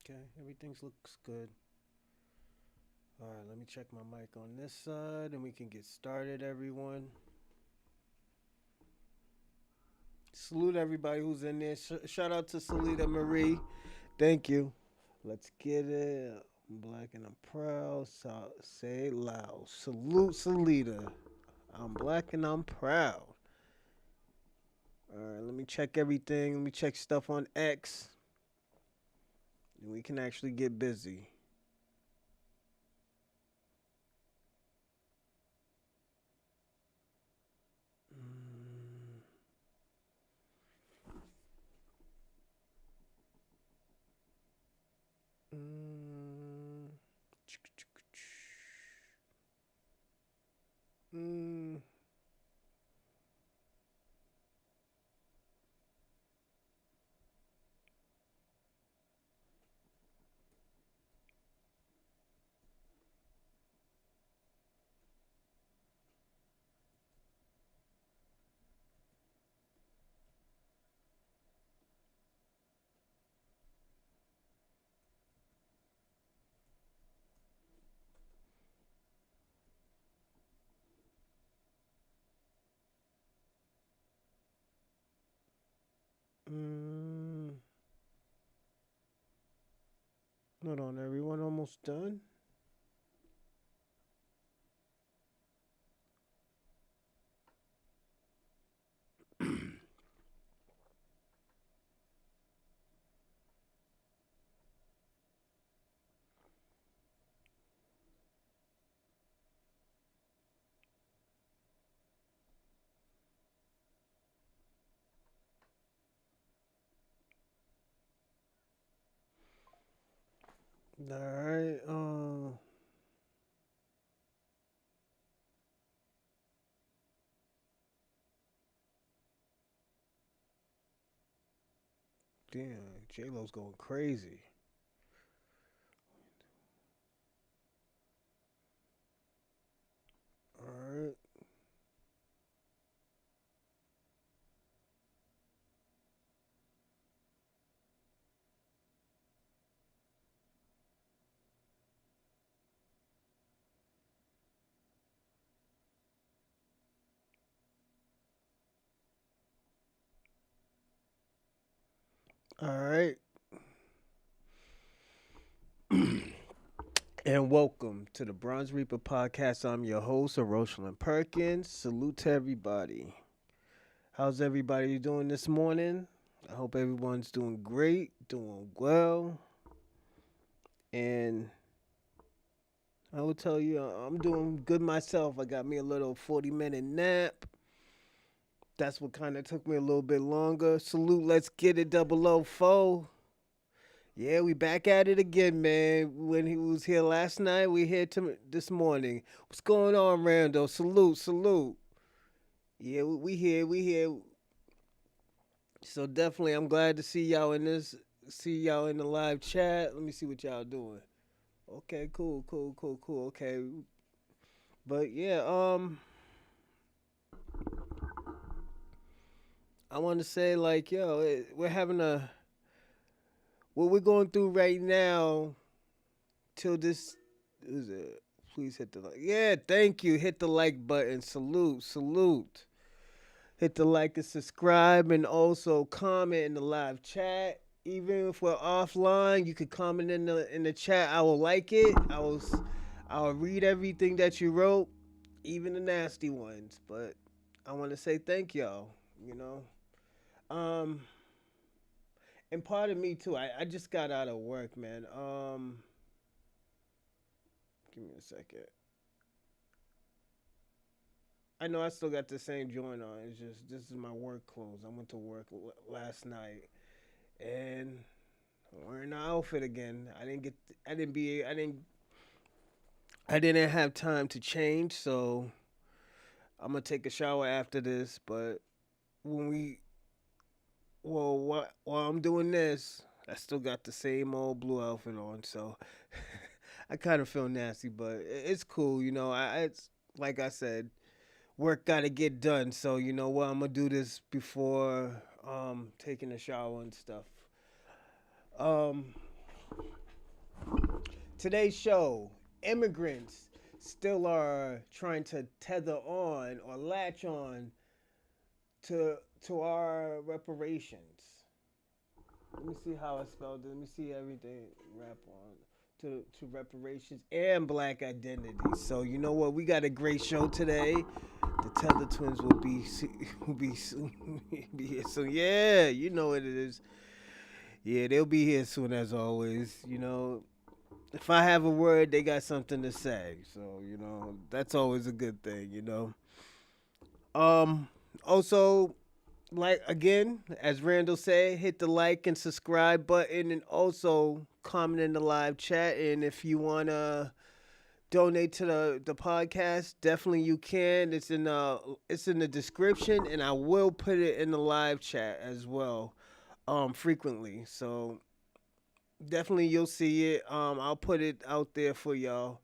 Okay, everything looks good. All right, let me check my mic on this side and we can get started, everyone. Salute everybody who's in there. Shout out to Salita Marie. Thank you. Let's get it. I'm black and I'm proud. So say it loud. Salute Salita. I'm black and I'm proud. All right, let me check everything. Let me check stuff on X. And we can actually get busy. Mm, mm, mm. Mm, hold on, everyone almost done? All right. Damn, J Lo's going crazy. All right. All right. And welcome to the Bronze Reaper podcast. I'm your host, Rosalind Perkins. Salute to everybody. How's everybody doing this morning? I hope everyone's doing great, doing well. And I will tell you, I'm doing good myself. I got me a little 40-minute nap. That's what kind of took me a little bit longer. Salute, let's get it, 004. Yeah, we back at it again, man. When he was here last night, we here this morning. What's going on, Rando? Salute, salute. Yeah, we here, we here. So definitely, I'm glad to see y'all in this. See y'all in the live chat. Let me see what y'all doing. Okay, cool, cool, cool, cool. Okay, but yeah, I want to say like, yo, we're having a what we're going through right now till this is it Please hit the like. Yeah, thank you. Hit the like button. Salute, salute. Hit the like and subscribe, and also comment in the live chat. Even if we're offline, you could comment in the chat. I will like it. I'll read everything that you wrote, even the nasty ones. But I want to say thank y'all. You know, um, and part of me too. I just got out of work, man. Give me a second. I know I still got the same joint on. It's just this is my work clothes. I went to work last night and I'm wearing the outfit again. I didn't get. I didn't be. I didn't. I didn't have time to change, so I'm gonna take a shower after this. But when we, well, while I'm doing this, I still got the same old blue outfit on. So I kind of feel nasty, but it's cool. You know, it's like I said, work got to get done. So you know what, I'm gonna do this before taking a shower and stuff. Um, Today's show, immigrants still are trying to tether on or latch on to our reparations. Let me see how I spelled it. Let me see everything rap on to reparations and black identity. So you know what? We got a great show today. The Tether twins will be will be soon. Be here soon. Yeah, you know what it is. Yeah, they'll be here soon as always. You know, if I have a word, they got something to say. So you know, that's always a good thing. You know. Um. Also, like again, as Randall said, hit the like and subscribe button, and also comment in the live chat. And if you wanna donate to the podcast, definitely you can. It's in the description, and I will put it in the live chat as well. Frequently. So definitely you'll see it. I'll put it out there for y'all.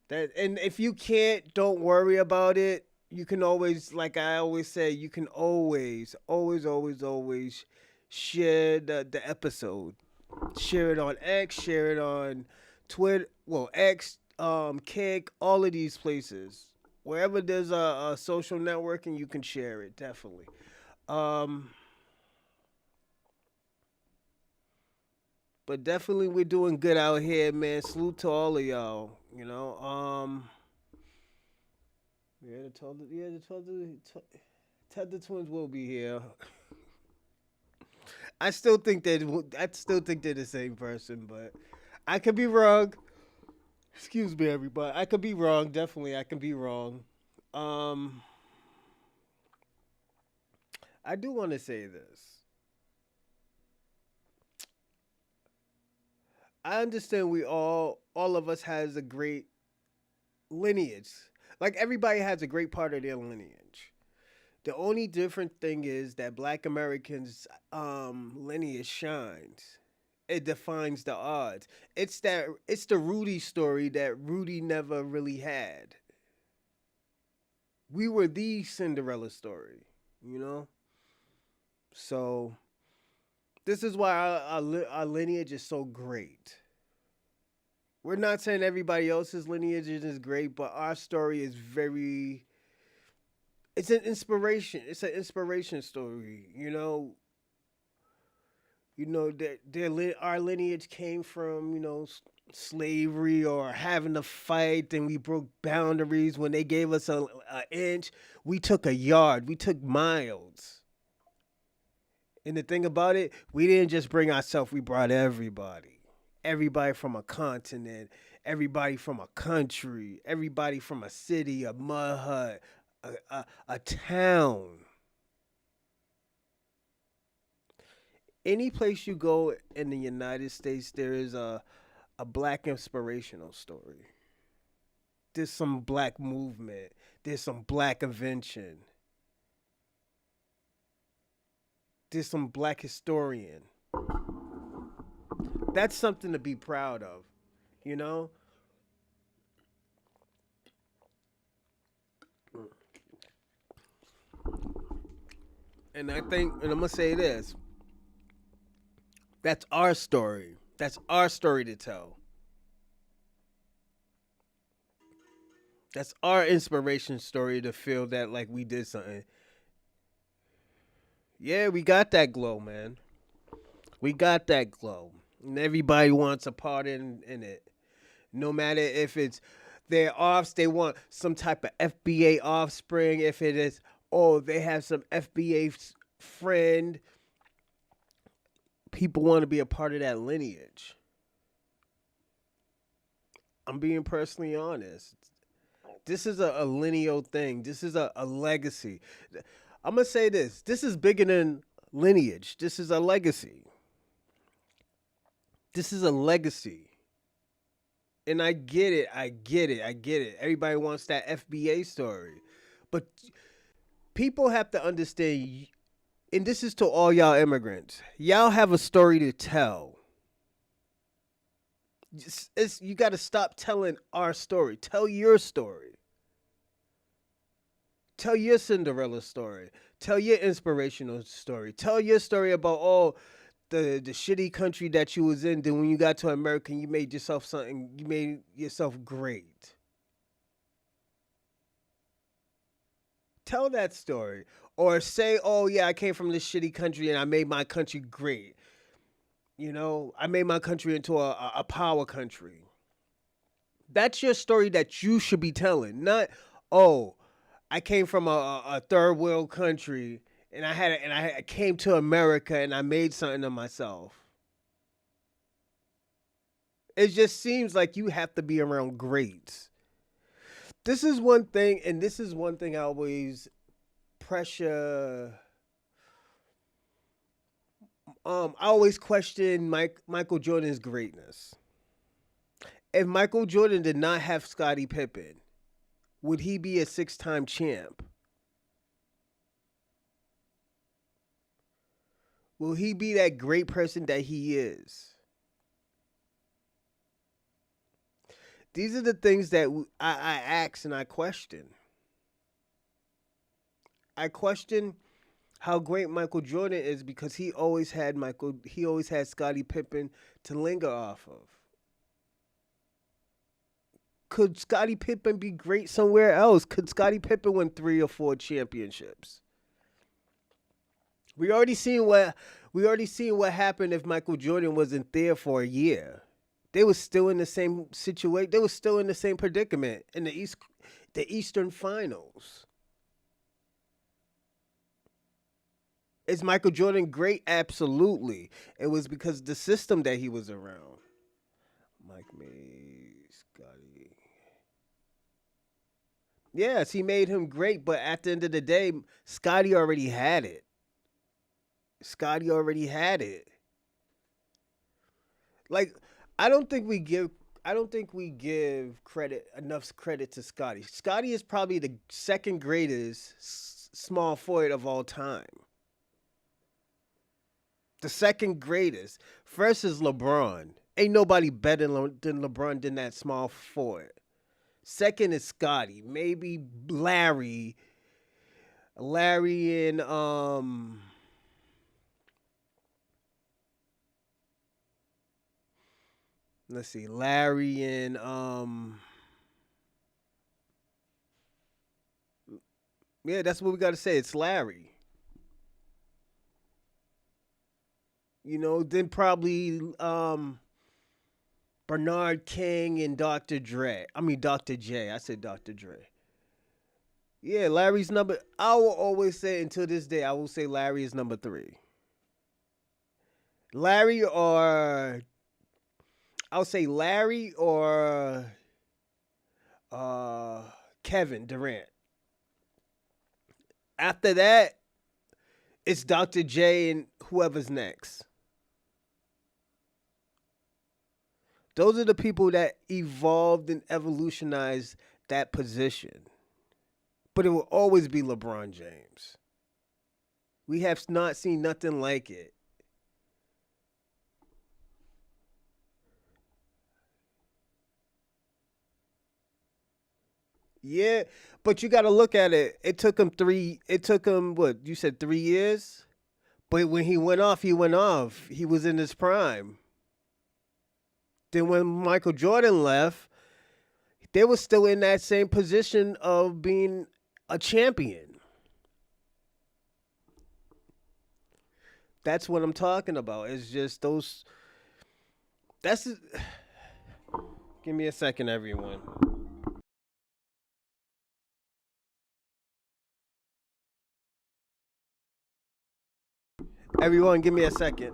That and if you can't, don't worry about it. You can always, like I always say, you can always share the episode. Share it on X, share it on Twitter, well X, Kick, all of these places. Wherever there's a social networking, you can share it definitely. Um, but definitely we're doing good out here, man. Salute to all of y'all. You know, yeah, the twins will be here. I still think they're the same person, but I could be wrong. Excuse me, everybody. I could be wrong. Definitely, I can be wrong. Um, I do want to say this. I understand all of us has a great lineage. Like everybody has a great part of their lineage. The only different thing is that Black Americans' lineage shines. It defines the odds. It's the Rudy story that Rudy never really had. We were the Cinderella story, you know. So this is why our lineage is so great. We're not saying everybody else's lineage is great, but our story is very. It's an inspiration. It's an inspiration story. That our lineage came from slavery or having to fight, and we broke boundaries. When they gave us a inch, we took a yard. We took miles. And the thing about it, we didn't just bring ourselves. We brought everybody. Everybody from a continent, everybody from a country, everybody from a city, a mud hut, a town. Any place you go in the United States, there is a black inspirational story. There's some black movement. There's some black invention. There's some black historian. That's something to be proud of, you know? And I'm going to say this, that's our story. That's our story to tell. That's our inspiration story to feel that like we did something. Yeah, we got that glow, man. We got that glow. And everybody wants a part in it. No matter if it's their offs, they want some type of FBA offspring. If it is, oh, they have some FBA friend. People want to be a part of that lineage. I'm being personally honest. This is a lineal thing. This is a legacy. I'm gonna say this. This is bigger than lineage. This is a legacy. This is a legacy. And I get it. I get it. I get it. Everybody wants that FBA story. But people have to understand, and this is to all y'all immigrants, y'all have a story to tell. You got to stop telling our story. Tell your story. Tell your Cinderella story. Tell your inspirational story. Tell your story about the shitty country that you was in. Then when you got to America, you made yourself something. You made yourself great. Tell that story, or say, "Oh yeah, I came from this shitty country and I made my country great." You know, I made my country into a power country. That's your story that you should be telling. Not, oh, I came from a third world country and I came to America and I made something of myself. It just seems like you have to be around greats. This is one thing, and this is one thing I always pressure. I always question Michael Jordan's greatness. If Michael Jordan did not have Scottie Pippen, would he be a six-time champ? Will he be that great person that he is? These are the things that I ask and I question. I question how great Michael Jordan is because he always had Scottie Pippen to linger off of. Could Scottie Pippen be great somewhere else? Could Scottie Pippen win 3 or 4 championships? We already seen what happened if Michael Jordan wasn't there for a year. They were still in the same situation. They were still in the same predicament in the Eastern Finals. Is Michael Jordan great? Absolutely. It was because of the system that he was around. Mike made Scotty. Yes, he made him great, but at the end of the day, Scotty already had it. Scotty already had it. Like I don't think we give enough credit to Scotty. Scotty is probably the second greatest small forward of all time. The second greatest. First is LeBron. Ain't nobody better than LeBron than that small forward. Second is Scotty. Maybe Larry. Larry and let's see, Larry and yeah, that's what we got to say. It's Larry. You know, then probably Bernard King and Dr. Dre. I mean Dr. J. I said Dr. Dre. Yeah, Larry's number. I will always say until this day, I will say Larry is number 3. Larry or I'll say Larry or uh, Kevin Durant. After that, it's Dr. J and whoever's next. Those are the people that evolved and evolutionized that position. But it will always be LeBron James. We have not seen nothing like it. Yeah, but you got to look at it. It took him 3. It took him what you said 3 years. But when he went off, he went off. He was in his prime. Then when Michael Jordan left, They were still in that same position of being a champion. That's what I'm talking about. It's just those. That's. Give me a second, everyone. Everyone, give me a second.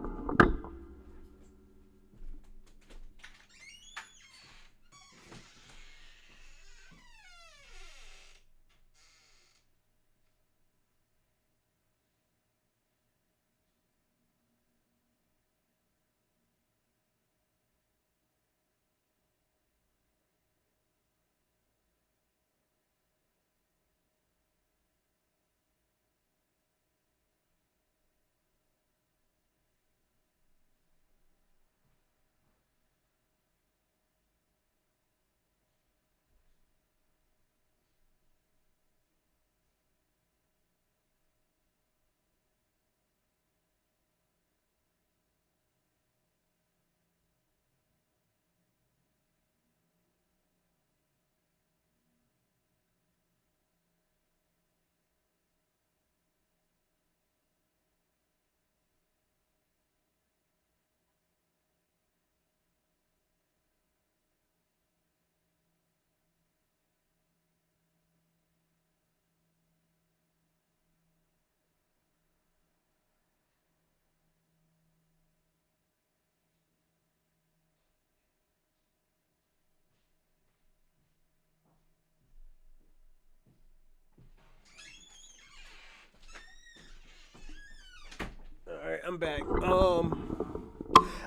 All right, I'm back.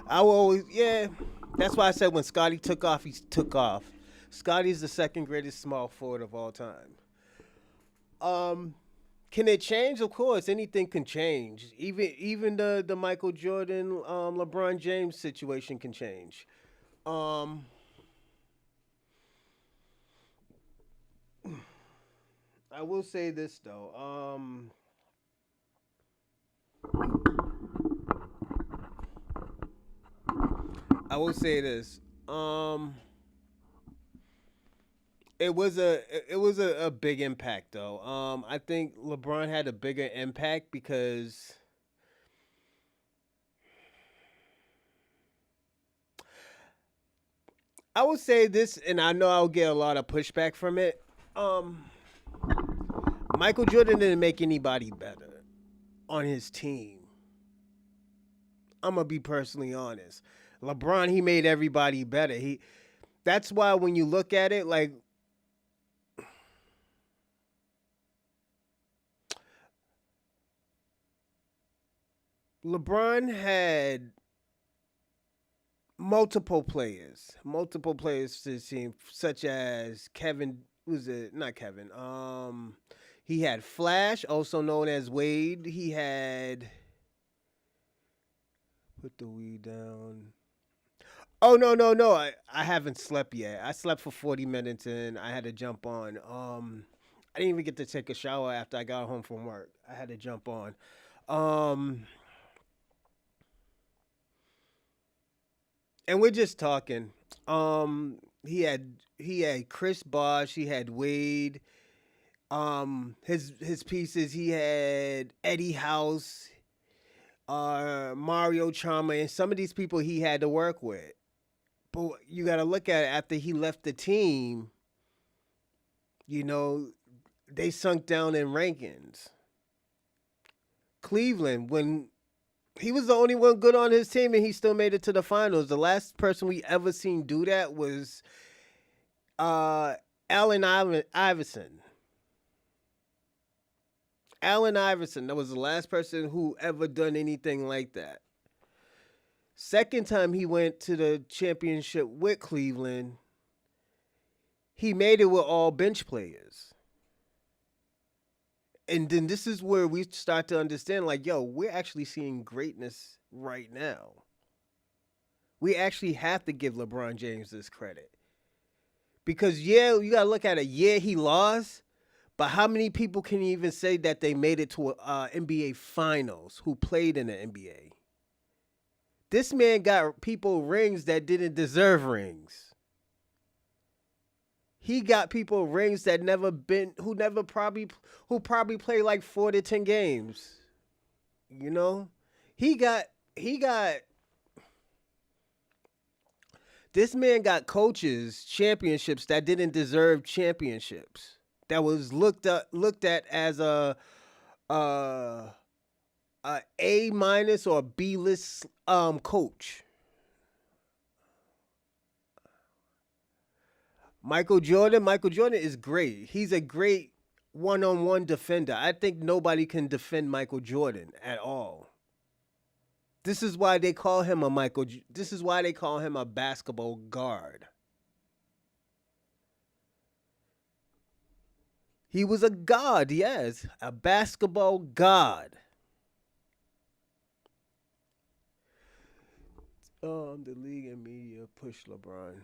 I will always, yeah. That's why I said when Scotty took off, he took off. Scotty's the second greatest small forward of all time. Um, can it change? Of course, anything can change. Even the Michael Jordan, LeBron James situation can change. Um, I will say this though. I will say this. Um, it was a big impact though. I think LeBron had a bigger impact because I would say this, and I know I'll get a lot of pushback from it. Um, Michael Jordan didn't make anybody better on his team. I'm gonna be personally honest. LeBron, he made everybody better. That's why when you look at it, like LeBron had multiple players to his team, such as Kevin. Was it not Kevin? He had Flash, also known as Wade. He had put the weed down. Oh no! I haven't slept yet. I slept for 40 minutes and I had to jump on. I didn't even get to take a shower after I got home from work. I had to jump on. Um, and we're just talking. He had Chris Bosh. He had Wade. His pieces. He had Eddie House, Mario Chalmers, and some of these people he had to work with. But you got to look at it after he left the team. You know, they sunk down in rankings. Cleveland, when he was the only one good on his team and he still made it to the finals. The last person we ever seen do that was uh, Iverson. Allen Iverson, that was the last person who ever done anything like that. Second time he went to the championship with Cleveland, he made it with all bench players. And then this is where we start to understand like, yo, we're actually seeing greatness right now. We actually have to give LeBron James this credit. Because, yeah, you got to look at it. Yeah, he lost. But how many people can you even say that they made it to NBA finals who played in the NBA? This man got people rings that didn't deserve rings. He got people rings that never been who probably play like 4 to 10 games. You know, he got this man got coaches championships that didn't deserve championships. That was looked at as a A minus or B list coach. Michael Jordan is great. He's a great one-on-one defender. I think nobody can defend Michael Jordan at all. This is why they call him a This is why they call him a basketball guard. He was a god, yes, a basketball god. The league and media push LeBron.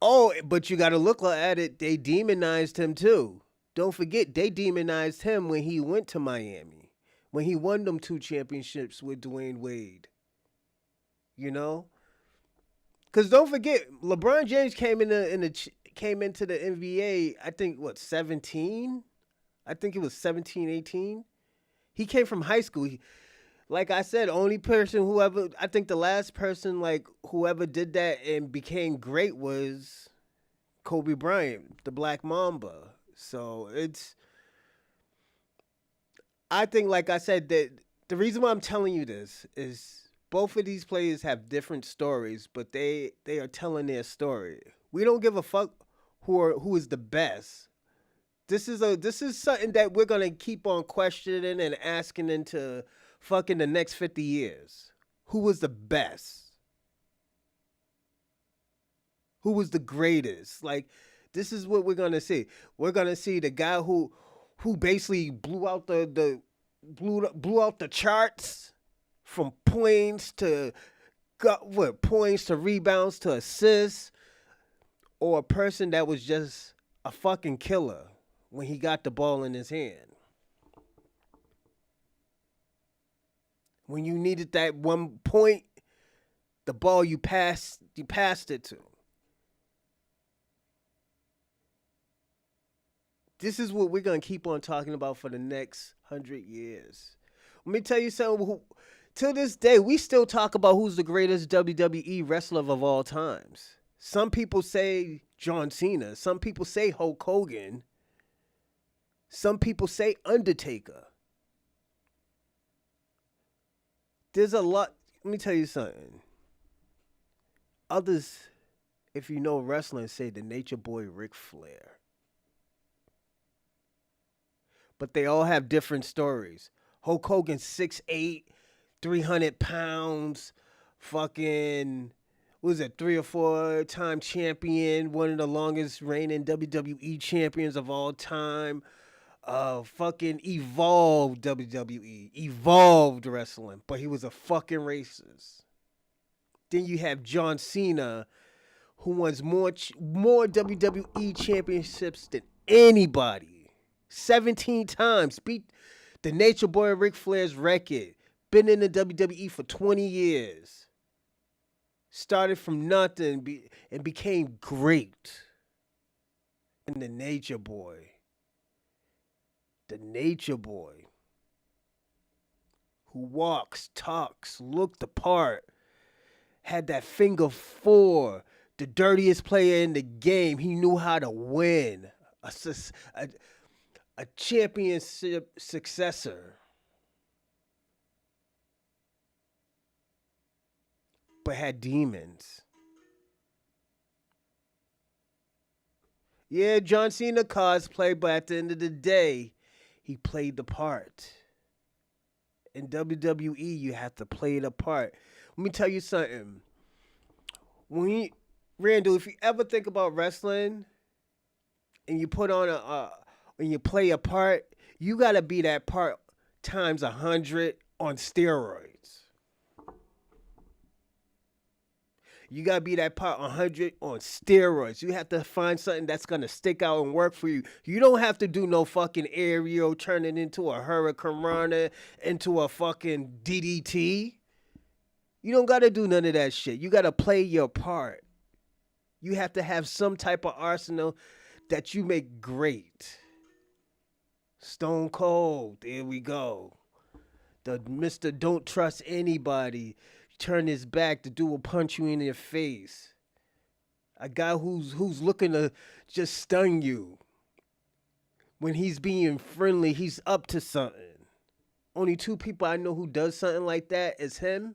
Oh, but you got to look at it. They demonized him too. Don't forget, they demonized him when he went to Miami, when he won them 2 championships with Dwayne Wade. You know, because don't forget, LeBron James came into the NBA. I think what 17. I think it was 17, 18. He came from high school. Like I said, only person whoever I think the last person like whoever did that and became great was Kobe Bryant, the Black Mamba. So I think like I said that the reason why I'm telling you this is both of these players have different stories, but they are telling their story. We don't give a fuck who is the best. This is something that we're gonna keep on questioning and asking into fucking the next 50 years. Who was the best? Who was the greatest? Like this is what we're gonna see. We're gonna see the guy who basically blew out the charts from points to rebounds to assists, or a person that was just a fucking killer when he got the ball in his hand. When you needed that 1 point, the ball you passed it to. This is what we're gonna keep on talking about for the next 100 years. Let me tell you something. Till this day, we still talk about who's the greatest WWE wrestler of all times. Some people say John Cena. Some people say Hulk Hogan. Some people say Undertaker. There's a lot. Let me tell you something. Others, if you know wrestling, say the Nature Boy Ric Flair. But they all have different stories. Hulk Hogan, 6'8", 300 pounds, fucking, what was it, 3 or 4 time champion, one of the longest reigning WWE champions of all time. Fucking evolved WWE, evolved wrestling, but he was a fucking racist. Then you have John Cena, who wins more WWE championships than anybody, 17 times, beat the Nature Boy Ric Flair's record, been in the WWE for 20 years, started from nothing and became great. And the Nature Boy. The Nature Boy, who walks, talks, looked the part, had that finger four, the dirtiest player in the game. He knew how to win. A championship successor, but had demons. Yeah, John Cena cosplay, but at the end of the day, he played the part. In WWE, you have to play the part. Let me tell you something. Randall, if you ever think about wrestling and you put on when you play a part, you gotta be that part times 100 on steroids. You gotta be that part 100 on steroids. You have to find something that's gonna stick out and work for you. You don't have to do no fucking aerial, turn it into a hurricane runner, into a fucking DDT. You don't gotta do none of that shit. You gotta play your part. You have to have some type of arsenal that you make great. Stone Cold, there we go. The Mr. Don't Trust Anybody. Turn his back, the dude will punch you in your face. A guy who's looking to just stun you. When he's being friendly, he's up to something. Only two people I know who does something like that is him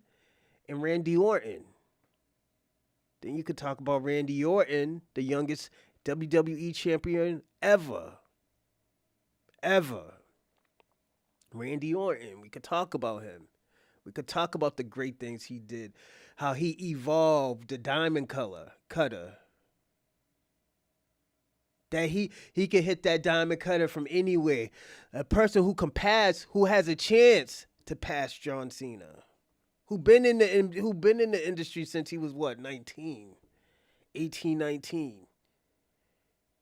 and Randy Orton. Then you could talk about Randy Orton, the youngest WWE champion ever. Ever. Randy Orton. We could talk about him. We could talk about the great things he did. How he evolved the diamond cutter. That he can hit that diamond cutter from anywhere. A person who can pass, who has a chance to pass John Cena. Who been in the industry since he was what, 19, 18, 19.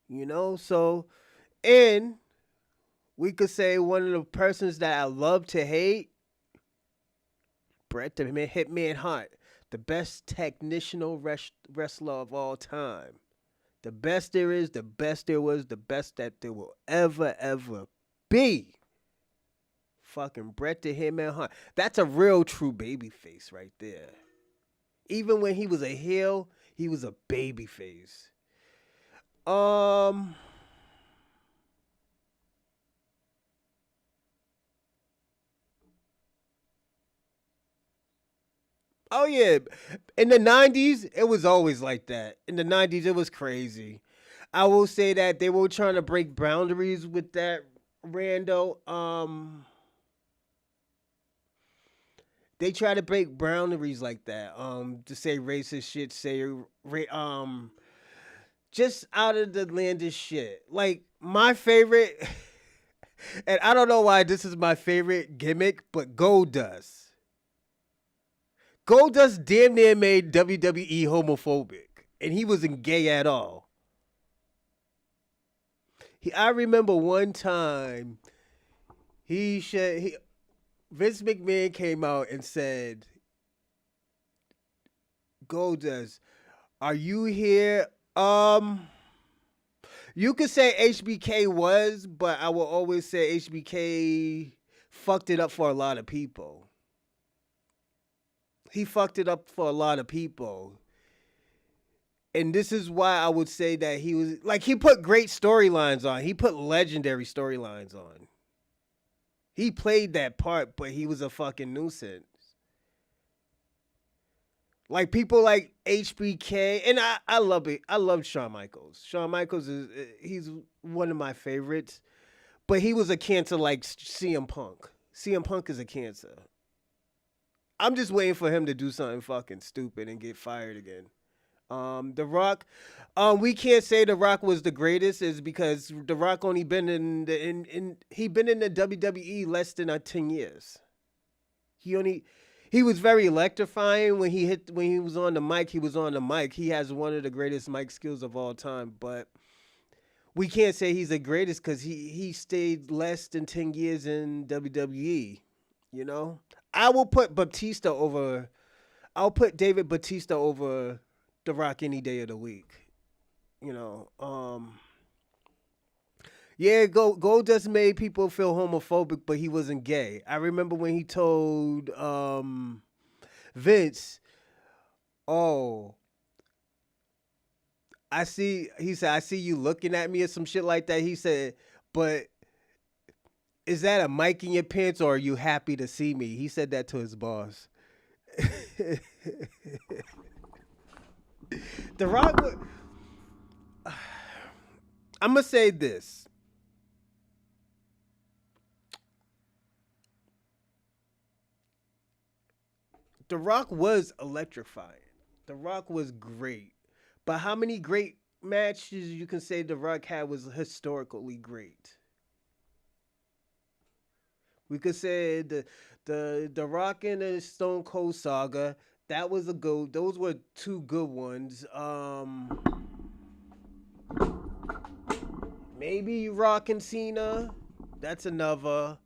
You know, so and we could say one of the persons that I love to hate, Bret the Hitman Hart, the best technical wrestler of all time. The best there is, the best there was, the best that there will ever be. Fucking Bret the Hitman Hart. That's a real true baby face right there. Even when he was a heel, he was a baby face. Oh yeah, in the '90s, it was always like that. In the '90s, it was crazy. I will say that they were trying to break boundaries with that Rando. They try to break boundaries like that. To say racist shit, say just out of the landest shit. Like my favorite, and I don't know why this is my favorite gimmick, but Goldust. Goldust damn near made WWE homophobic, and he wasn't gay at all. I remember one time Vince McMahon came out and said, "Goldust, are you here?" You could say HBK was, but I will always say HBK fucked it up for a lot of people. He fucked it up for a lot of people. And this is why I would say that he was like he put great storylines on. He put legendary storylines on. He played that part, but he was a fucking nuisance. Like people like HBK, and I love it. I love Shawn Michaels. Shawn Michaels he's one of my favorites, but he was a cancer like CM Punk. CM Punk is a cancer. I'm just waiting for him to do something fucking stupid and get fired again. The Rock, we can't say The Rock was the greatest, is because The Rock only been he been in the WWE less than 10 years. He was very electrifying when he was on the mic. He was on the mic. He has one of the greatest mic skills of all time, but we can't say he's the greatest because he stayed less than 10 years in WWE. You know, I will put Batista over. I'll put David Batista over The Rock any day of the week. You know, yeah, Goldust made people feel homophobic, but he wasn't gay. I remember when he told Vince, "Oh, I see." He said, "I see you looking at me," or some shit like that. He said, "But is that a mic in your pants, or are you happy to see me?" He said that to his boss. The Rock. I'm gonna say this. The Rock was electrifying. The Rock was great. But how many great matches you can say The Rock had was historically great? We could say the Rock and the Stone Cold saga. That was a good. Those were two good ones. Maybe Rock and Cena. That's another.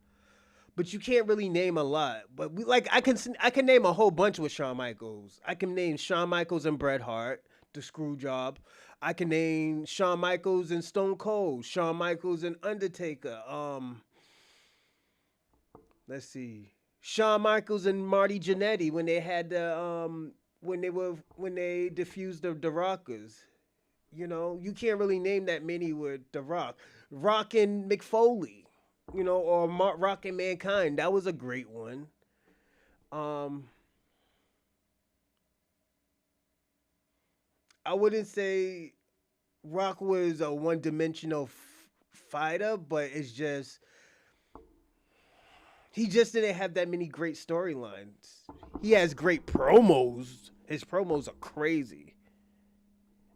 But you can't really name a lot. But I can name a whole bunch with Shawn Michaels. I can name Shawn Michaels and Bret Hart. the screw job. I can name Shawn Michaels and Stone Cold, Shawn Michaels and Undertaker. Let's see, Shawn Michaels and Marty Jannetty when they had the when they diffused the Rockers. You know, you can't really name that many with the Rock. Rock and McFoley, you know, or Rock and Mankind. That was a great one. Um, I wouldn't say Rock was a one-dimensional fighter, but it's just he just didn't have that many great storylines. He has great promos. His promos are crazy,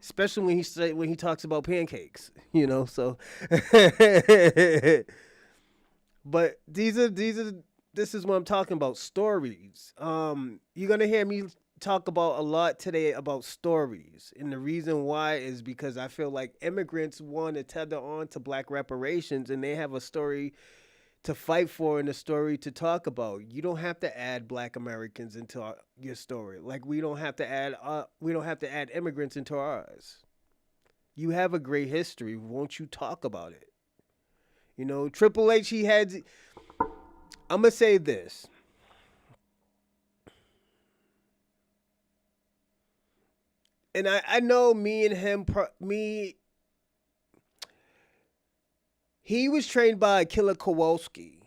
especially when he talks about pancakes. You know, so. But this is what I'm talking about, stories. You're gonna hear me talk about a lot today about stories, and the reason why is because I feel like immigrants want to tether on to Black reparations, and they have a story to fight for and a story to talk about. You don't have to add Black Americans into your story, like we don't have to add immigrants into ours. You have a great history. Won't you talk about it? You know, Triple H, he had. I'm gonna say this. And I know me and him, he was trained by Killer Kowalski.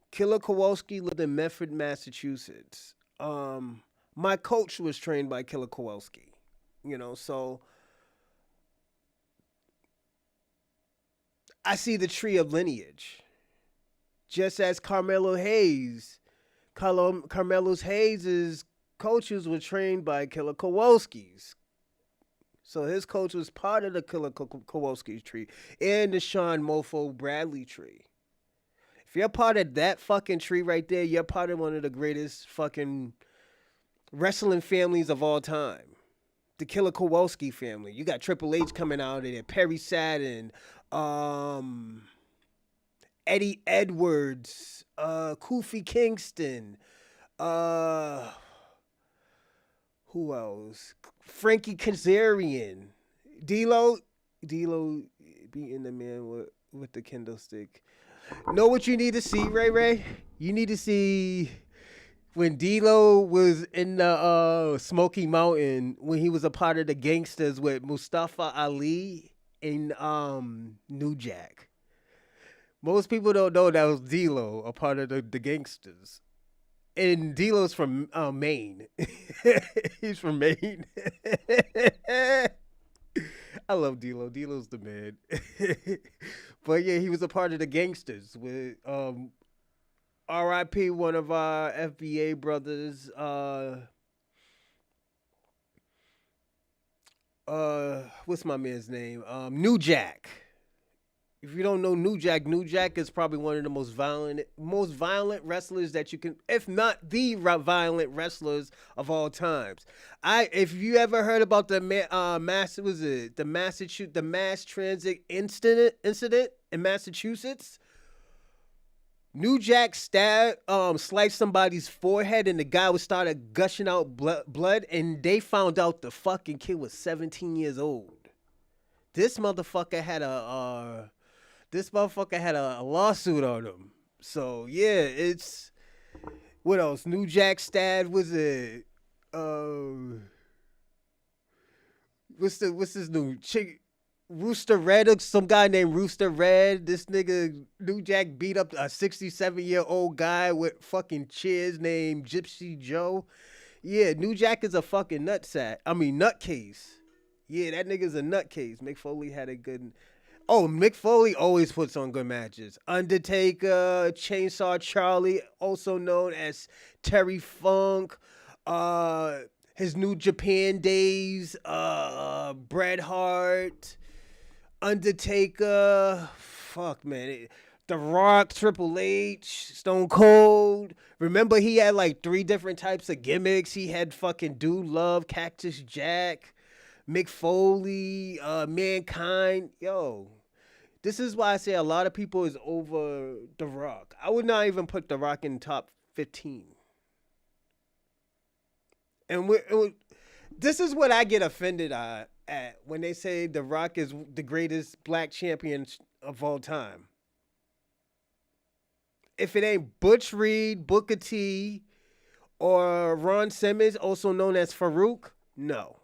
Killer Kowalski lived in Medford, Massachusetts. My coach was trained by Killer Kowalski. You know, so I see the tree of lineage. Just as Carmelo Hayes' coaches were trained by Killer Kowalski's. So his coach was part of the Killer Kowalski tree and the Sean Mofo Bradley tree. If you're part of that fucking tree right there, you're part of one of the greatest fucking wrestling families of all time. The Killer Kowalski family. You got Triple H coming out of there, Perry Saturn, um, Eddie Edwards, Kofi Kingston, uh, who else? Frankie Kazarian, D'Lo beating the man with the kendo stick. Know what you need to see, Ray Ray? You need to see when D'Lo was in the Smoky Mountain when he was a part of the Gangsters with Mustafa Ali and New Jack. Most people don't know that was D'Lo, a part of the Gangsters. And D'Lo's from Maine. He's from Maine. I love D'Lo. D'Lo's the man. But yeah, he was a part of the Gangsters with R.I.P. one of our FBA brothers. What's my man's name? New Jack. If you don't know New Jack is probably one of the most violent wrestlers that you can, if not the violent wrestlers of all times. If you ever heard about the mass transit incident in Massachusetts, New Jack sliced somebody's forehead, and the guy was started gushing out blood, and they found out the fucking kid was 17 years old. This motherfucker had a lawsuit on him. So yeah, it's what else? New Jack was it? What's his new chick? Rooster Red, some guy named Rooster Red. This nigga New Jack beat up a 67-year-old guy with fucking cheers named Gypsy Joe. Yeah, New Jack is a fucking nutcase. Yeah, that nigga's a nutcase. Mick Foley had a good. Oh, Mick Foley always puts on good matches. Undertaker, Chainsaw Charlie, also known as Terry Funk, his New Japan days, Bret Hart, Undertaker, fuck man, The Rock, Triple H, Stone Cold. Remember he had like 3 different types of gimmicks. He had fucking Dude Love, Cactus Jack, Mick Foley, Mankind. Yo, this is why I say a lot of people is over The Rock. I would not even put The Rock in top 15. And this is what I get offended at at when they say The Rock is the greatest black champion of all time? If it ain't Butch Reed, Booker T, or Ron Simmons, also known as Farouk, no.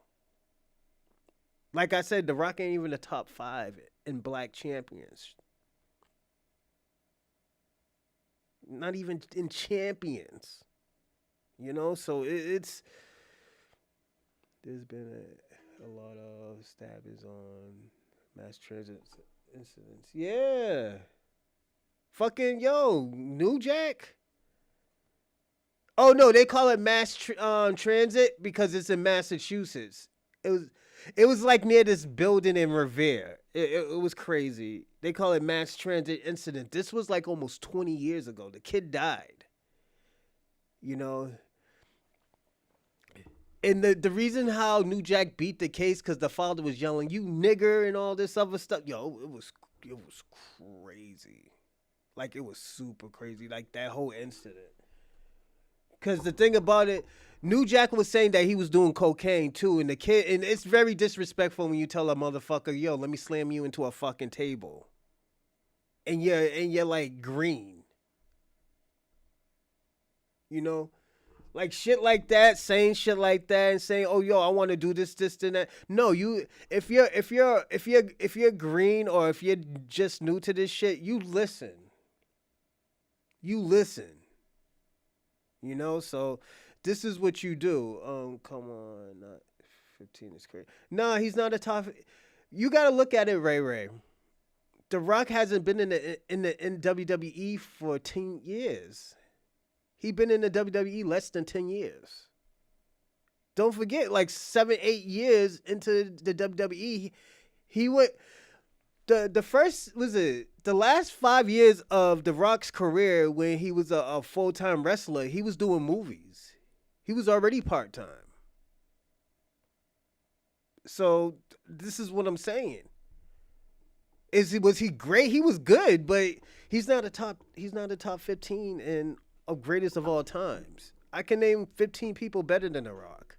Like I said, The Rock ain't even the top five in black champions. Not even in champions. You know, so it's there's been a lot of stabbings on mass transit incidents. Yeah. Fucking yo, New Jack. Oh no, they call it transit because it's in Massachusetts. It was it was like near this building in Revere. It was crazy. They call it mass transit incident. This was like almost 20 years ago. The kid died. You know, and the reason how New Jack beat the case because the father was yelling, "You nigger" and all this other stuff. Yo, it was crazy. Like it was super crazy. Like that whole incident. Because the thing about it, New Jack was saying that he was doing cocaine too, and the kid, and it's very disrespectful when you tell a motherfucker, "Yo, let me slam you into a fucking table," and you're like green, you know, like shit like that, saying shit like that, and saying, "Oh, yo, I want to do this, and that." No, you, if you're green or if you're just new to this shit, you listen. You know, so this is what you do. Come on, not 15 is crazy. No, he's not a top. You got to look at it, Ray Ray. The Rock hasn't been in WWE for 10 years. He been in the WWE less than 10 years. Don't forget, like 7, 8 years into the WWE, he went. The first was it the last 5 years of The Rock's career when he was a full time wrestler, he was doing movies. He was already part time. So this is what I'm saying. Was he great? He was good, but he's not a top 15 and of greatest of all times. I can name 15 people better than The Rock.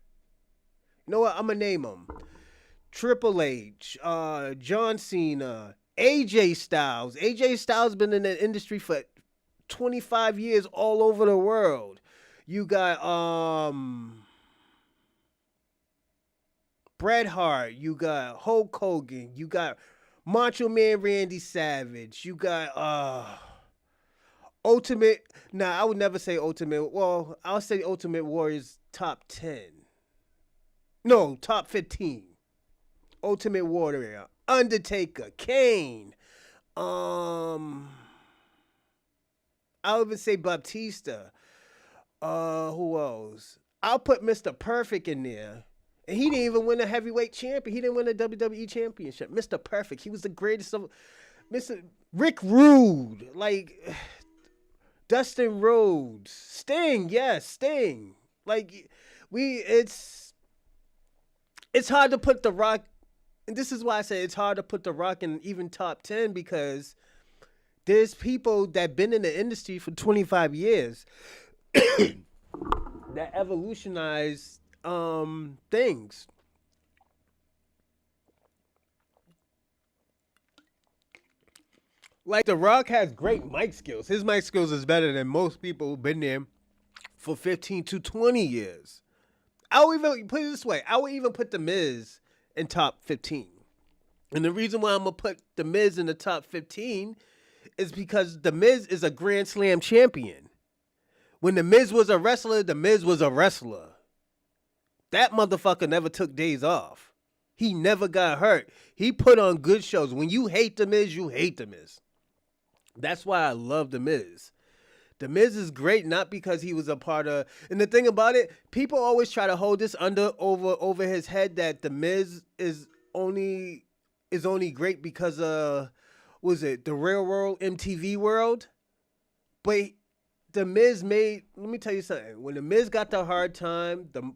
You know what? I'm gonna name them. Triple H, John Cena, AJ Styles. AJ Styles been in the industry for 25 years all over the world. You got Bret Hart, you got Hulk Hogan, you got Macho Man Randy Savage, you got Ultimate. Nah, I would never say Ultimate. Well, I'll say Ultimate Warrior's top 10. No, top 15. Ultimate Warrior, Undertaker, Kane. I'll even say Batista. Who else? I'll put Mr. Perfect in there. And he didn't even win a heavyweight champion. He didn't win a WWE championship. Mr. Perfect. He was the greatest of Mr. Rick Rude. Like Dustin Rhodes. Sting, yes, Sting. Like it's hard to put The Rock, and this is why I say it's hard to put The Rock in even top 10 because there's people that been in the industry for 25 years that evolutionize things. Like The Rock has great mic skills. His mic skills is better than most people who've been there for 15 to 20 years. I would even put it this way. I would even put The Miz in top 15. And the reason why I'm going to put The Miz in the top 15 is because The Miz is a Grand Slam champion. When The Miz was a wrestler, The Miz was a wrestler. That motherfucker never took days off. He never got hurt. He put on good shows. When you hate The Miz, you hate The Miz. That's why I love The Miz. The Miz is great not because he was a part of, and the thing about it, people always try to hold this over his head that The Miz is only great because was it the Real World MTV World? But The Miz made, let me tell you something. When The Miz got the hard time, the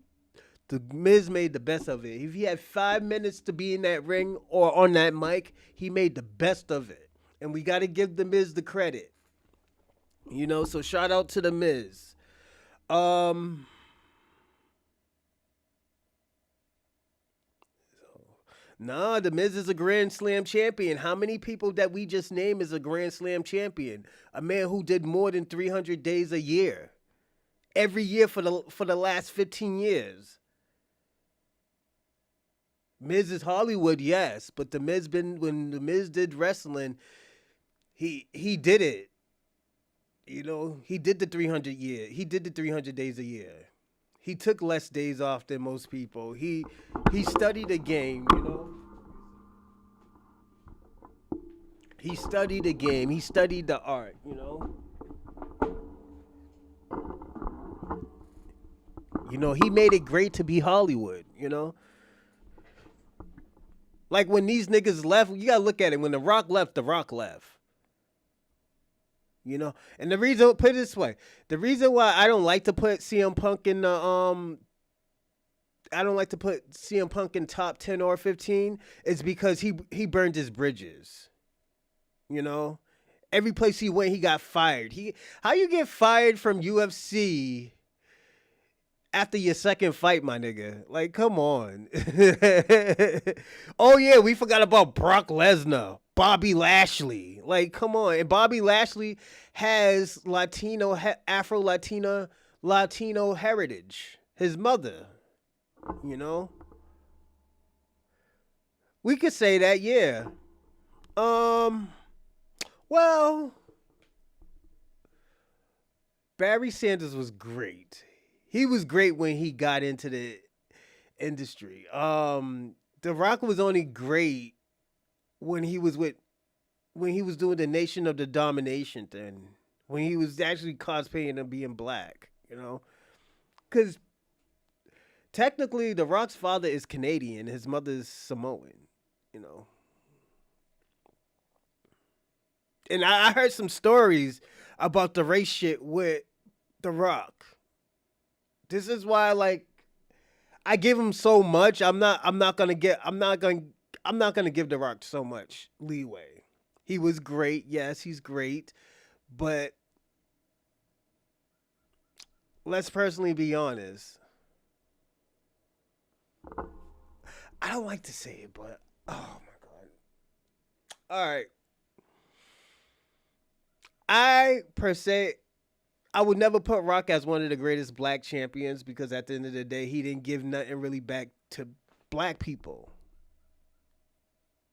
Miz made the best of it. If he had 5 minutes to be in that ring or on that mic, he made the best of it. And we got to give The Miz the credit. You know, so shout out to The Miz. Nah, the Miz is a Grand Slam champion. How many people that we just named is a Grand Slam champion? A man who did more than 300 days a year, every year for the last 15 years. Miz is Hollywood, yes, but the Miz been when the Miz did wrestling, he did it. You know, he did the 300 year. He did the 300 days a year. He took less days off than most people. He studied the game, you know. He studied the game. He studied the art, you know. You know, he made it great to be Hollywood, you know. Like when these niggas left, you gotta look at it. When The Rock left, The Rock left. You know, and the reason, put it this way, the reason why I don't like to put CM Punk in the I don't like to put CM Punk in top 10 or 15 is because he burned his bridges. You know, every place he went, he got fired. How you get fired from UFC after your second fight, my nigga? Like, come on. Oh yeah, we forgot about Brock Lesnar, Bobby Lashley. Like, come on. And Bobby Lashley has Latino heritage. His mother, you know. We could say that, yeah. Well, Barry Sanders was great. He was great when he got into the industry. The Rock was only great when he was doing the Nation of the Domination thing. When he was actually cosplaying and being black, you know? Cause technically The Rock's father is Canadian, his mother is Samoan, you know. And I heard some stories about the race shit with The Rock. This is why, like, I give him so much. I'm not gonna give The Rock so much leeway. He was great, yes, he's great, but let's personally be honest. I don't like to say it, but oh my god. All right, I would never put Rock as one of the greatest black champions because at the end of the day, he didn't give nothing really back to black people.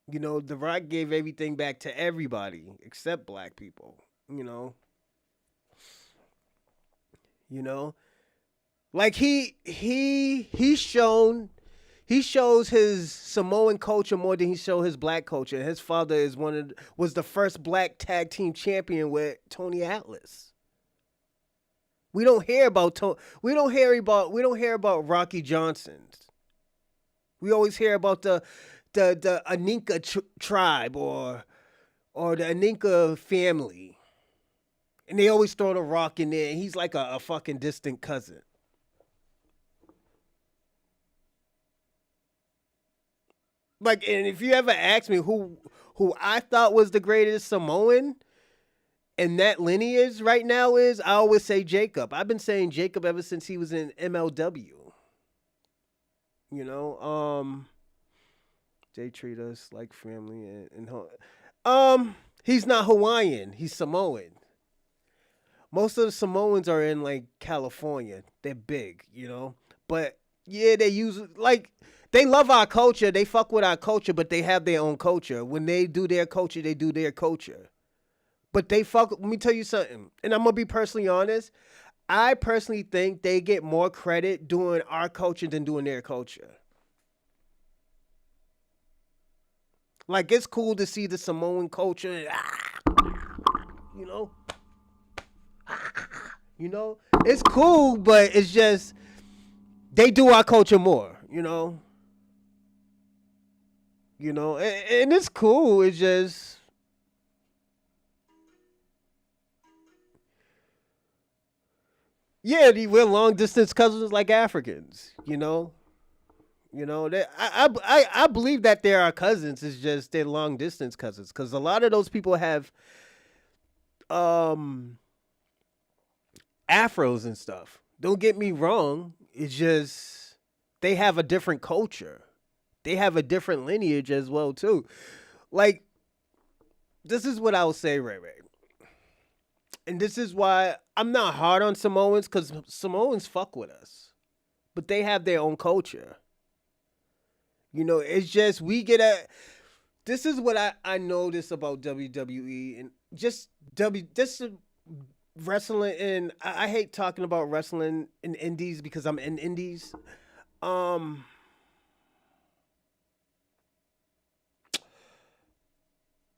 You know, The Rock gave everything back to everybody except black people. You know, you know, like he shows his Samoan culture more than he shows his black culture. His father was the first black tag team champion with Tony Atlas. We don't hear about Rocky Johnson's. We always hear about the Aninka tribe or the Aninka family, and they always throw the Rock in there. And he's like a fucking distant cousin. Like, and if you ever ask me who I thought was the greatest Samoan in that lineage right now is, I always say Jacob. I've been saying Jacob ever since he was in MLW. You know, they treat us like family he's not Hawaiian, he's Samoan. Most of the Samoans are in like California. They're big, you know. But yeah, they love our culture, they fuck with our culture, but they have their own culture. When they do their culture, they do their culture. But let me tell you something, and I'm gonna be personally honest. I personally think they get more credit doing our culture than doing their culture. Like, it's cool to see the Samoan culture, you know? You know? It's cool, but it's just, they do our culture more, you know? You know, and it's cool, it's just, yeah, we're long distance cousins like Africans, you know? You know, I believe that they are cousins. It's just they're long distance cousins because a lot of those people have um afros and stuff. Don't get me wrong. It's just they have a different culture. They have a different lineage as well too. Like, this is what I will say, Ray Ray. And this is why I'm not hard on Samoans, because Samoans fuck with us. But they have their own culture. It's just we get a. This is what I notice about WWE and just this wrestling. And I hate talking about wrestling in indies because I'm in indies. Um,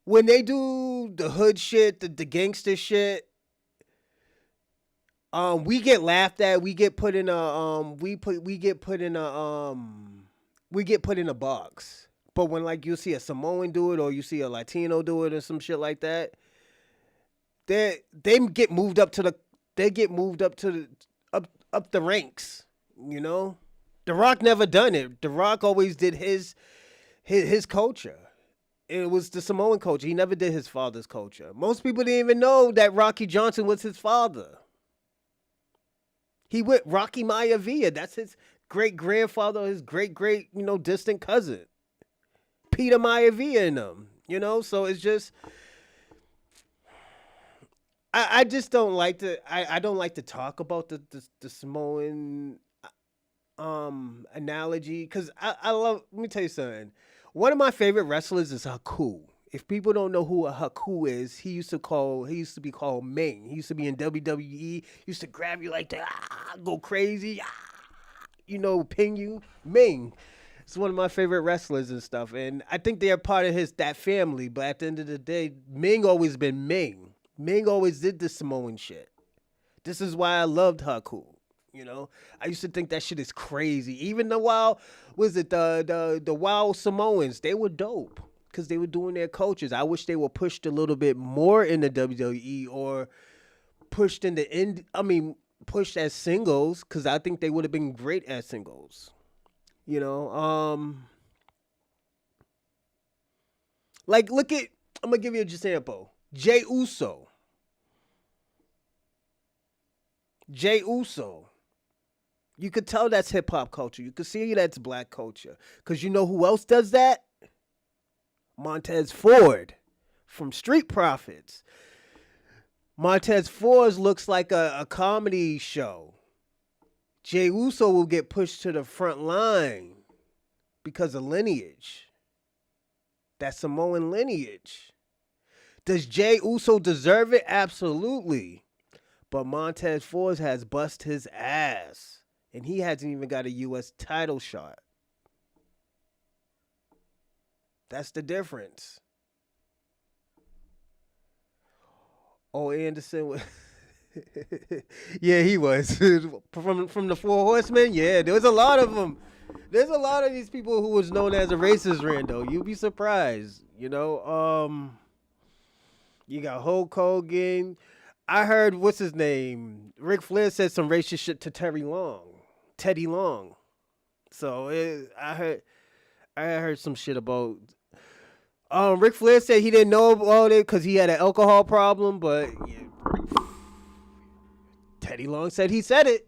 when they do the hood shit, the gangster shit, we get laughed at. We get put in a we get put in a box. But when like you see a Samoan do it or you see a Latino do it or some shit like that, they get moved up to the up the ranks. The Rock never done it. The Rock always did his culture. It was the Samoan culture. He never did his father's culture. Most people didn't even know that Rocky Johnson was his father. He went Rocky Maivia. That's his great grandfather, his great distant cousin. Peter Maivia in them. So it's just I just don't like to I don't like to talk about the Samoan analogy, because I love, let me tell you something. One of my favorite wrestlers is Haku. If people don't know who a Haku is, he used to be called Ming. He used to be in WWE. He used to grab you like that, go crazy, ping you. Ming. It's one of my favorite wrestlers and stuff. And I think they're part of that family. But at the end of the day, Ming always been Ming. Ming always did the Samoan shit. This is why I loved Haku. I used to think that shit is crazy. Even the wild Samoans, they were dope because they were doing their cultures. I wish they were pushed a little bit more in the WWE or pushed pushed as singles, because I think they would have been great as singles. Like look at, I'm gonna give you an example. Jey Uso. You could tell that's hip hop culture. You could see that's black culture. Because you know who else does that? Montez Ford from Street Profits. Montez Ford looks like a comedy show. Jey Uso will get pushed to the front line because of lineage. That Samoan lineage. Does Jey Uso deserve it? Absolutely. But Montez Ford has bust his ass. And he hasn't even got a U.S. title shot. That's the difference. Oh, Anderson. Yeah, he was. from the Four Horsemen? Yeah, there was a lot of them. There's a lot of these people who was known as a racist, Rando. You'd be surprised. You got Hulk Hogan. I heard, what's his name? Ric Flair said some racist shit to Teddy Long. So I heard some shit about. Ric Flair said he didn't know about it because he had an alcohol problem, but Teddy Long said he said it.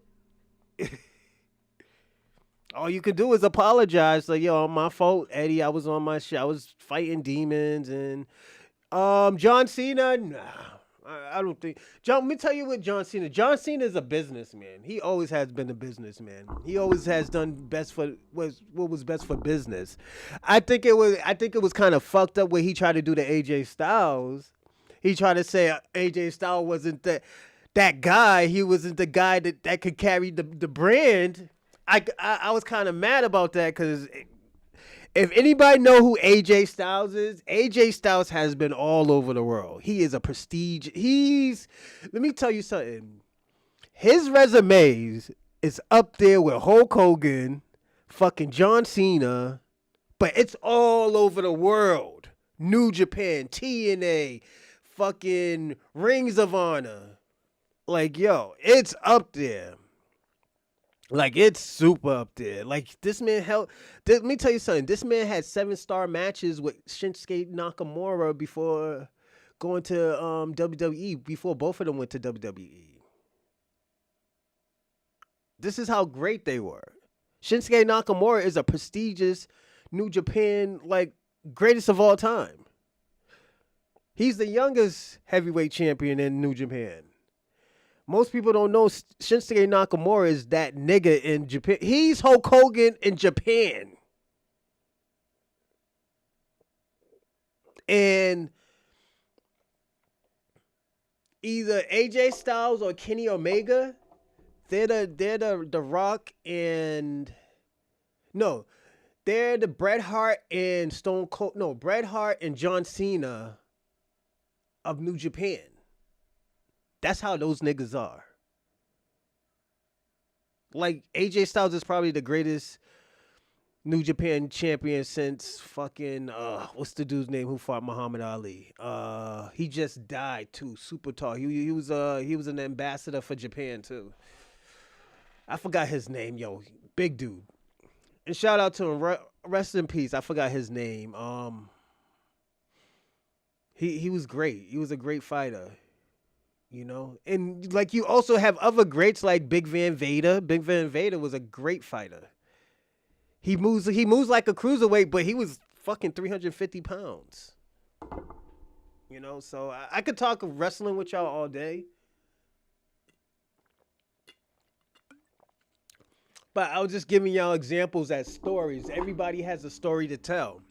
All you could do is apologize. Like, yo, my fault, Eddie. I was on my shit. I was fighting demons. And John Cena, nah. I don't think. Let me tell you what John Cena. John Cena is a businessman. He always has been a businessman. He always has done what was best for business. I think it was kind of fucked up when he tried to do the AJ Styles. He tried to say AJ Styles wasn't that guy. He wasn't the guy that could carry the brand. I was kind of mad about that, because if anybody know who AJ Styles is, AJ Styles has been all over the world. He is a prestige. Let me tell you something. His resume is up there with Hulk Hogan, fucking John Cena, but it's all over the world. New Japan, TNA, fucking Rings of Honor. Like, yo, it's up there. Like, it's super up there. Like, this man let me tell you something. This man had 7-star matches with Shinsuke Nakamura before going to WWE, before both of them went to WWE. This is how great they were. Shinsuke Nakamura is a prestigious New Japan, like, greatest of all time. He's the youngest heavyweight champion in New Japan. Most people don't know Shinsuke Nakamura is that nigga in Japan. He's Hulk Hogan in Japan. And either AJ Styles or Kenny Omega, they're the Rock and no, they're the Bret Hart and Stone Cold. No, Bret Hart and John Cena of New Japan. That's how those niggas are. Like, AJ Styles is probably the greatest New Japan champion since fucking what's the dude's name who fought Muhammad Ali? He just died too. Super tall. He was an ambassador for Japan too. I forgot his name, yo. Big dude. And shout out to him. Rest in peace. I forgot his name. He was great. He was a great fighter. You know? And like, you also have other greats like Big Van Vader. Big Van Vader was a great fighter. He moves like a cruiserweight, but he was fucking 350 pounds. You know, so I could talk of wrestling with y'all all day. But I was just giving y'all examples as stories. Everybody has a story to tell.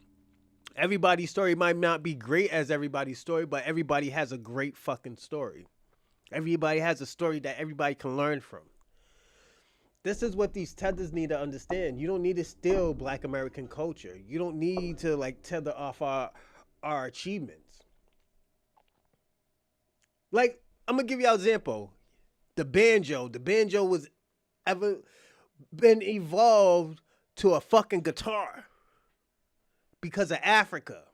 Everybody's story might not be great as everybody's story, but everybody has a great fucking story. Everybody has a story that everybody can learn from. This is what these tethers need to understand. You don't need to steal Black American culture. You don't need to like tether off our achievements. Like, I'm gonna give you an example. The banjo. The banjo was ever been evolved to a fucking guitar because of Africa.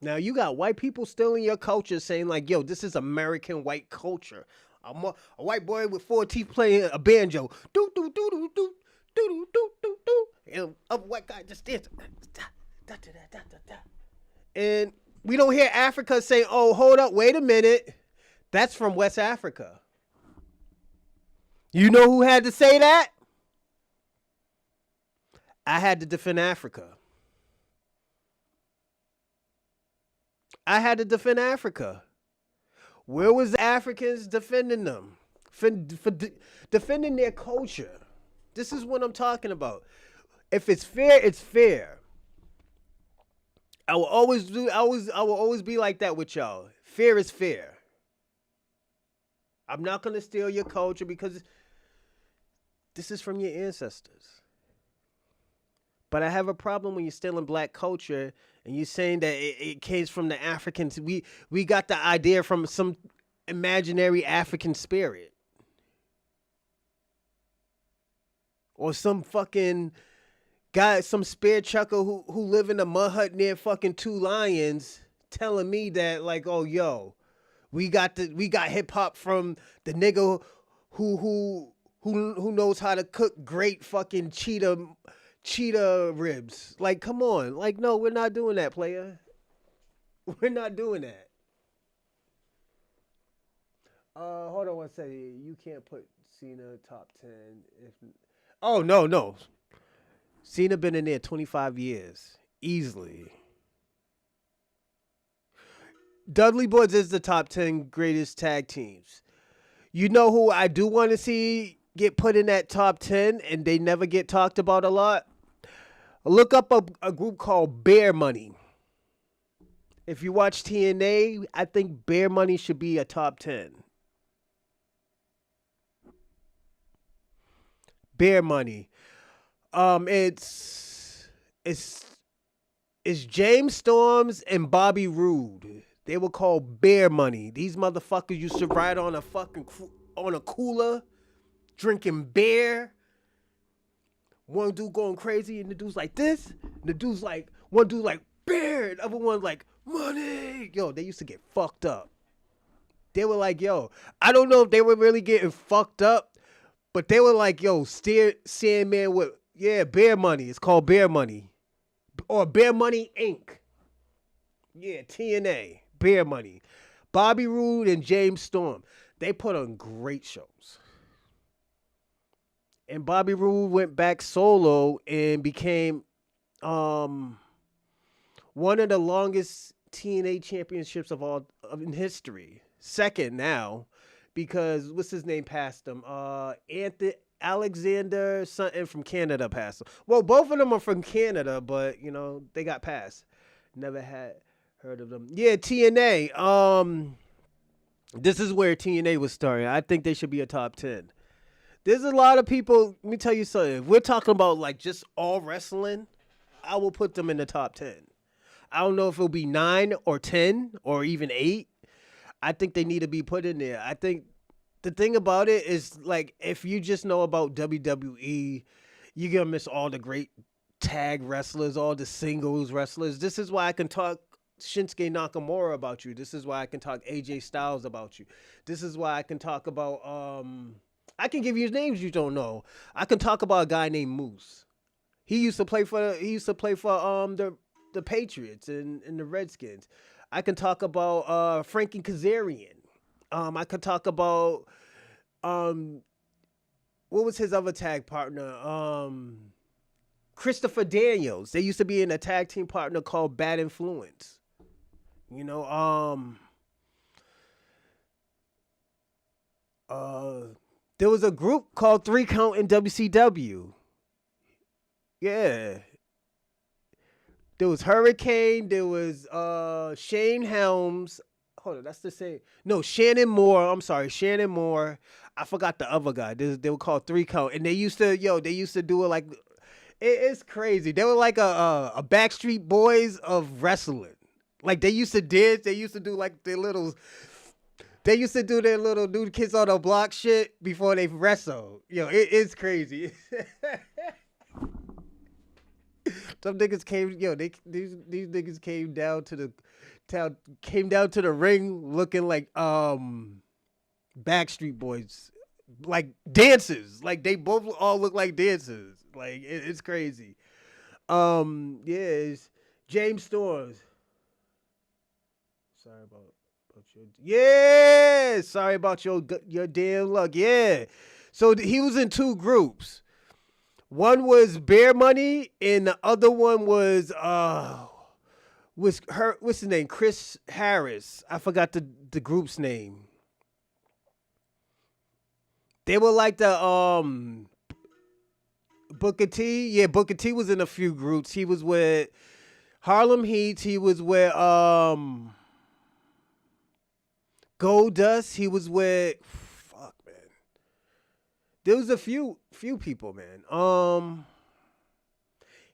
Now you got white people still in your culture saying like, yo, this is American white culture. I'm a white boy with 4 teeth playing a banjo. Do do do do do do do do do do. And a white guy just dance. And we don't hear Africa say, oh, hold up, wait a minute. That's from West Africa. You know who had to say that? I had to defend Africa. I had to defend Africa. Where was the Africans defending them? Defending their culture. This is what I'm talking about. If it's fair, it's fair. I will always be like that with y'all. Fair is fair. I'm not gonna steal your culture because this is from your ancestors. But I have a problem when you're stealing Black culture and you're saying that it came from the Africans. We got the idea from some imaginary African spirit. Or some fucking guy, some spare chucker who live in a mud hut near fucking 2 lions telling me that like, oh yo, we got hip hop from the nigga who knows how to cook great fucking cheetah ribs. Like, come on. Like, no, we're not doing that, player. We're not doing that. Hold on one second. You can't put Cena top 10 if... Oh, no. Cena been in there 25 years. Easily. Dudley Boyz is the top 10 greatest tag teams. You know who I do want to see get put in that top 10 and they never get talked about a lot? Look up a group called Bear Money. If you watch TNA, I think Bear Money should be a top 10. Bear Money. It's James Storms and Bobby Roode. They were called Bear Money. These motherfuckers used to ride on a fucking on a cooler, drinking beer. One dude going crazy, and the dude's like this. And the dude's like, one dude like beer, and the other one like money. Yo, they used to get fucked up. They were like, yo, I don't know if they were really getting fucked up, but they were like, yo, Sandman with Bear Money. It's called Bear Money, or Bear Money Inc. Yeah, TNA, Bear Money. Bobby Roode and James Storm. They put on great shows. and Bobby Roode went back solo and became um one of the longest TNA championships in history. Second now, because what's his name passed him? Anthony Alexander something from Canada passed him. Well, both of them are from Canada, but they got passed. Never had heard of them. Yeah, TNA. This is where TNA was starting. I think they should be a top 10. There's a lot of people. Let me tell you something. If we're talking about like just all wrestling, I will put them in the top 10. I don't know if it'll be 9 or 10 or even 8. I think they need to be put in there. I think the thing about it is, like, if you just know about WWE, you're going to miss all the great tag wrestlers, all the singles wrestlers. This is why I can talk Shinsuke Nakamura about you. This is why I can talk AJ Styles about you. This is why I can talk about, I can give you names you don't know. I can talk about a guy named Moose. He used to play for the Patriots and the Redskins. I can talk about Frankie Kazarian. I could talk about what was his other tag partner? Christopher Daniels. They used to be in a tag team partner called Bad Influence. There was a group called 3 Count in WCW. Yeah. There was Hurricane. There was Shane Helms. Hold on, that's the same. No, Shannon Moore. I'm sorry, Shannon Moore. I forgot the other guy. They were called 3 Count, and they used to do it like it's crazy. They were like a Backstreet Boys of wrestling. Like they used to dance. They used to do like their little. They used to do their little New Kids on the Block shit before they wrestle. It's crazy. Some niggas came, these niggas came down to the ring looking like Backstreet Boys, like dancers. Like they both all look like dancers. Like it's crazy. It's James Storms. Sorry about your. Yeah, sorry about your damn luck. Yeah, so he was in 2 groups. One was Bear Money, and the other one was what's his name? Chris Harris. I forgot the group's name. They were like the Booker T. Yeah, Booker T was in a few groups. He was with Harlem Heat. He was with Goldust. He was with there was a few people, man.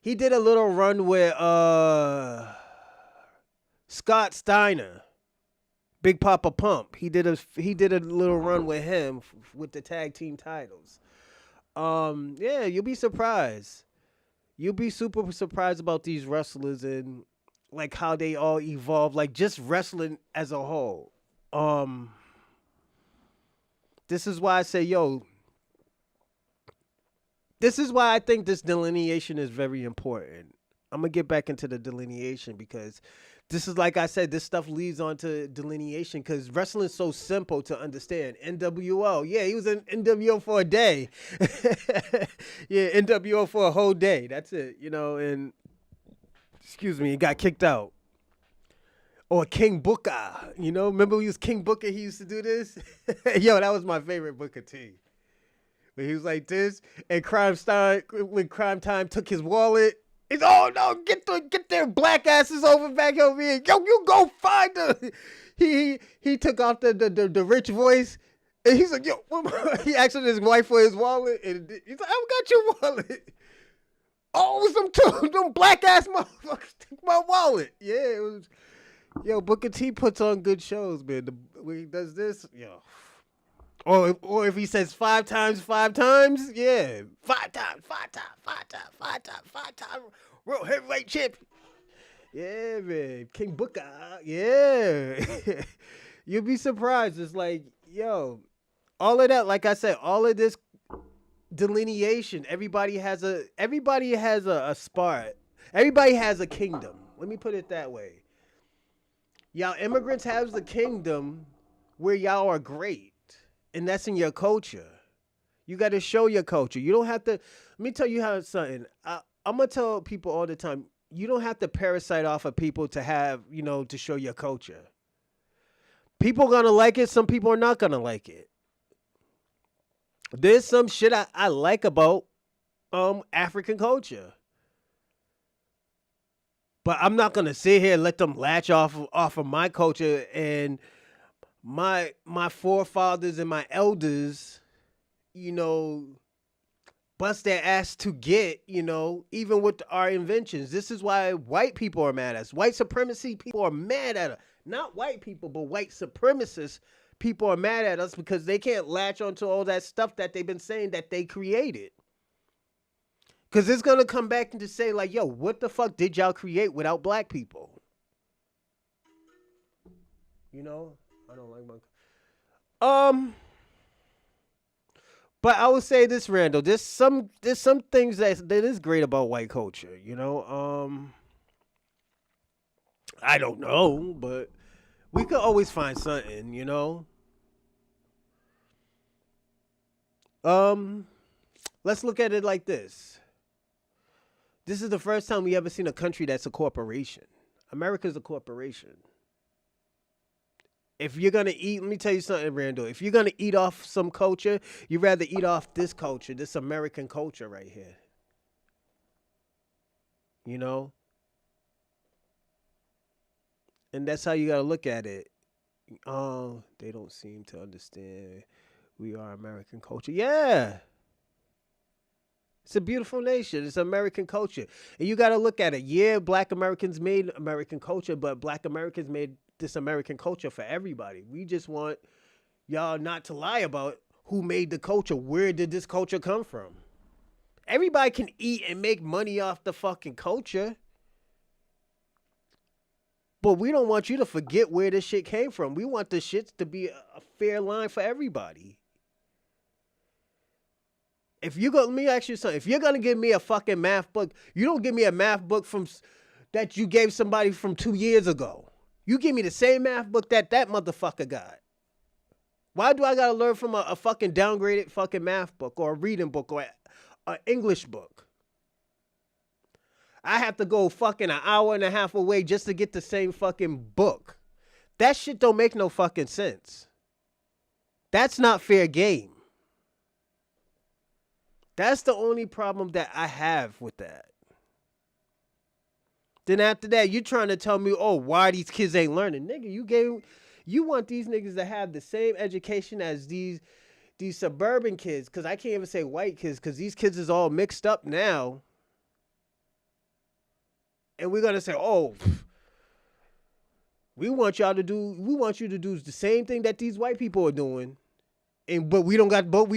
He did a little run with Scott Steiner, Big Papa Pump. He did a little run with him with the tag team titles. Yeah, you'll be surprised. You'll be super surprised about these wrestlers and like how they all evolve, like just wrestling as a whole. This is why I say, this is why I think this delineation is very important. I'm going to get back into the delineation because this is, like I said, this stuff leads on to delineation because wrestling is so simple to understand. NWO. Yeah, he was in NWO for a day. Yeah, NWO for a whole day. That's it, and excuse me, he got kicked out. Or King Booker, remember he was King Booker? He used to do this. That was my favorite Booker T. But he was like this, and when Crime Time took his wallet, he's no, get their black asses back over here. Yo, you go find them. He took off the rich voice, and he's like, yo, he asked his wife for his wallet, and he's like, I got your wallet. Oh, some black ass motherfuckers took my wallet. Yeah, it was. Booker T puts on good shows, man. When he does this, Or if he says 5 times, yeah. 5 times. World heavyweight champion. Yeah, man. King Booker. Yeah. You'll be surprised. It's like, all of that, like I said, all of this delineation, everybody has a spot. Everybody has a kingdom. Let me put it that way. Y'all immigrants have the kingdom where y'all are great. And that's in your culture. You got to show your culture. You don't have to. Let me tell you how it's something. I'm gonna tell people all the time. You don't have to parasite off of people to have, to show your culture. People are gonna like it. Some people are not gonna like it. There's some shit I like about African culture, but I'm not gonna sit here and let them latch off of my culture and my forefathers and my elders, you know, bust their ass to get, even with our inventions. This is why white people are mad at us. White supremacy people are mad at us. Not white people, but white supremacists people are mad at us because they can't latch onto all that stuff that they've been saying that they created. Because it's going to come back and to say, like, yo, what the fuck did y'all create without black people? I don't like my... But I would say this, Randall. There's some things that is great about white culture. I don't know, but we could always find something. Let's look at it like this. This is the first time we ever seen a country that's a corporation. America's a corporation. If you're going to eat, let me tell you something, Randall. If you're going to eat off some culture, you'd rather eat off this culture, this American culture right here. And that's how you got to look at it. Oh, they don't seem to understand we are American culture. Yeah. It's a beautiful nation. It's American culture. And you got to look at it. Yeah, black Americans made American culture, but black Americans made this American culture for everybody. We just want y'all not to lie about who made the culture. Where did this culture come from? Everybody can eat and make money off the fucking culture. But we don't want you to forget where this shit came from. We want the shit to be a fair line for everybody. Let me ask you something. If you're gonna give me a fucking math book, you don't give me a math book that you gave somebody from 2 years ago. You give me the same math book that motherfucker got. Why do I gotta learn from a fucking downgraded fucking math book or a reading book or an English book? I have to go fucking an hour and a half away just to get the same fucking book. That shit don't make no fucking sense. That's not fair game. That's the only problem that I have with that. Then after that, you trying to tell me, oh, why these kids ain't learning. Nigga, you want these niggas to have the same education as these suburban kids. Because I can't even say white kids, because these kids is all mixed up now. And we're going to say, oh, we want you to do the same thing that these white people are doing. But we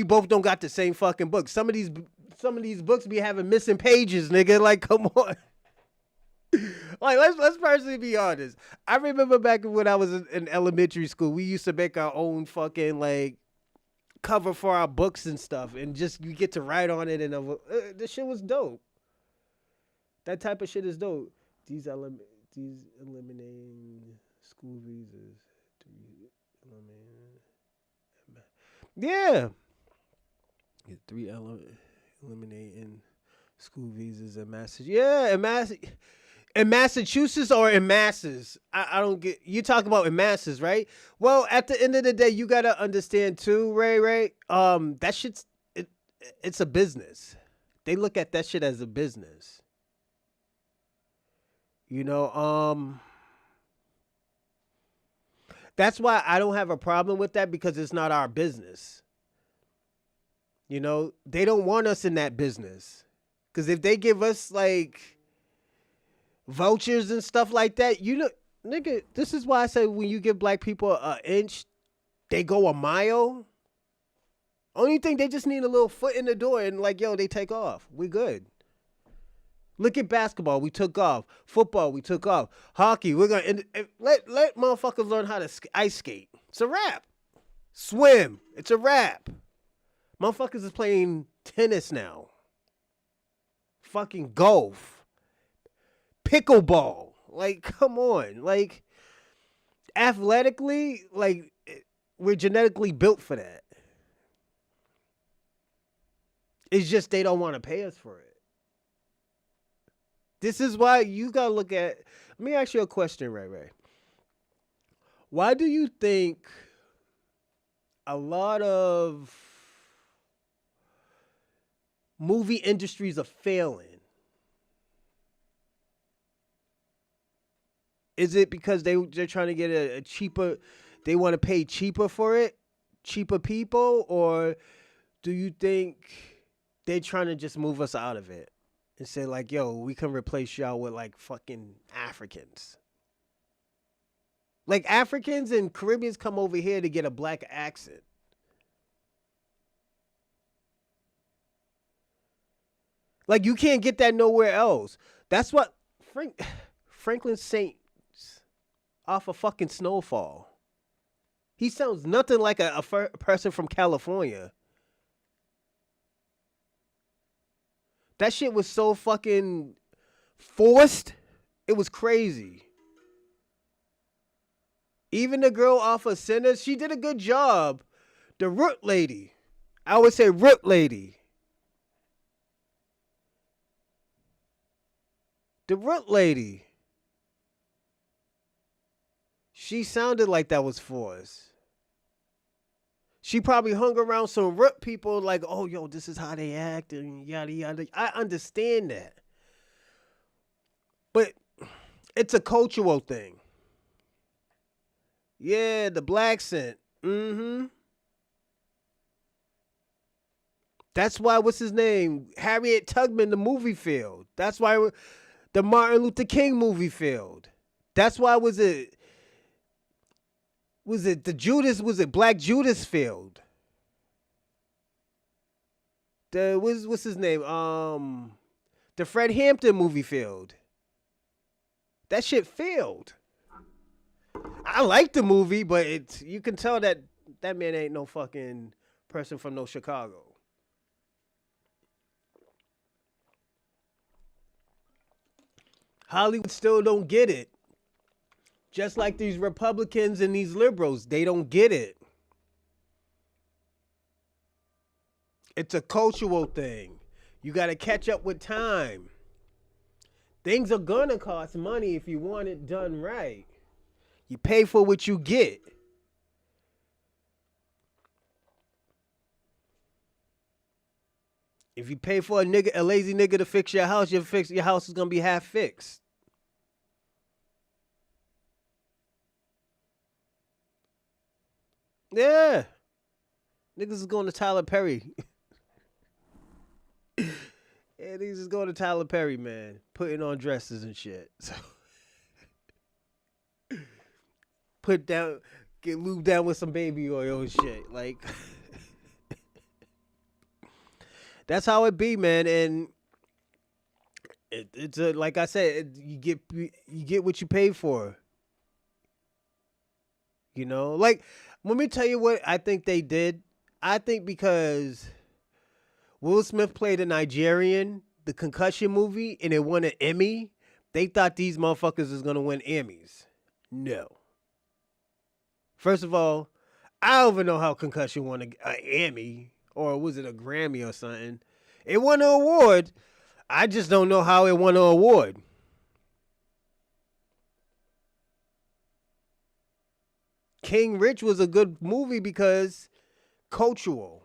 both don't got the same fucking book. Some of these books be having missing pages, nigga. Like, come on. Like, let's personally be honest. I remember back when I was in elementary school, we used to make our own fucking like cover for our books and stuff, and just you get to write on it, and this shit was dope. That type of shit is dope. These eliminating school visas. Yeah. Eliminating school visas in Massachusetts. Yeah, in Massachusetts or in masses. I don't get, you talk about in masses, right? Well, at the end of the day, you gotta understand too, Ray. That shit's it's a business. They look at that shit as a business. That's why I don't have a problem with that, because it's not our business. They don't want us in that business. Because if they give us like vouchers and stuff like that, nigga, this is why I say when you give black people an inch, they go a mile. Only thing, they just need a little foot in the door and like, yo, they take off. We good. Look at basketball, we took off. Football, we took off. Hockey, we're gonna let motherfuckers learn how to ice skate. It's a wrap. Swim, it's a wrap. Motherfuckers is playing tennis now. Fucking golf. Pickleball. Like, come on. Like, athletically, like, we're genetically built for that. It's just they don't want to pay us for it. This is why you gotta look at. Let me ask you a question, Ray Ray. Why do you think a lot of movie industries are failing? Is it because they're trying to get a cheaper? They want to pay cheaper for it, cheaper people, or do you think they're trying to just move us out of it and say like, "Yo, we can replace y'all with like fucking Africans"? Like Africans and Caribbeans come over here to get a black accent. Like you can't get that nowhere else. That's what Franklin Saint off a fucking Snowfall. He sounds nothing like a person from California. That shit was so fucking forced. It was crazy. Even the girl off of Sinners, she did a good job. The root lady. I would say root lady. The root lady. She sounded like that was forced. She probably hung around some root people like, oh, yo, this is how they act and yada, yada. I understand that. But it's a cultural thing. Yeah, the black scent. Mm-hmm. That's why, what's his name? Harriet Tubman, the movie failed. That's why the Martin Luther King movie failed. That's why was it the Judas, was it Black Judas failed? What's his name? The Fred Hampton movie failed. That shit failed. I like the movie, but you can tell that man ain't no fucking person from no Chicago. Hollywood still don't get it. Just like these Republicans and these liberals, they don't get it. It's a cultural thing. You got to catch up with time. Things are going to cost money if you want it done right. You pay for what you get. If you pay for a lazy nigga to fix your house, your house is going to be half fixed. Yeah. Niggas is going to Tyler Perry. Yeah, niggas is going to Tyler Perry, man. Putting on dresses and shit. So get lubed down with some baby oil and shit. Like that's how it be, man. And it's like I said, you get what you pay for. You know, like let me tell you what I think they did. I think because Will Smith played a Nigerian, the Concussion movie, and it won an Emmy, they thought these motherfuckers was gonna win Emmys. No. First of all, I don't even know how Concussion won an Emmy, or was it a Grammy or something? It won an award. I just don't know how it won an award. King Rich was a good movie because culture,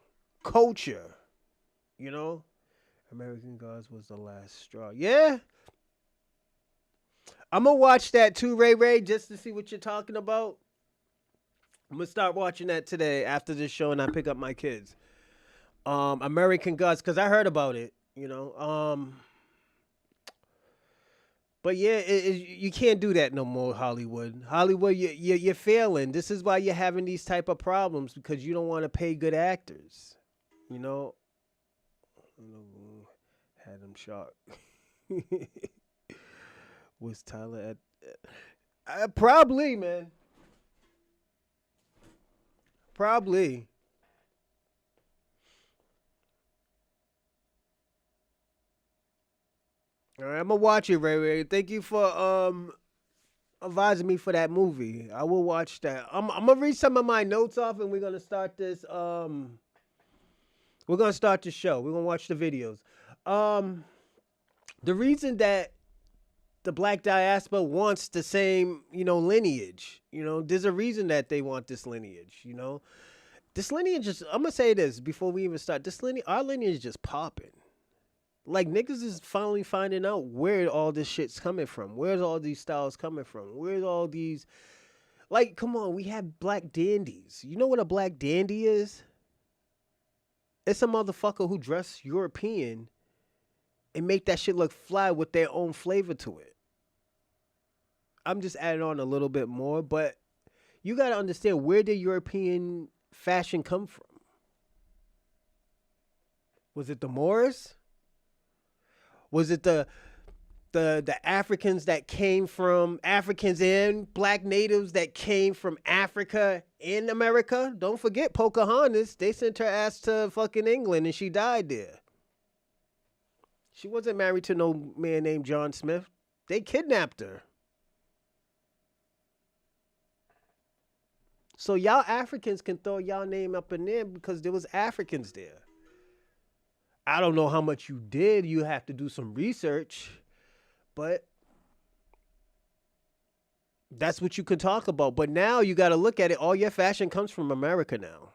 you know? American Gods was the last straw. Yeah. I'm going to watch that too, Ray Ray, just to see what you're talking about. I'm going to start watching that today after this show and I pick up my kids. American Gods, because I heard about it, you know? But yeah, you can't do that no more, Hollywood. Hollywood, you're failing. This is why you're having these type of problems, because you don't want to pay good actors. You know? Had him shot. Was Tyler at... probably, man. Probably. All right, I'm gonna watch it, Ray Ray. Thank you for advising me for that movie. I will watch that. I'm gonna read some of my notes off, and we're gonna start this We're gonna start the show. We're gonna watch the videos. Um, the reason that the black diaspora wants the same, lineage. There's a reason that they want this lineage. This lineage is. I'm gonna say this before we even start. Our lineage is just popping. Like niggas is finally finding out where all this shit's coming from. Where's all these styles coming from? Where's all these? Like, come on, we have black dandies. You know what a black dandy is? It's a motherfucker who dress European and make that shit look fly with their own flavor to it. I'm just adding on a little bit more, but you got to understand, where did European fashion come from? Was it the Moors? Was it the Africans that came from Africans and black natives that came from Africa in America? Don't forget Pocahontas. They sent her ass to fucking England and she died there. She wasn't married to no man named John Smith. They kidnapped her. So y'all Africans can throw y'all name up in there because there was Africans there. I don't know how much you did. You have to do some research. But that's what you could talk about. But now you got to look at it. All your fashion comes from America now.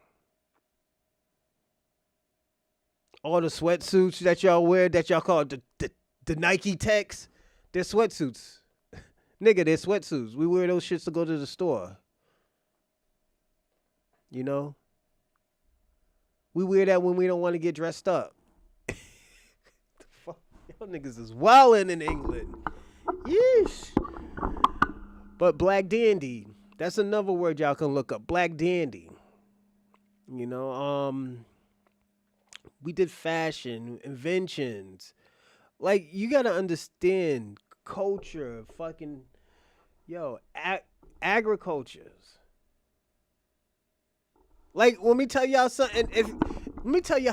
All the sweatsuits that y'all wear, that y'all call the Nike Techs, they're sweatsuits. Nigga, they're sweatsuits. We wear those shits to go to the store. You know? We wear that when we don't want to get dressed up. The fuck? Y'all niggas is wildin' in England. Yeesh. But black dandy, that's another word y'all can look up. Black dandy. You know, we did fashion, inventions. Like, you gotta understand culture, fucking, agricultures. Like, let me tell y'all something. Let me tell you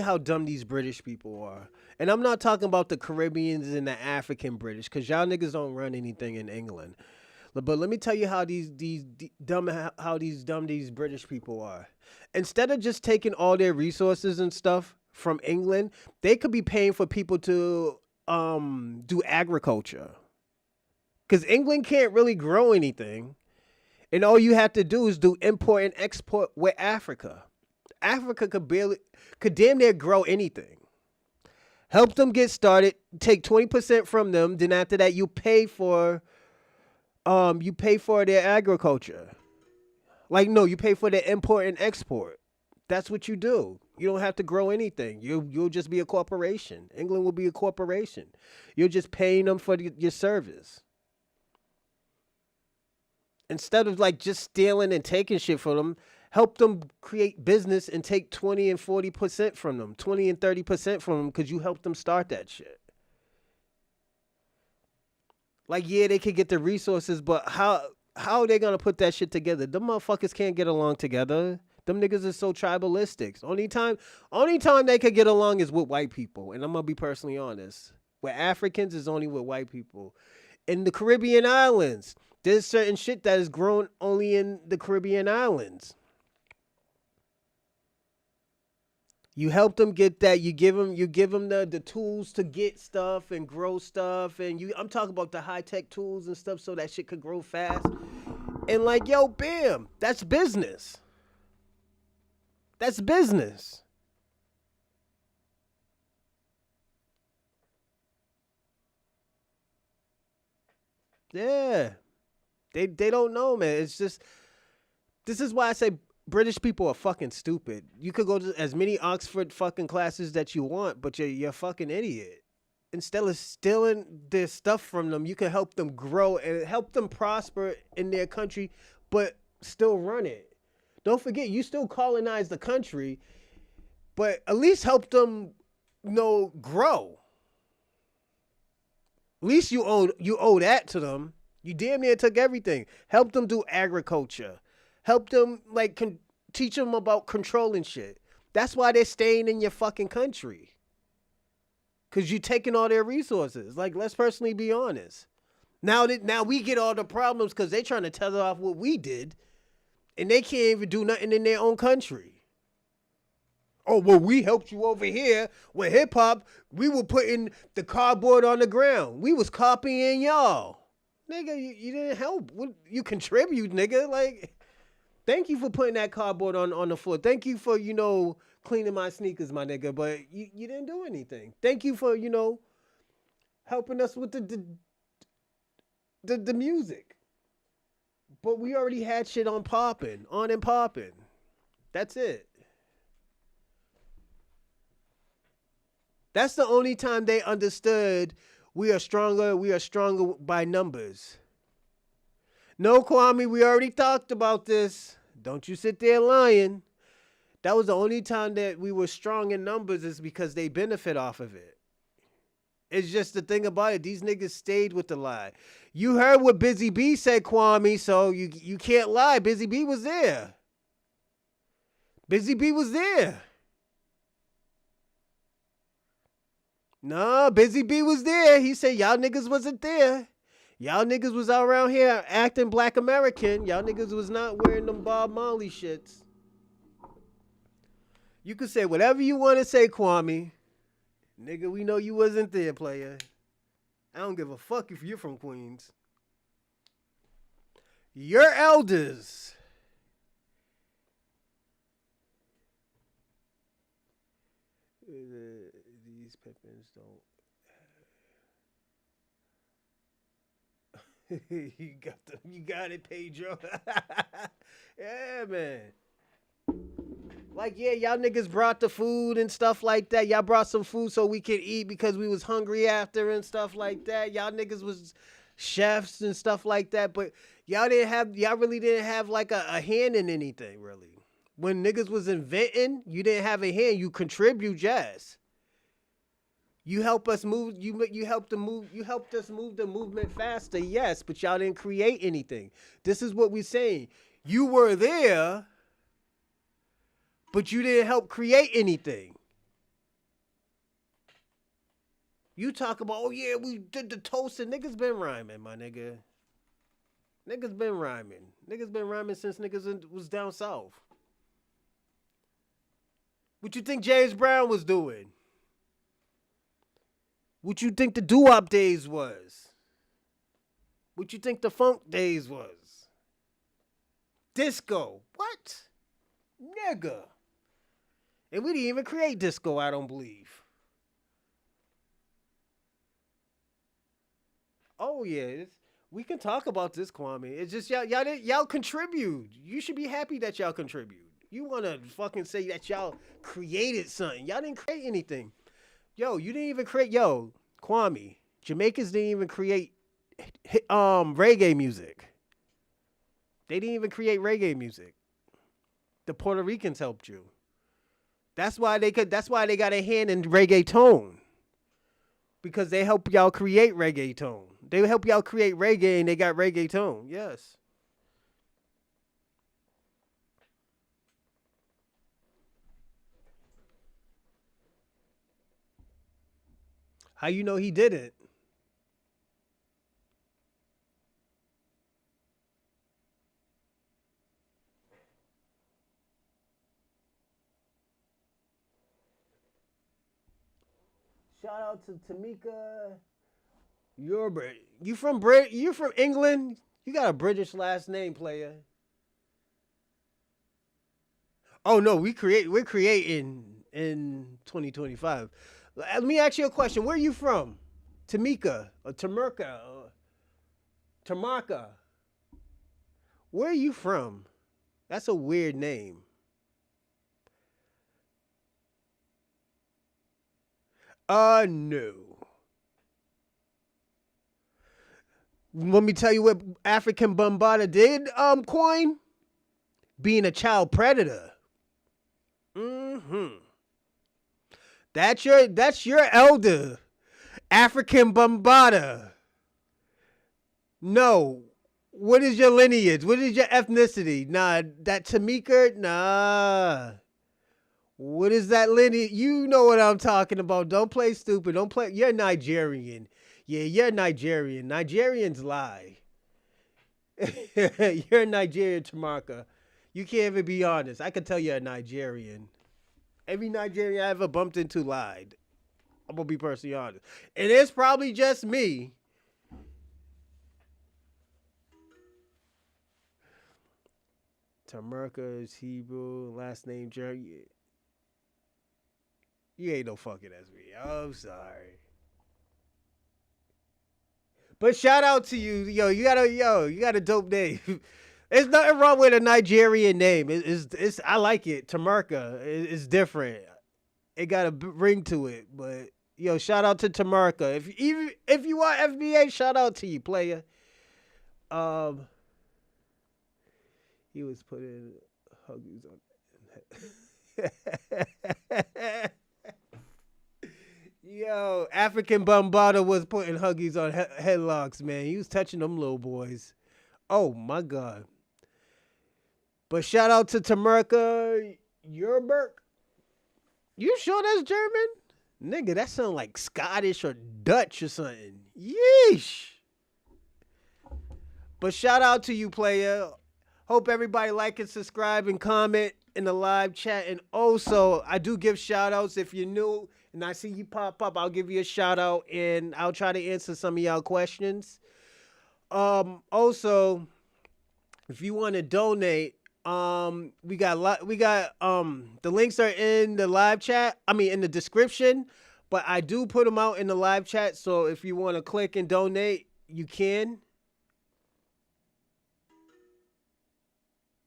how dumb these British people are. And I'm not talking about the Caribbeans and the African British, because y'all niggas don't run anything in England. But let me tell you how these dumb these British people are. Instead of just taking all their resources and stuff from England, they could be paying for people to do agriculture. Because England can't really grow anything. And all you have to do is do import and export with Africa. Africa could damn near grow anything. Help them get started, take 20% from them, then after that you pay for their agriculture. Like, no, you pay for their import and export. That's what you do. You don't have to grow anything. You'll just be a corporation. England will be a corporation. You're just paying them for your service. Instead of like just stealing and taking shit from them, help them create business and take 20 and 40% from them, 20 and 30% from them, because you helped them start that shit. Like, yeah, they could get the resources, but how are they gonna put that shit together? Them motherfuckers can't get along together. Them niggas are so tribalistic. Only time they could get along is with white people, and I'm gonna be personally honest. With Africans is only with white people. In the Caribbean islands, there's certain shit that is grown only in the Caribbean islands. You help them get that. You give them the tools to get stuff and grow stuff. And I'm talking about the high tech tools and stuff so that shit could grow fast. And like, yo, bam, that's business. That's business. Yeah. They don't know, man. It's just, this is why I say British people are fucking stupid. You could go to as many Oxford fucking classes that you want, but you're a fucking idiot. Instead of stealing their stuff from them, you can help them grow and help them prosper in their country, but still run it. Don't forget, you still colonize the country, but at least help them, grow. At least you owe that to them. You damn near took everything. Help them do agriculture. Help them, teach them about controlling shit. That's why they're staying in your fucking country. Because you're taking all their resources. Like, let's personally be honest. Now we get all the problems because they're trying to tether off what we did. And they can't even do nothing in their own country. Oh, well, we helped you over here with hip hop. We were putting the cardboard on the ground. We was copying y'all. Nigga, you didn't help. You contribute, nigga. Like, thank you for putting that cardboard on the floor. Thank you for, cleaning my sneakers, my nigga. But you didn't do anything. Thank you for, helping us with the music. But we already had shit on and popping. That's it. That's the only time they understood we are stronger by numbers. No, Kwame, we already talked about this. Don't you sit there lying. That was the only time that we were strong in numbers is because they benefit off of it. It's just the thing about it. These niggas stayed with the lie. You heard what Busy B said, Kwame, so you can't lie. Busy B was there. Busy B was there. No, Busy B was there. He said y'all niggas wasn't there. Y'all niggas was out around here acting Black American. Y'all niggas was not wearing them Bob Marley shits. You could say whatever you want to say, Kwame. Nigga, we know you wasn't there, player. I don't give a fuck if you're from Queens. Your elders. These pippins don't. You got it, Pedro. Yeah, man. Like, yeah, y'all niggas brought the food and stuff like that. Y'all brought some food so we could eat because we was hungry after and stuff like that. Y'all niggas was chefs and stuff like that. But y'all really didn't have like a hand in anything, really. When niggas was inventing, you didn't have a hand. You contribute, yes. You help us move. You helped us move the movement faster, yes. But y'all didn't create anything. This is what we're saying. You were there, but you didn't help create anything. You talk about, oh yeah, we did the toast and niggas been rhyming, my nigga. Niggas been rhyming. Niggas been rhyming since niggas was down south. What you think James Brown was doing? What you think the doo-wop days was? What you think the funk days was? Disco. What? Nigga. And we didn't even create disco, I don't believe. Oh, yeah. We can talk about this, Kwame. It's just y'all contribute. You should be happy that y'all contribute. You want to fucking say that y'all created something. Y'all didn't create anything. Yo, you didn't even create... Yo, Kwame, Jamaicans didn't even create reggae music. They didn't even create reggae music. The Puerto Ricans helped you. That's why they got a hand in reggaeton. Because they help y'all create reggaeton. They help y'all create reggae and they got reggaeton. Yes. How you know he didn't? Shout out to Tamika. You from England? You got a British last name, player. Oh no, we're creating in 2025. Let me ask you a question. Where are you from? Tamika or Tamarka or Tamarka. Where are you from? That's a weird name. No. Let me tell you what African Bombada did, Coin. Being a child predator. Mm-hmm. That's your elder. African Bombada. No. What is your lineage? What is your ethnicity? Nah, that Tamika? Nah. What is that lineage? You know what I'm talking about. Don't play stupid. Don't play. You're Nigerian. Yeah, you're Nigerian. Nigerians lie. You're Nigerian, Tamarka. You can't even be honest. I can tell you're a Nigerian. Every Nigerian I ever bumped into lied. I'm gonna be personally honest. And it's probably just me. Tamerka is Hebrew, last name Jerry. You ain't no fucking as me. I'm sorry. But shout out to you, you got a dope name. There's nothing wrong with a Nigerian name. It's I like it. Tamerka is different. It got a ring to it. But shout out to Tamerka. If you want FBA, shout out to you, player. He was putting huggies on. Yo, African Bombada was putting huggies on headlocks, man. He was touching them little boys. Oh, my God. But shout out to Tamerka Yerberg. You sure that's German? Nigga, that sound like Scottish or Dutch or something. Yeesh. But shout out to you, player. Hope everybody like and subscribe and comment in the live chat. And also, I do give shout outs if you're new and I see you pop up. I'll give you a shout out and I'll try to answer some of y'all questions. Also, if you want to donate, we got the links are in the live chat. I mean, in the description, but I do put them out in the live chat. So if you want to click and donate, you can.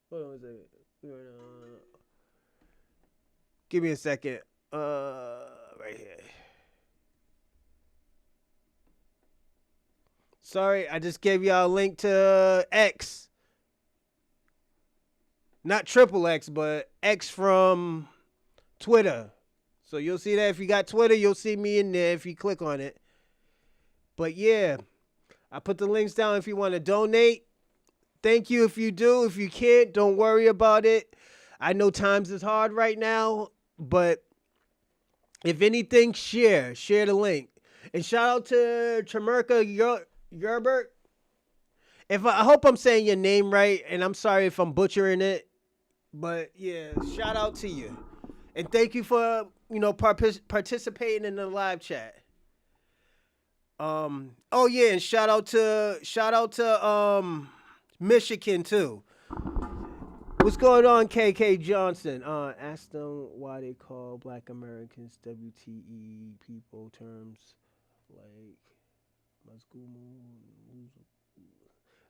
Hold on a second. Give me a second. Right here. Sorry, I just gave y'all a link to X. Not triple X, but X from Twitter. So you'll see that if you got Twitter, you'll see me in there if you click on it. But yeah, I put the links down if you want to donate. Thank you if you do. If you can't, don't worry about it. I know times is hard right now, but if anything, share the link. And shout out to Tamerka Yerberg. I hope I'm saying your name right, and I'm sorry if I'm butchering it, but yeah, shout out to you, and thank you for participating in the live chat. Oh yeah, and shout out to Michigan too. What's going on, KK Johnson? Ask them why they call Black Americans WTE people terms like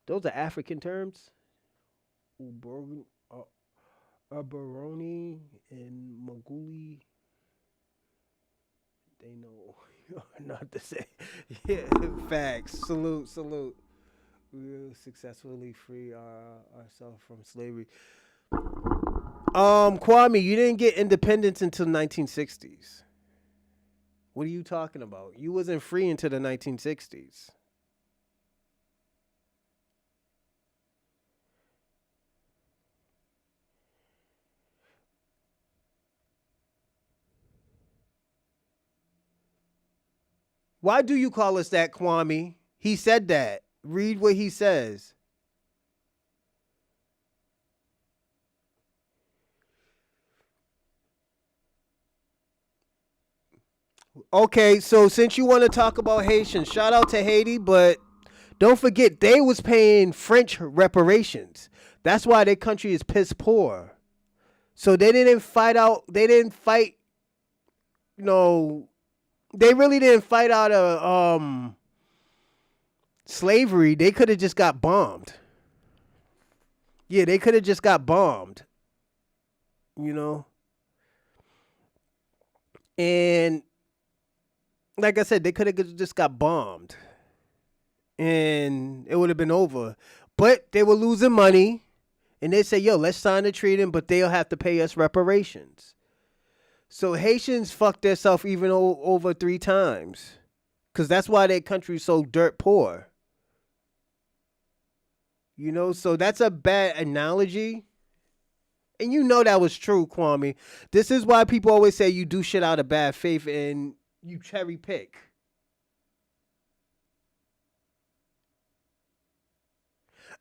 those are African terms. Baroni and Maguli. They know not the same. Yeah, facts. Salute. We'll successfully free ourselves from slavery. Kwame, you didn't get independence until 1960s. What are you talking about? You wasn't free until the 1960s. Why do you call us that, Kwame? He said that. Read what he says. Okay, so since you want to talk about Haitians, shout out to Haiti, but don't forget they was paying French reparations. That's why their country is piss poor. So they didn't fight, they really didn't fight out of slavery. They could have just got bombed. Yeah, they could have just got bombed. And like I said, they could have just got bombed and it would have been over. But they were losing money and they said, yo, let's sign a treaty, but they'll have to pay us reparations. So Haitians fucked themselves even over 3 times because that's why their country's so dirt poor. So that's a bad analogy. And that was true, Kwame. This is why people always say you do shit out of bad faith and you cherry pick.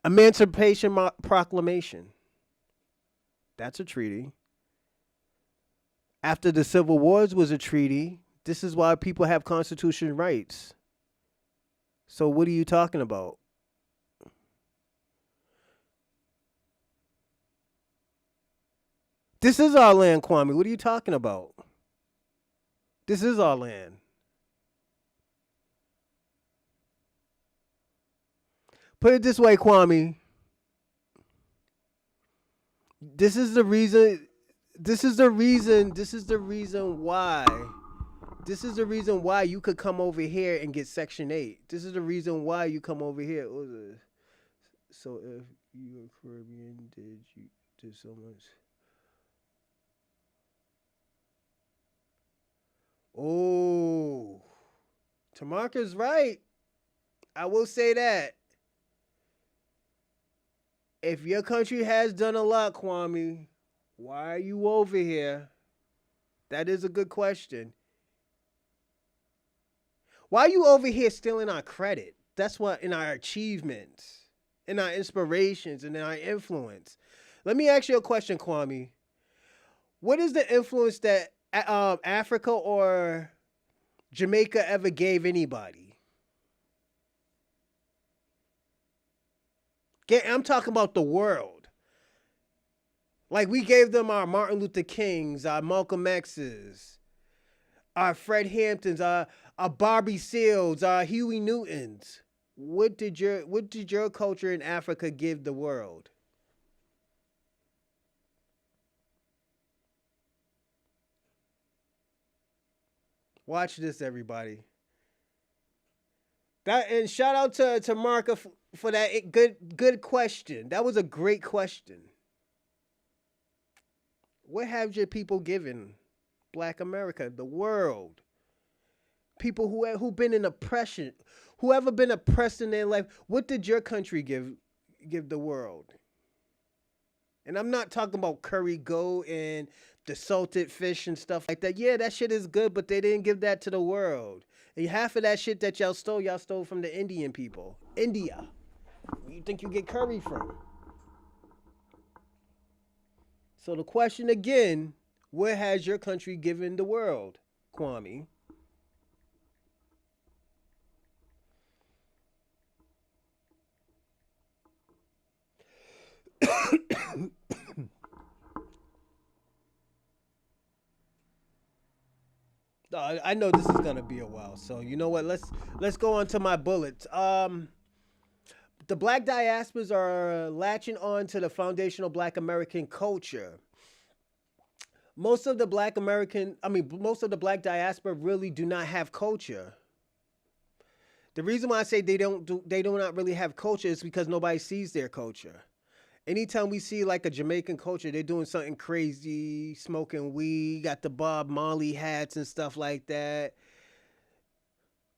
Emancipation Proclamation. That's a treaty. After the Civil Wars was a treaty. This is why people have constitutional rights. So what are you talking about? This is our land, Kwame. What are you talking about? This is our land. Put it this way, Kwame. This is the reason. This is the reason. This is the reason why. This is the reason why you could come over here and get Section 8. This is the reason why you come over here. So if you're Caribbean, did you do so much? Oh, Tamarka's right. I will say that. If your country has done a lot, Kwame, why are you over here? That is a good question. Why are you over here stealing our credit? That's what in our achievements, in our inspirations, and in our influence. Let me ask you a question, Kwame. What is the influence that Africa or Jamaica ever gave anybody? I'm talking about the world. Like we gave them our Martin Luther Kings, our Malcolm X's, our Fred Hamptons, our Bobby Seals, our Huey Newtons. What did your culture in Africa give the world? Watch this, everybody. That and shout out to Marka for that good question. That was a great question. What have your people given Black America, the world? People who been in oppression, whoever been oppressed in their life. What did your country give the world? And I'm not talking about curry goat and the salted fish and stuff like that. Yeah, that shit is good, but they didn't give that to the world. And half of that shit that y'all stole from the Indian people. India. Where you think you get curry from? So the question again, what has your country given the world, Kwame? I know this is gonna be a while, so you know what? Let's go on to my bullets. The Black diasporas are latching on to the foundational Black American culture. Most of the Black diaspora really do not have culture. The reason why I say they do not really have culture is because nobody sees their culture. Anytime we see like a Jamaican culture, they're doing something crazy, smoking weed, got the Bob Marley hats and stuff like that.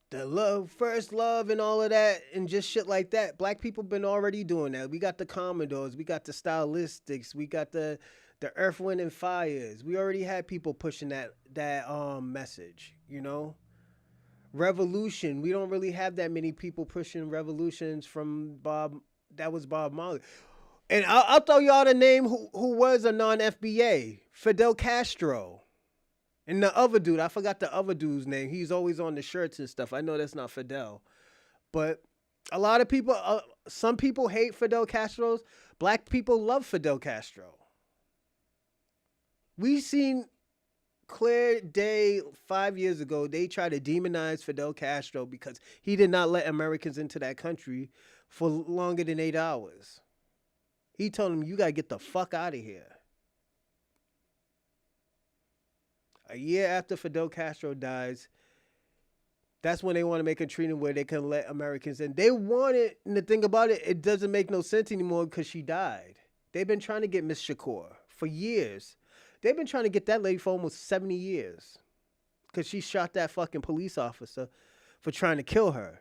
The love, first love, and all of that, and just shit like that. Black people been already doing that. We got the Commodores, we got the Stylistics, we got the Earth, Wind, and Fires. We already had people pushing that message, you know. Revolution. We don't really have that many people pushing revolutions from Bob. That was Bob Marley. And I'll throw y'all the name who was a non-FBA. Fidel Castro. And the other dude, I forgot the other dude's name. He's always on the shirts and stuff. I know that's not Fidel. But a lot of people, some people hate Fidel Castro's. Black people love Fidel Castro. We seen clear day 5 years ago, they tried to demonize Fidel Castro because he did not let Americans into that country for longer than 8 hours. He told them, you got to get the fuck out of here. A year after Fidel Castro dies, that's when they want to make a treaty where they can let Americans in. They wanted, and the thing about it, it doesn't make no sense anymore because she died. They've been trying to get Miss Shakur for years. They've been trying to get that lady for almost 70 years because she shot that fucking police officer for trying to kill her.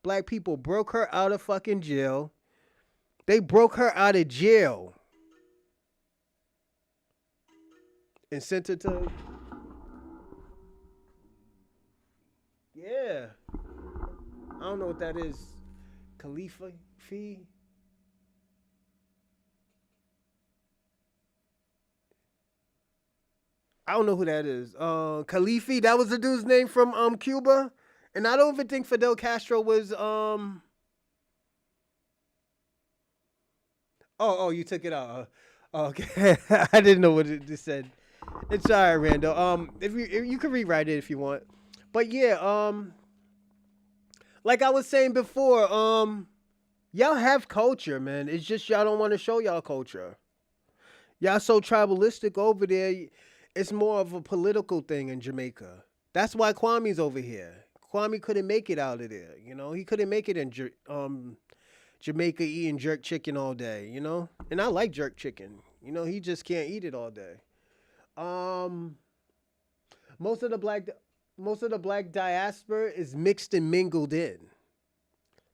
Black people broke her out of fucking jail. They broke her out of jail and sent her to... Yeah. I don't know what that is. Khalifa fee? I don't know who that is. Khalifi, that was the dude's name from Cuba. And I don't even think Fidel Castro was oh, you took it out. Okay. I didn't know what it just said. It's all right, Randall. If you can rewrite it if you want. But yeah, like I was saying before, y'all have culture, man. It's just y'all don't want to show y'all culture. Y'all so tribalistic over there. It's more of a political thing in Jamaica. That's why Kwame's over here. Kwame couldn't make it out of there. You know, he couldn't make it in Jamaica eating jerk chicken all day. You know, and I like jerk chicken. You know, he just can't eat it all day. Um, most of the black most of the black diaspora is mixed and mingled in.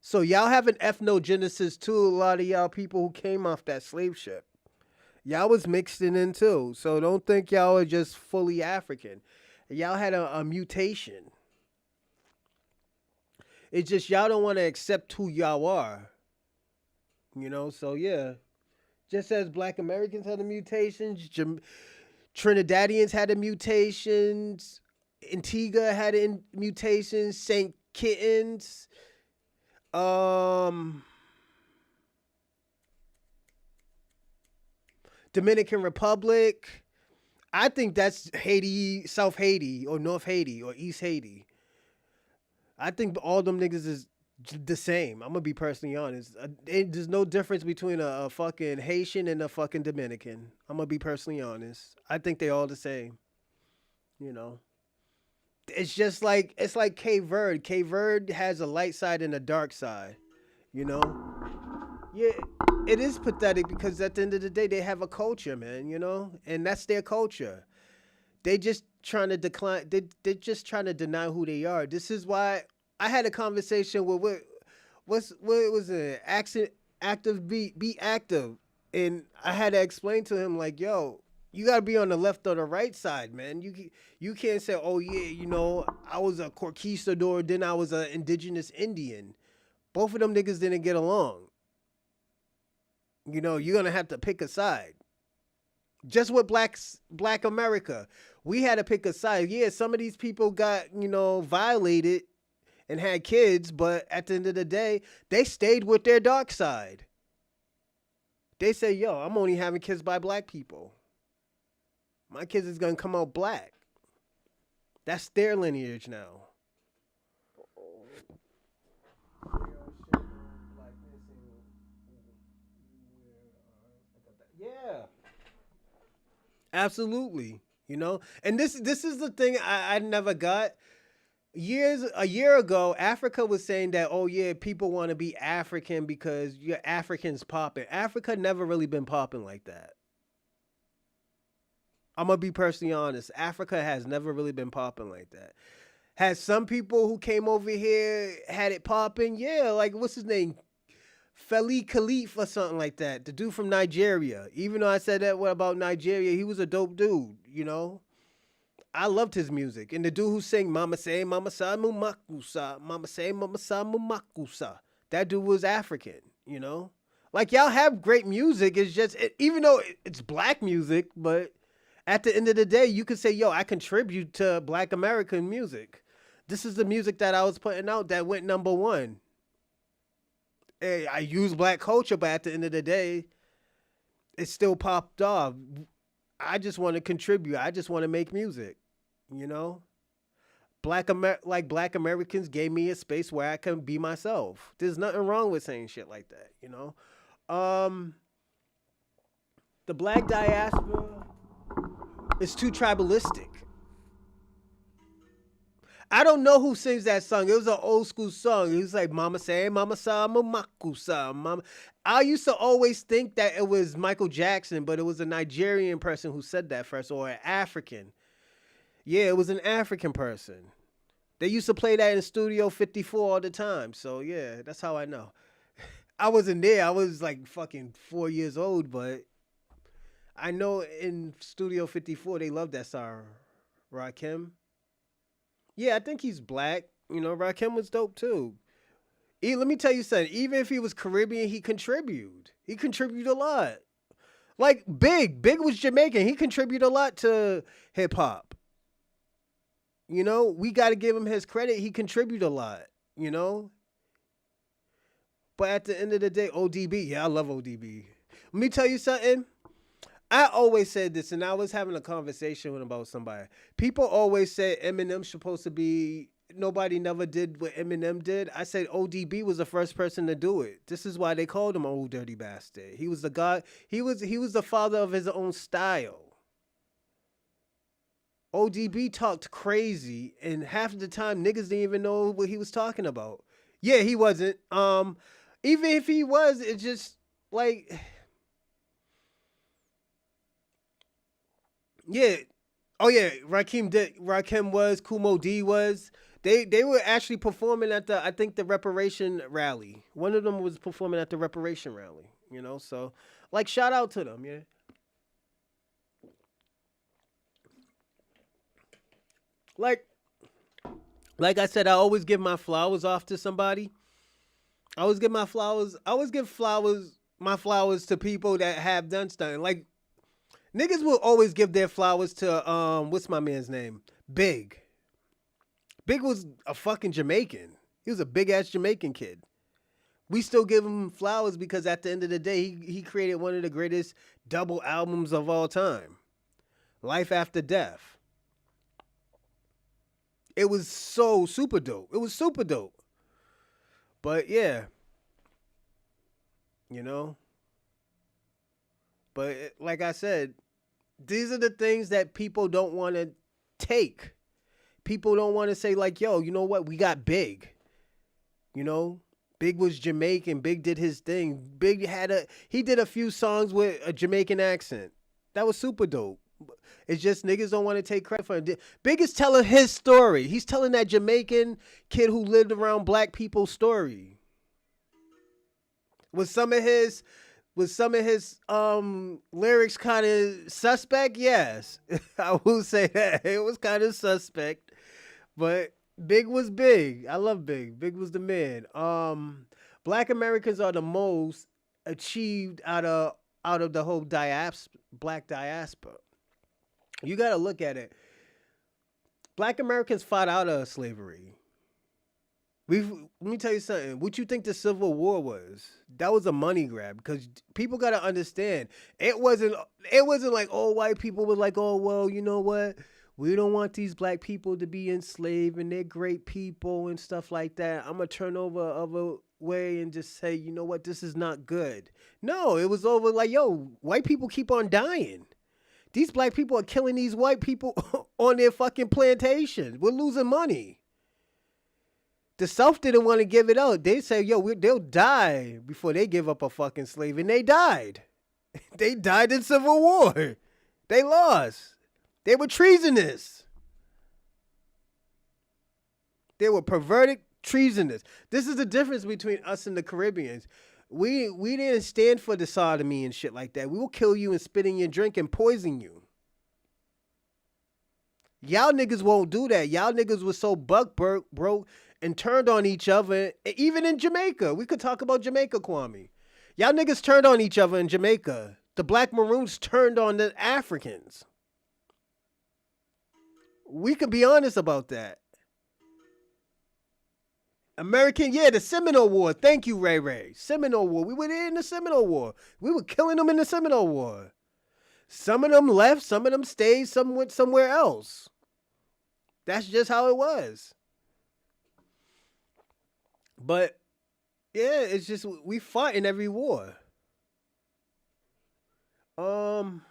So y'all have an ethnogenesis too. A lot of y'all people who came off that slave ship. Y'all was mixed in too. So don't think y'all are just fully African. Y'all had a mutation. It's just y'all don't want to accept who y'all are. You know, so yeah. Just as black Americans had the mutations, Trinidadians had the mutations, Antigua had mutations, St. Kittens, um, Dominican Republic. I think that's Haiti, South Haiti, or North Haiti, or East Haiti. I think all them niggas is the same. I'm gonna be personally honest. There's no difference between a fucking Haitian and a fucking Dominican. I'm gonna be personally honest. I think they all the same. You know, it's just like it's like Cape Verde. Cape Verde has a light side and a dark side. You know, yeah, it is pathetic because at the end of the day they have a culture, man. You know, and that's their culture. They just trying to decline. They're just trying to deny who they are. This is why I had a conversation with what was it? Accent active be active, and I had to explain to him like, yo, you gotta be on the left or the right side, man. You can't say, oh yeah, you know, I was a conquistador, then I was an indigenous Indian. Both of them niggas didn't get along. You know, you're gonna have to pick a side. Just with black America, we had to pick a side. Yeah, some of these people got, you know, violated and had kids, but at the end of the day, they stayed with their dark side. They say, yo, I'm only having kids by black people. My kids is gonna come out black. That's their lineage now. Yeah, absolutely. You know, and this is the thing I never got. A year ago, Africa was saying that, oh yeah, people want to be African because you're Africans popping. Africa never really been popping like that. I'm gonna be personally honest. Africa has never really been popping like that. Has some people who came over here had it popping? Yeah, like what's his name? Feli Khalif or something like that. The dude from Nigeria. Even though I said that about Nigeria, he was a dope dude, you know? I loved his music. And the dude who sang Mama Sa Mumakusa, Mama Sa Mumakusa. That dude was African, you know? Like y'all have great music. It's just even though it's black music, but at the end of the day, you could say, yo, I contribute to black American music. This is the music that I was putting out that went number one. Hey, I use black culture, but at the end of the day, it still popped off. I just want to contribute. I just want to make music, you know? Black Americans gave me a space where I can be myself. There's nothing wrong with saying shit like that, you know? Um, the black diaspora is too tribalistic. I don't know who sings that song. It was an old school song. It was like Mama say, Mama sa, Mamaku sa, Mama. I used to always think that it was Michael Jackson, but it was a Nigerian person who said that first, or an African. Yeah, it was an African person. They used to play that in Studio 54 all the time. So yeah, that's how I know. I wasn't there. I was like fucking 4 years old, but I know in Studio 54 they love that song. Rakim. Yeah, I think he's black. You know, Rakim was dope too. Let me tell you something. Even if he was Caribbean, he contributed. He contributed a lot. Like Big was Jamaican. He contributed a lot to hip hop. You know, we got to give him his credit. He contributed a lot. You know, but at the end of the day, ODB. Yeah, I love ODB. Let me tell you something. I always said this, and I was having a conversation with about somebody. People always said Eminem's supposed to be. Nobody never did what Eminem did. I said ODB was the first person to do it. This is why they called him Old Dirty Bastard. He was the god. He was the father of his own style. ODB talked crazy, and half of the time niggas didn't even know what he was talking about. Yeah, he wasn't. Even if he was, it's just like, yeah. Oh yeah, Rakim did. Rakim was. Kumo D was. They were actually performing at the, I think, the reparation rally. One of them was performing at the reparation rally. You know, so like shout out to them. Yeah. Like like I said, I always give my flowers off to somebody. I always give my flowers. I always give flowers, my flowers, to people that have done something. Like niggas will always give their flowers to what's my man's name? Big. Big was a fucking Jamaican. He was a big ass Jamaican kid. We still give him flowers because at the end of the day, he created one of the greatest double albums of all time. Life After Death. It was so super dope. It was super dope. But yeah, you know. But like I said, these are the things that people don't want to take. People don't want to say like, yo, you know what? We got Big. You know, Big was Jamaican. Big did his thing. He did a few songs with a Jamaican accent. That was super dope. It's just niggas don't want to take credit for it. Big is telling his story. He's telling that Jamaican kid who lived around black people's story. Was some of his lyrics kind of suspect? Yes. I will say that. It was kind of suspect. But Big was Big. I love Big. Big was the man. Black Americans are the most achieved out of the whole black diaspora. You got to look at it. Black Americans fought out of slavery. Let me tell you something. What you think the Civil War was? That was a money grab because people got to understand. It wasn't like all white people were like, oh well, you know what? We don't want these black people to be enslaved and they're great people and stuff like that. I'm gonna turn over other way and just say, you know what? This is not good. No, it was over like, yo, white people keep on dying. These black people are killing these white people on their fucking plantations. We're losing money. The South didn't want to give it up. They say, yo, they'll die before they give up a fucking slave. And they died. They died in Civil War. They lost. They were treasonous. They were perverted, treasonous. This is the difference between us and the Caribbeans. We didn't stand for the sodomy and shit like that. We will kill you and spit in your drink and poison you. Y'all niggas won't do that. Y'all niggas was so broke and turned on each other. Even in Jamaica. We could talk about Jamaica, Kwame. Y'all niggas turned on each other in Jamaica. The black maroons turned on the Africans. We could be honest about that. The Seminole War. Thank you, Ray Ray. Seminole War. We were there in the Seminole War. We were killing them in the Seminole War. Some of them left, some of them stayed, some went somewhere else. That's just how it was. But yeah, it's just we fought in every war. Um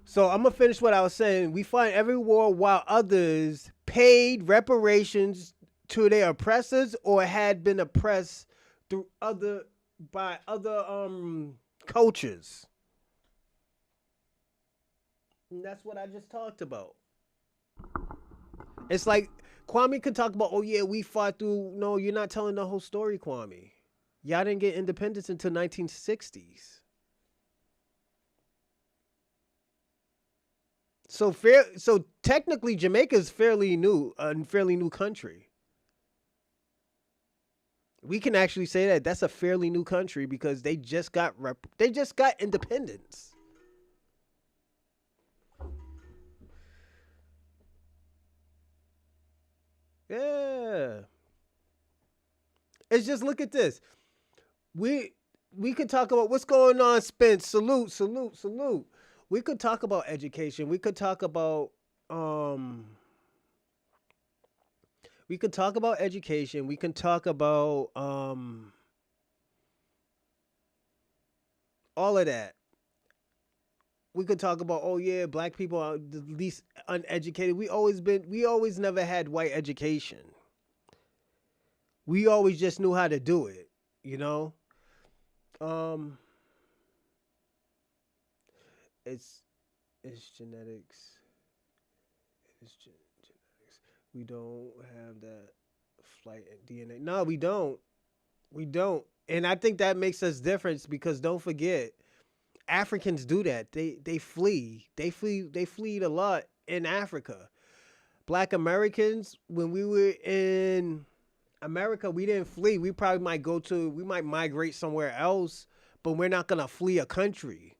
so I'm gonna finish what I was saying. We fought in every war while others paid reparations to their oppressors or had been oppressed through other cultures. And that's what I just talked about. It's like Kwame could talk about, oh yeah, we fought through. No, you're not telling the whole story, Kwame. Y'all didn't get independence until 1960s. So technically, Jamaica is fairly new, a fairly new country. We can actually say that that's a fairly new country because they just got independence. Yeah. It's just look at this. We we could talk about what's going on, Spence. Salute, salute, salute. We could talk about education. Um we could talk about education. We can talk about all of that. We could talk about, oh yeah, black people are the least uneducated. We always never had white education. We always just knew how to do it, you know? Um it's it's genetics. Genetics. We don't have that flight DNA. No, we don't. We don't. And I think that makes us different because don't forget, Africans do that. They flee. They fleed a lot in Africa. Black Americans, when we were in America, we didn't flee. We might migrate somewhere else, but we're not gonna flee a country.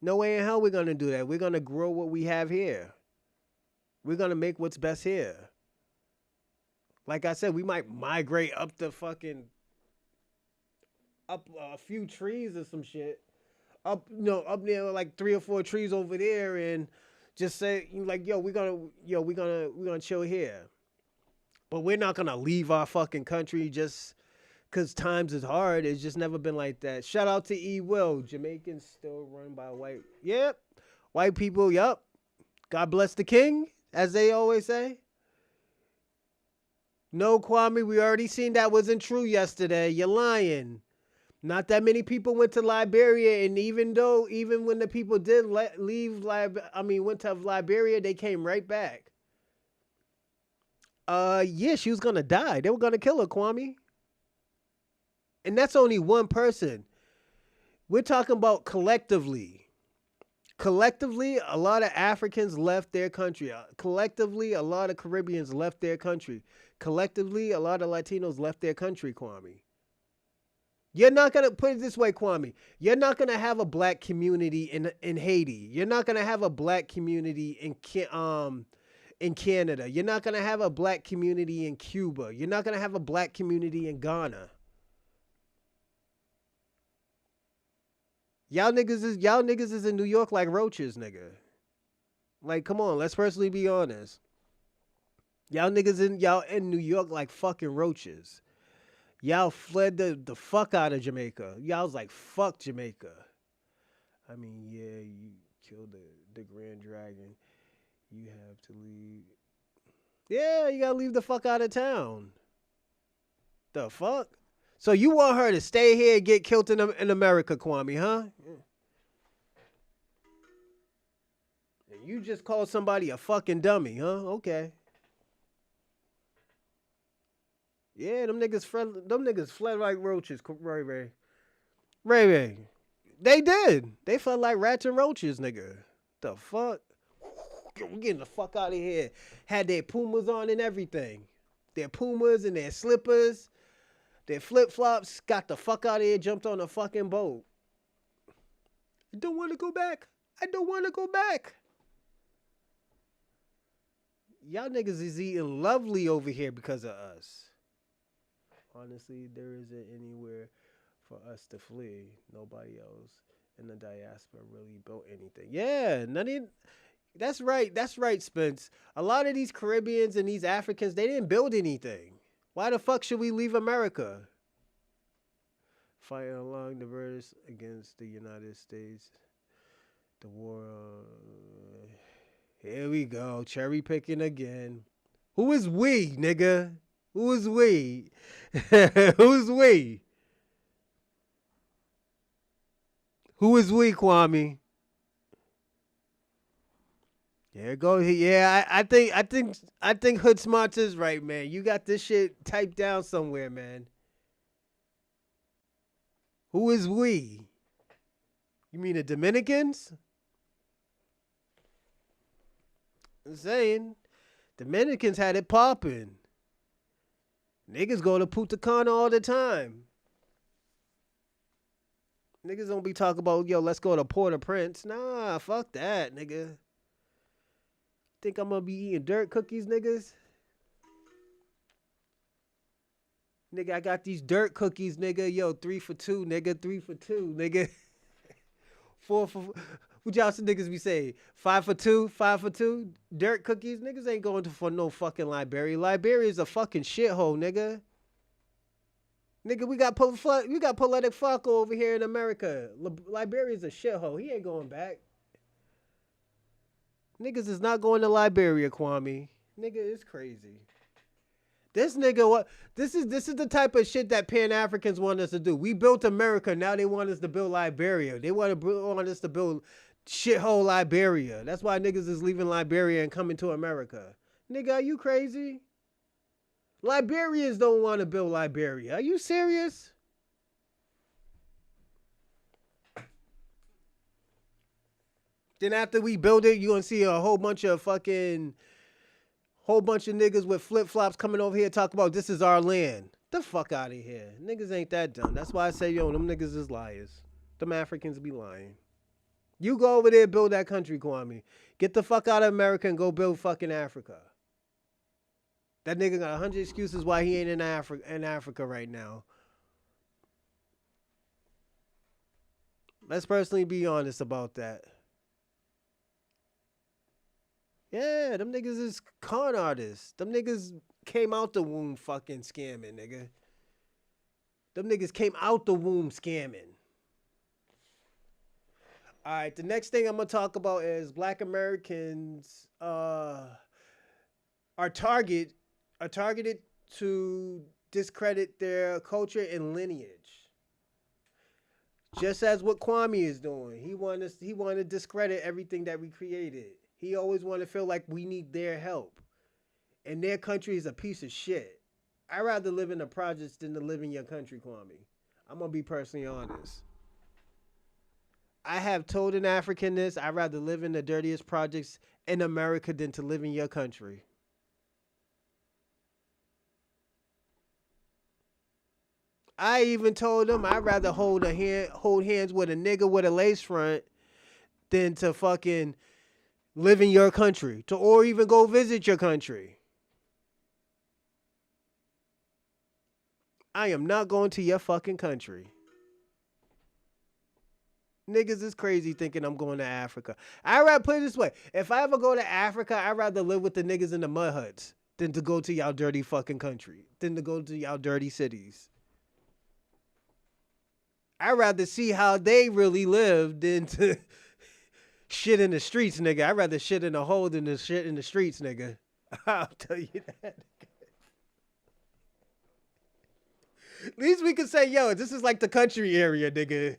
No way in hell we're gonna do that. We're gonna grow what we have here. We're gonna make what's best here. Like I said, we might migrate up the fucking up a few trees or some shit. Up there like three or four trees over there, and just say like, yo, we're gonna chill here. But we're not gonna leave our fucking country just because times is hard. It's just never been like that. Shout out to E. Will. Jamaicans still run by white. Yep. White people, yep. God bless the king, as they always say. No, Kwame, we already seen that wasn't true yesterday. You're lying. Not that many people went to Liberia, and even when the people did went to Liberia, they came right back. Yeah, she was gonna die. They were gonna kill her, Kwame. And that's only one person. We're talking about collectively. Collectively, a lot of Africans left their country. Collectively, a lot of Caribbeans left their country. Collectively, a lot of Latinos left their country, Kwame. You're not gonna put it this way, Kwame. You're not gonna have a black community in Haiti. You're not gonna have a black community in Canada. You're not gonna have a black community in Cuba. You're not gonna have a black community in Ghana. Y'all niggas is in New York like roaches, nigga. Like, come on, let's personally be honest. Y'all in New York like fucking roaches. Y'all fled the fuck out of Jamaica. Y'all was like, fuck Jamaica. I mean, yeah, you killed the Grand Dragon. You have to leave. Yeah, you gotta leave the fuck out of town. The fuck? So you want her to stay here and get killed in America, Kwame, huh? And you just called somebody a fucking dummy, huh? Okay. Yeah, them niggas fled like roaches, Ray Ray. Ray Ray. They did. They fled like rats and roaches, nigga. The fuck? We getting the fuck out of here. Had their Pumas on and everything. Their Pumas and their slippers, their flip flops. Got the fuck out of here. Jumped on a fucking boat. I don't want to go back. I don't want to go back. Y'all niggas is eating lovely over here because of us. Honestly, there isn't anywhere for us to flee. Nobody else in the diaspora really built anything. Yeah, that's right. That's right, Spence. A lot of these Caribbeans and these Africans, they didn't build anything. Why the fuck should we leave America? Fighting along the borders against the United States. The war. Here we go. Cherry picking again. Who is we, nigga? Who is we? Who's we? Who is we, Kwame? There it goes. Yeah, I think Hood Smarts is right, man. You got this shit typed down somewhere, man. Who is we? You mean the Dominicans? I'm saying Dominicans had it popping. Niggas go to Punta Cana all the time. Niggas don't be talking about, yo, let's go to Port-au-Prince. Nah, fuck that, nigga. Think I'm gonna be eating dirt cookies, niggas? Nigga, I got these dirt cookies, nigga. Yo, 3 for 2, nigga. 3 for 2, nigga. 4 for. What y'all some niggas be saying? 5 for 2, 5 for 2. Dirt cookies, niggas ain't going to for no fucking Liberia. Liberia is a fucking shithole, nigga. Nigga, we got Poetic Flacco over here in America. Liberia is a shithole. He ain't going back. Niggas is not going to Liberia, Kwame. Nigga, it's crazy. This nigga, what? This is the type of shit that Pan Africans want us to do. We built America, now they want us to build Liberia. They want us to build shithole Liberia. That's why niggas is leaving Liberia and coming to America. Nigga, are you crazy? Liberians don't want to build Liberia. Are you serious? Then after we build it, you gonna see a whole bunch of niggas with flip-flops coming over here talking about this is our land. The fuck out of here. Niggas ain't that dumb. That's why I say, yo, them niggas is liars. Them Africans be lying. You go over there and build that country, Kwame. Get the fuck out of America and go build fucking Africa. That nigga got 100 excuses why he ain't in Africa right now. Let's personally be honest about that. Yeah, them niggas is con artists. Them niggas came out the womb fucking scamming, nigga. Them niggas came out the womb scamming. All right, the next thing I'm gonna talk about is Black Americans are targeted to discredit their culture and lineage. Just as what Kwame is doing. He wanted to discredit everything that we created. He always wanted to feel like we need their help. And their country is a piece of shit. I'd rather live in the projects than to live in your country, Kwame. I'm going to be personally honest. I have told an African this. I'd rather live in the dirtiest projects in America than to live in your country. I even told him I'd rather hold hands with a nigga with a lace front than to fucking live in your country, or even go visit your country. I am not going to your fucking country. Niggas is crazy thinking I'm going to Africa. I'd rather put it this way. If I ever go to Africa, I'd rather live with the niggas in the mud huts than to go to y'all dirty fucking country, than to go to y'all dirty cities. I'd rather see how they really live than to shit in the streets, nigga. I'd rather shit in a hole than to shit in the streets, nigga. I'll tell you that. At least we can say, yo, this is like the country area, nigga.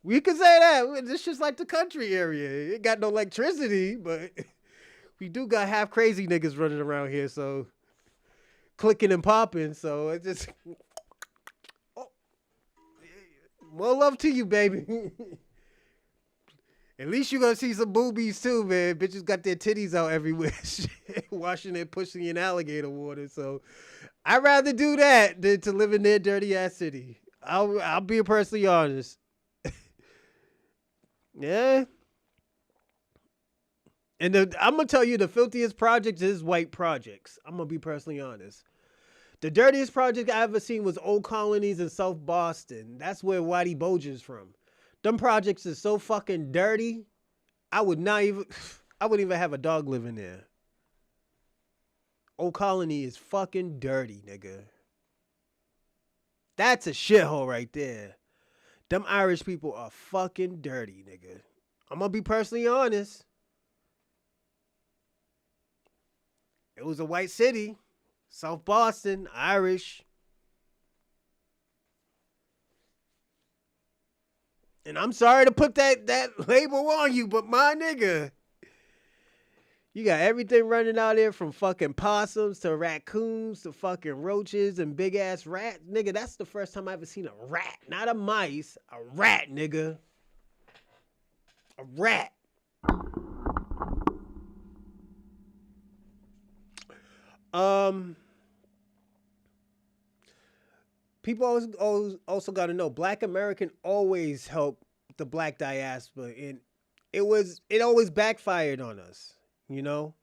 We can say that. This shit's like the country area. It got no electricity, but we do got half crazy niggas running around here, so clicking and popping, so it just... More love to you, baby. At least you're going to see some boobies too, man. Bitches got their titties out everywhere. Washing and pushing in alligator water. So I'd rather do that than to live in their dirty ass city. I'll be personally honest. Yeah. And I'm going to tell you the filthiest projects is white projects. I'm going to be personally honest. The dirtiest project I ever seen was Old Colonies in South Boston. That's where Whitey Bulger's from. Them projects is so fucking dirty. I wouldn't even have a dog living there. Old Colony is fucking dirty, nigga. That's a shithole right there. Them Irish people are fucking dirty, nigga. I'm gonna be personally honest. It was a white city. South Boston, Irish. And I'm sorry to put that label on you, but my nigga, you got everything running out there from fucking possums to raccoons to fucking roaches and big ass rats. Nigga, that's the first time I ever seen a rat. Not a mice, a rat, nigga. A rat. people also got to know Black American always helped the Black diaspora, and it always backfired on us. You know,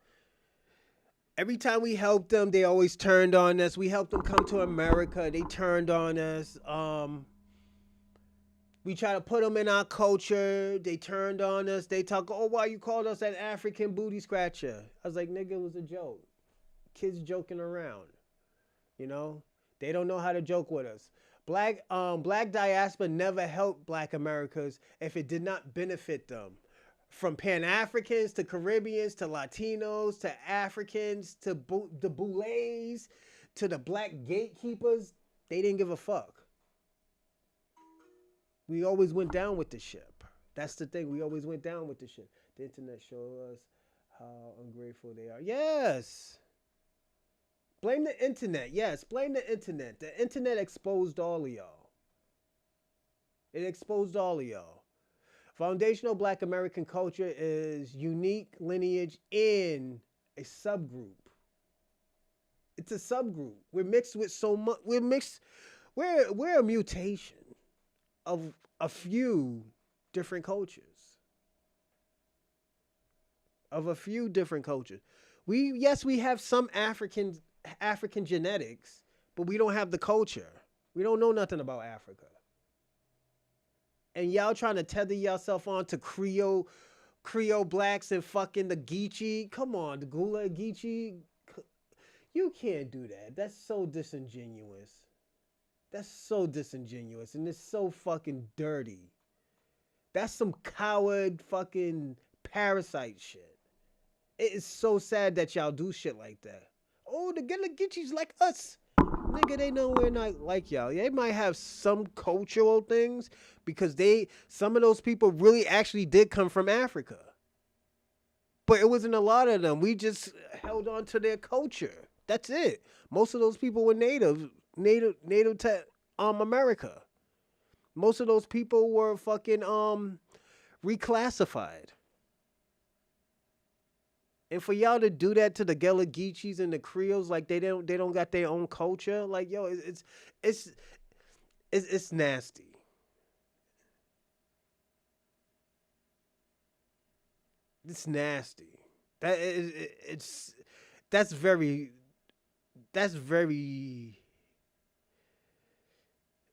every time we helped them, they always turned on us. We helped them come to America, they turned on us. We try to put them in our culture. They turned on us. They talk, oh, why you called us an African booty scratcher? I was like, nigga, it was a joke. Kids joking around. You know, they don't know how to joke with us. Black diaspora never helped Black Americans if it did not benefit them. From Pan Africans to Caribbeans to Latinos to Africans to the Boulets to the Black gatekeepers, they didn't give a fuck. We always went down with the ship. That's the thing. We always went down with the ship. The internet showed us how ungrateful they are. Yes. Blame the internet. Yes, blame the internet. The internet exposed all of y'all. It exposed all of y'all. Foundational Black American culture is unique lineage in a subgroup. It's a subgroup. We're mixed with so much. We're a mutation of a few different cultures. Of a few different cultures. We have some African genetics, but we don't have the culture. We don't know nothing about Africa. And y'all trying to tether yourself on to Creole blacks and fucking the Geechee. Come on, the Gula Geechee. You can't do that. That's so disingenuous. That's so disingenuous, and it's so fucking dirty. That's some coward fucking parasite shit. It is so sad that y'all do shit like that. Oh, the Gilligichis like us. Nigga, they know we're not like y'all. They might have some cultural things because some of those people really actually did come from Africa. But it wasn't a lot of them. We just held on to their culture. That's it. Most of those people were native to America. Most of those people were fucking reclassified. And for y'all to do that to the Gullah-Geechees and the Creoles, like they don't got their own culture, like yo, it's nasty. It's nasty. That's very.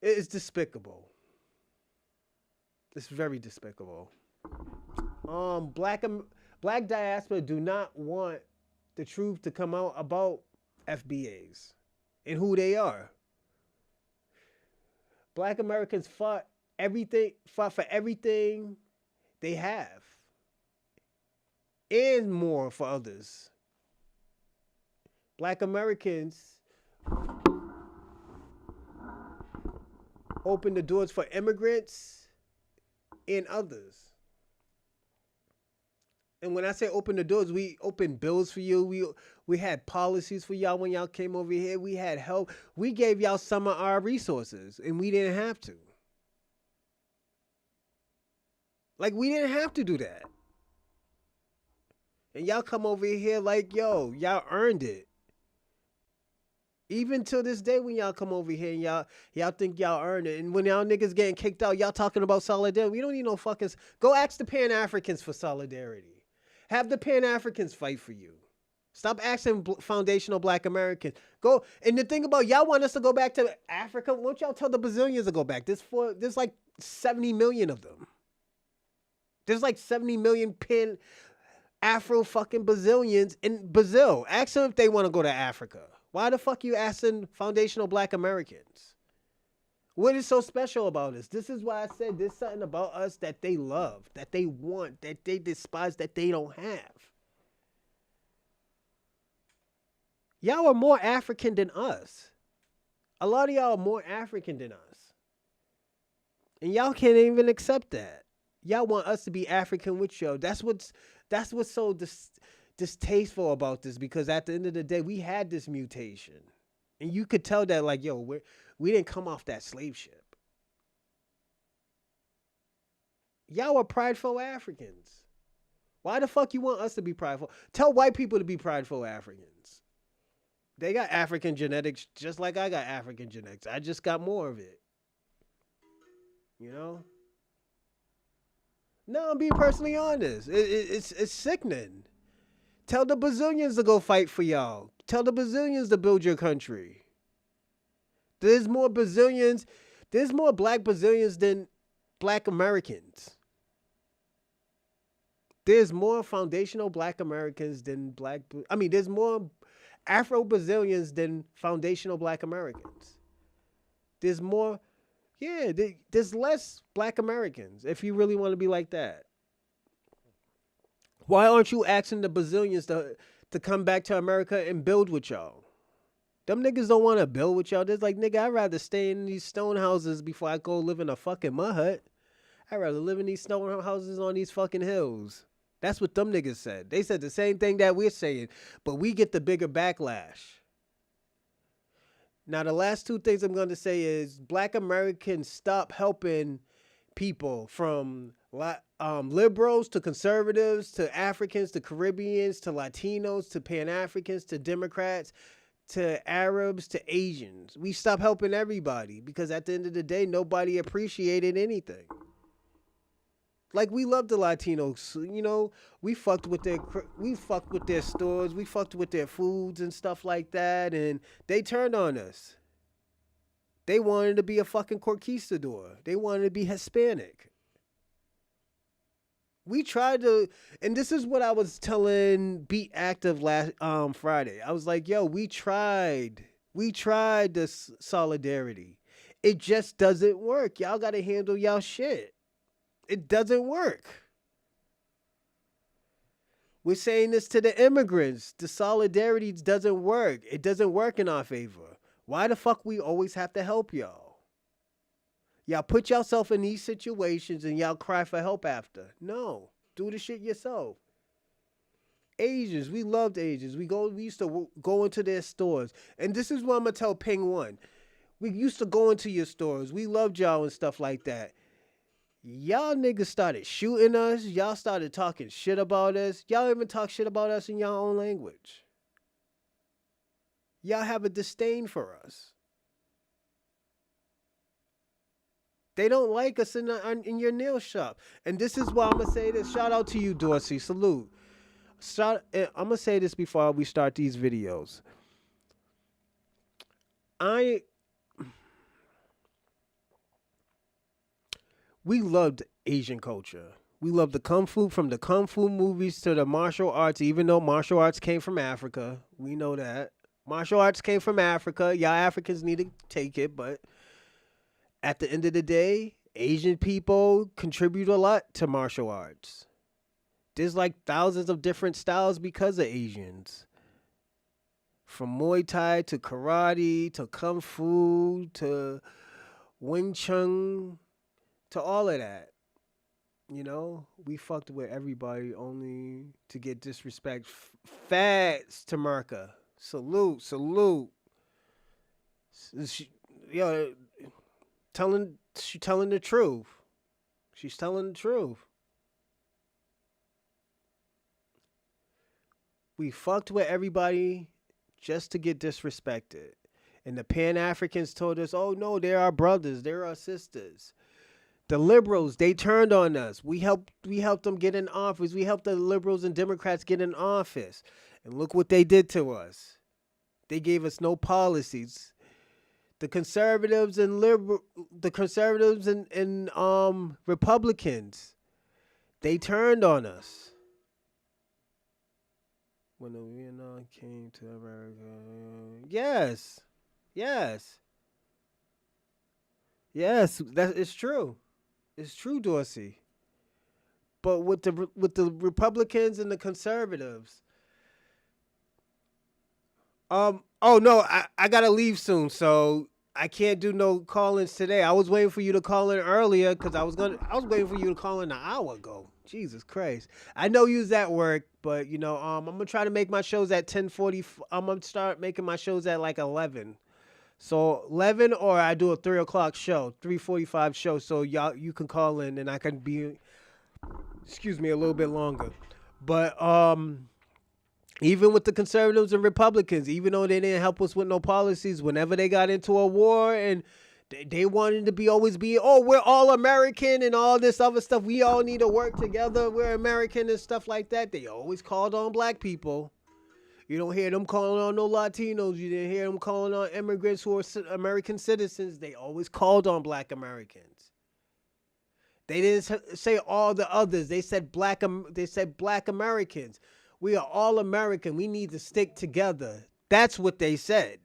It's despicable. It's very despicable. Black diaspora do not want the truth to come out about FBAs and who they are. Black Americans fought for everything they have. And more for others. Black Americans opened the doors for immigrants and others. And when I say open the doors, we opened bills for you. We had policies for y'all when y'all came over here. We had help. We gave y'all some of our resources, and we didn't have to. Like, we didn't have to do that. And y'all come over here like, yo, y'all earned it. Even to this day when y'all come over here and y'all think y'all earned it. And when y'all niggas getting kicked out, y'all talking about solidarity. We don't need no fucking... Go ask the Pan-Africans for solidarity. Have the Pan-Africans fight for you. Stop asking foundational Black Americans. Go. And the thing about y'all want us to go back to Africa, won't y'all tell the Brazilians to go back? There's like 70 million of them. There's like 70 million Afro fucking Brazilians in Brazil. Ask them if they want to go to Africa. Why the fuck you asking foundational Black Americans? What is so special about us? This is why I said there's something about us that they love, that they want, that they despise, that they don't have. Y'all are more African than us. A lot of y'all are more African than us. And y'all can't even accept that. Y'all want us to be African with y'all. That's what's so distasteful about this, because at the end of the day, we had this mutation. And you could tell that, like, yo, we didn't come off that slave ship. Y'all are prideful Africans. Why the fuck you want us to be prideful? Tell white people to be prideful Africans. They got African genetics just like I got African genetics. I just got more of it. You know? No, I'm being personally honest. It's sickening. Tell the Brazilians to go fight for y'all. Tell the Brazilians to build your country. There's more Brazilians. There's more black Brazilians than black Americans. There's more foundational black Americans than I mean, there's more Afro Brazilians than foundational black Americans. There's more, yeah, there's less black Americans if you really want to be like that. Why aren't you asking the Brazilians to come back to America and build with y'all? Them niggas don't want to build with y'all. They're like, nigga, I'd rather stay in these stone houses before I go live in a fucking mud hut. I'd rather live in these stone houses on these fucking hills. That's what them niggas said. They said the same thing that we're saying, but we get the bigger backlash. Now, the last two things I'm going to say is black Americans stop helping people from liberals to conservatives to Africans to Caribbeans to Latinos to Pan-Africans to Democrats to Arabs to Asians. We stop helping everybody because at the end of the day, nobody appreciated anything. Like, we love the Latinos, you know. We fucked with their stores, we fucked with their foods and stuff like that, and they turned on us. They wanted to be a fucking conquistador. They wanted to be Hispanic. We tried to, and this is what I was telling Beat Active last Friday. I was like, yo, we tried this solidarity. It just doesn't work. Y'all got to handle y'all shit. It doesn't work. We're saying this to the immigrants. The solidarity doesn't work. It doesn't work in our favor. Why the fuck we always have to help y'all? Y'all put yourself in these situations and y'all cry for help after. No. Do the shit yourself. Asians, we loved Asians. We used to go into their stores. And this is what I'm going to tell Ping One. We used to go into your stores. We loved y'all and stuff like that. Y'all niggas started shooting us. Y'all started talking shit about us. Y'all even talk shit about us in y'all own language. Y'all have a disdain for us. They don't like us in your nail shop. And this is why I'm going to say this. Shout out to you, Dorsey. Salute. I'm going to say this before we start these videos. We loved Asian culture. We loved the Kung Fu, from the Kung Fu movies to the martial arts, even though martial arts came from Africa. We know that. Martial arts came from Africa. Y'all Africans need to take it, but at the end of the day, Asian people contribute a lot to martial arts. There's like thousands of different styles because of Asians. From Muay Thai to karate to Kung Fu to Wing Chun to all of that. You know, we fucked with everybody only to get disrespect. Fats to America. Salute, salute. She telling the truth. She's telling the truth. We fucked with everybody just to get disrespected. And the Pan-Africans told us, oh no, they're our brothers, they're our sisters. The liberals, they turned on us. We helped them get in office. We helped the liberals and Democrats get in office. And look what they did to us. They gave us no policies. The conservatives and Republicans, they turned on us. When the Vietnam came to America. Yes. That is true. It's true, Dorsey. But with the Republicans and the conservatives. Oh no, I gotta leave soon, so I can't do no call-ins today. I was waiting for you to call in earlier because I was waiting for you to call in an hour ago. Jesus Christ. I know you was at work, but you know, I'm gonna try to make my shows at 10:40. I'm gonna start making my shows at like 11. So 11, or I do a 3 o'clock show, 3:45 show. So you can call in and I can be, a little bit longer. But Even with the conservatives and Republicans, even though they didn't help us with no policies, whenever they got into a war and they wanted to always be, oh, we're all American and all this other stuff. We all need to work together. We're American and stuff like that. They always called on black people. You don't hear them calling on no Latinos. You didn't hear them calling on immigrants who are American citizens. They always called on black Americans. They didn't say all the others. They said black Americans. We are all American. We need to stick together. That's what they said.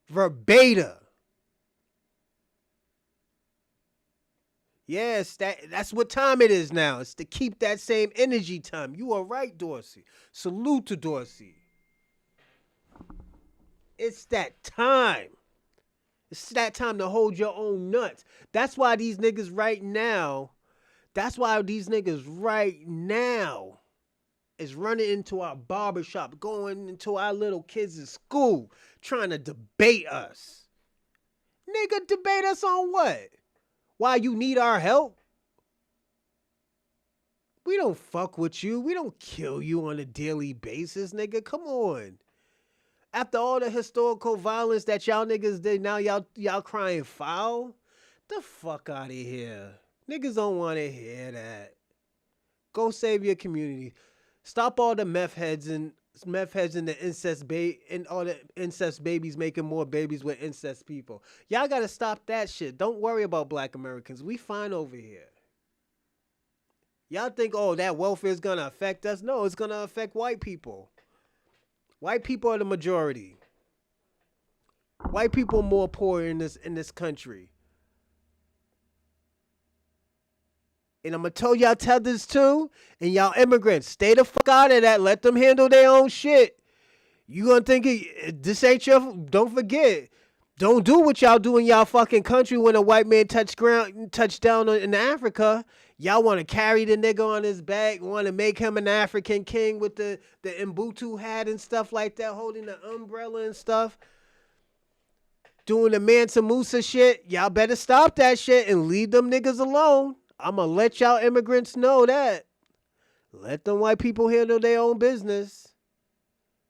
Verbatim. Yes, that's what time it is now. It's to keep that same energy time. You are right, Dorsey. Salute to Dorsey. It's that time. It's that time to hold your own nuts. That's why these niggas right now is running into our barbershop, going into our little kids' school, trying to debate us. Nigga, debate us on what? Why you need our help? We don't fuck with you. We don't kill you on a daily basis, nigga. Come on. After all the historical violence that y'all niggas did, now y'all crying foul? The fuck out of here. Niggas don't want to hear that. Go save your community. Stop all the meth heads and the incest and all the incest babies making more babies with incest people. Y'all gotta stop that shit. Don't worry about black Americans. We fine over here. Y'all think, oh, that welfare is gonna affect us? No, it's gonna affect white people. White people are the majority. White people are more poor in this country. And I'm going to tell y'all tethers too, and y'all immigrants, stay the fuck out of that. Let them handle their own shit. You going to think this ain't your, don't forget. Don't do what y'all do in y'all fucking country when a white man touch down in Africa. Y'all want to carry the nigga on his back, want to make him an African king with the Mbutu hat and stuff like that, holding the umbrella and stuff. Doing the Mansa Musa shit. Y'all better stop that shit and leave them niggas alone. I'm going to let y'all immigrants know that. Let them white people handle their own business.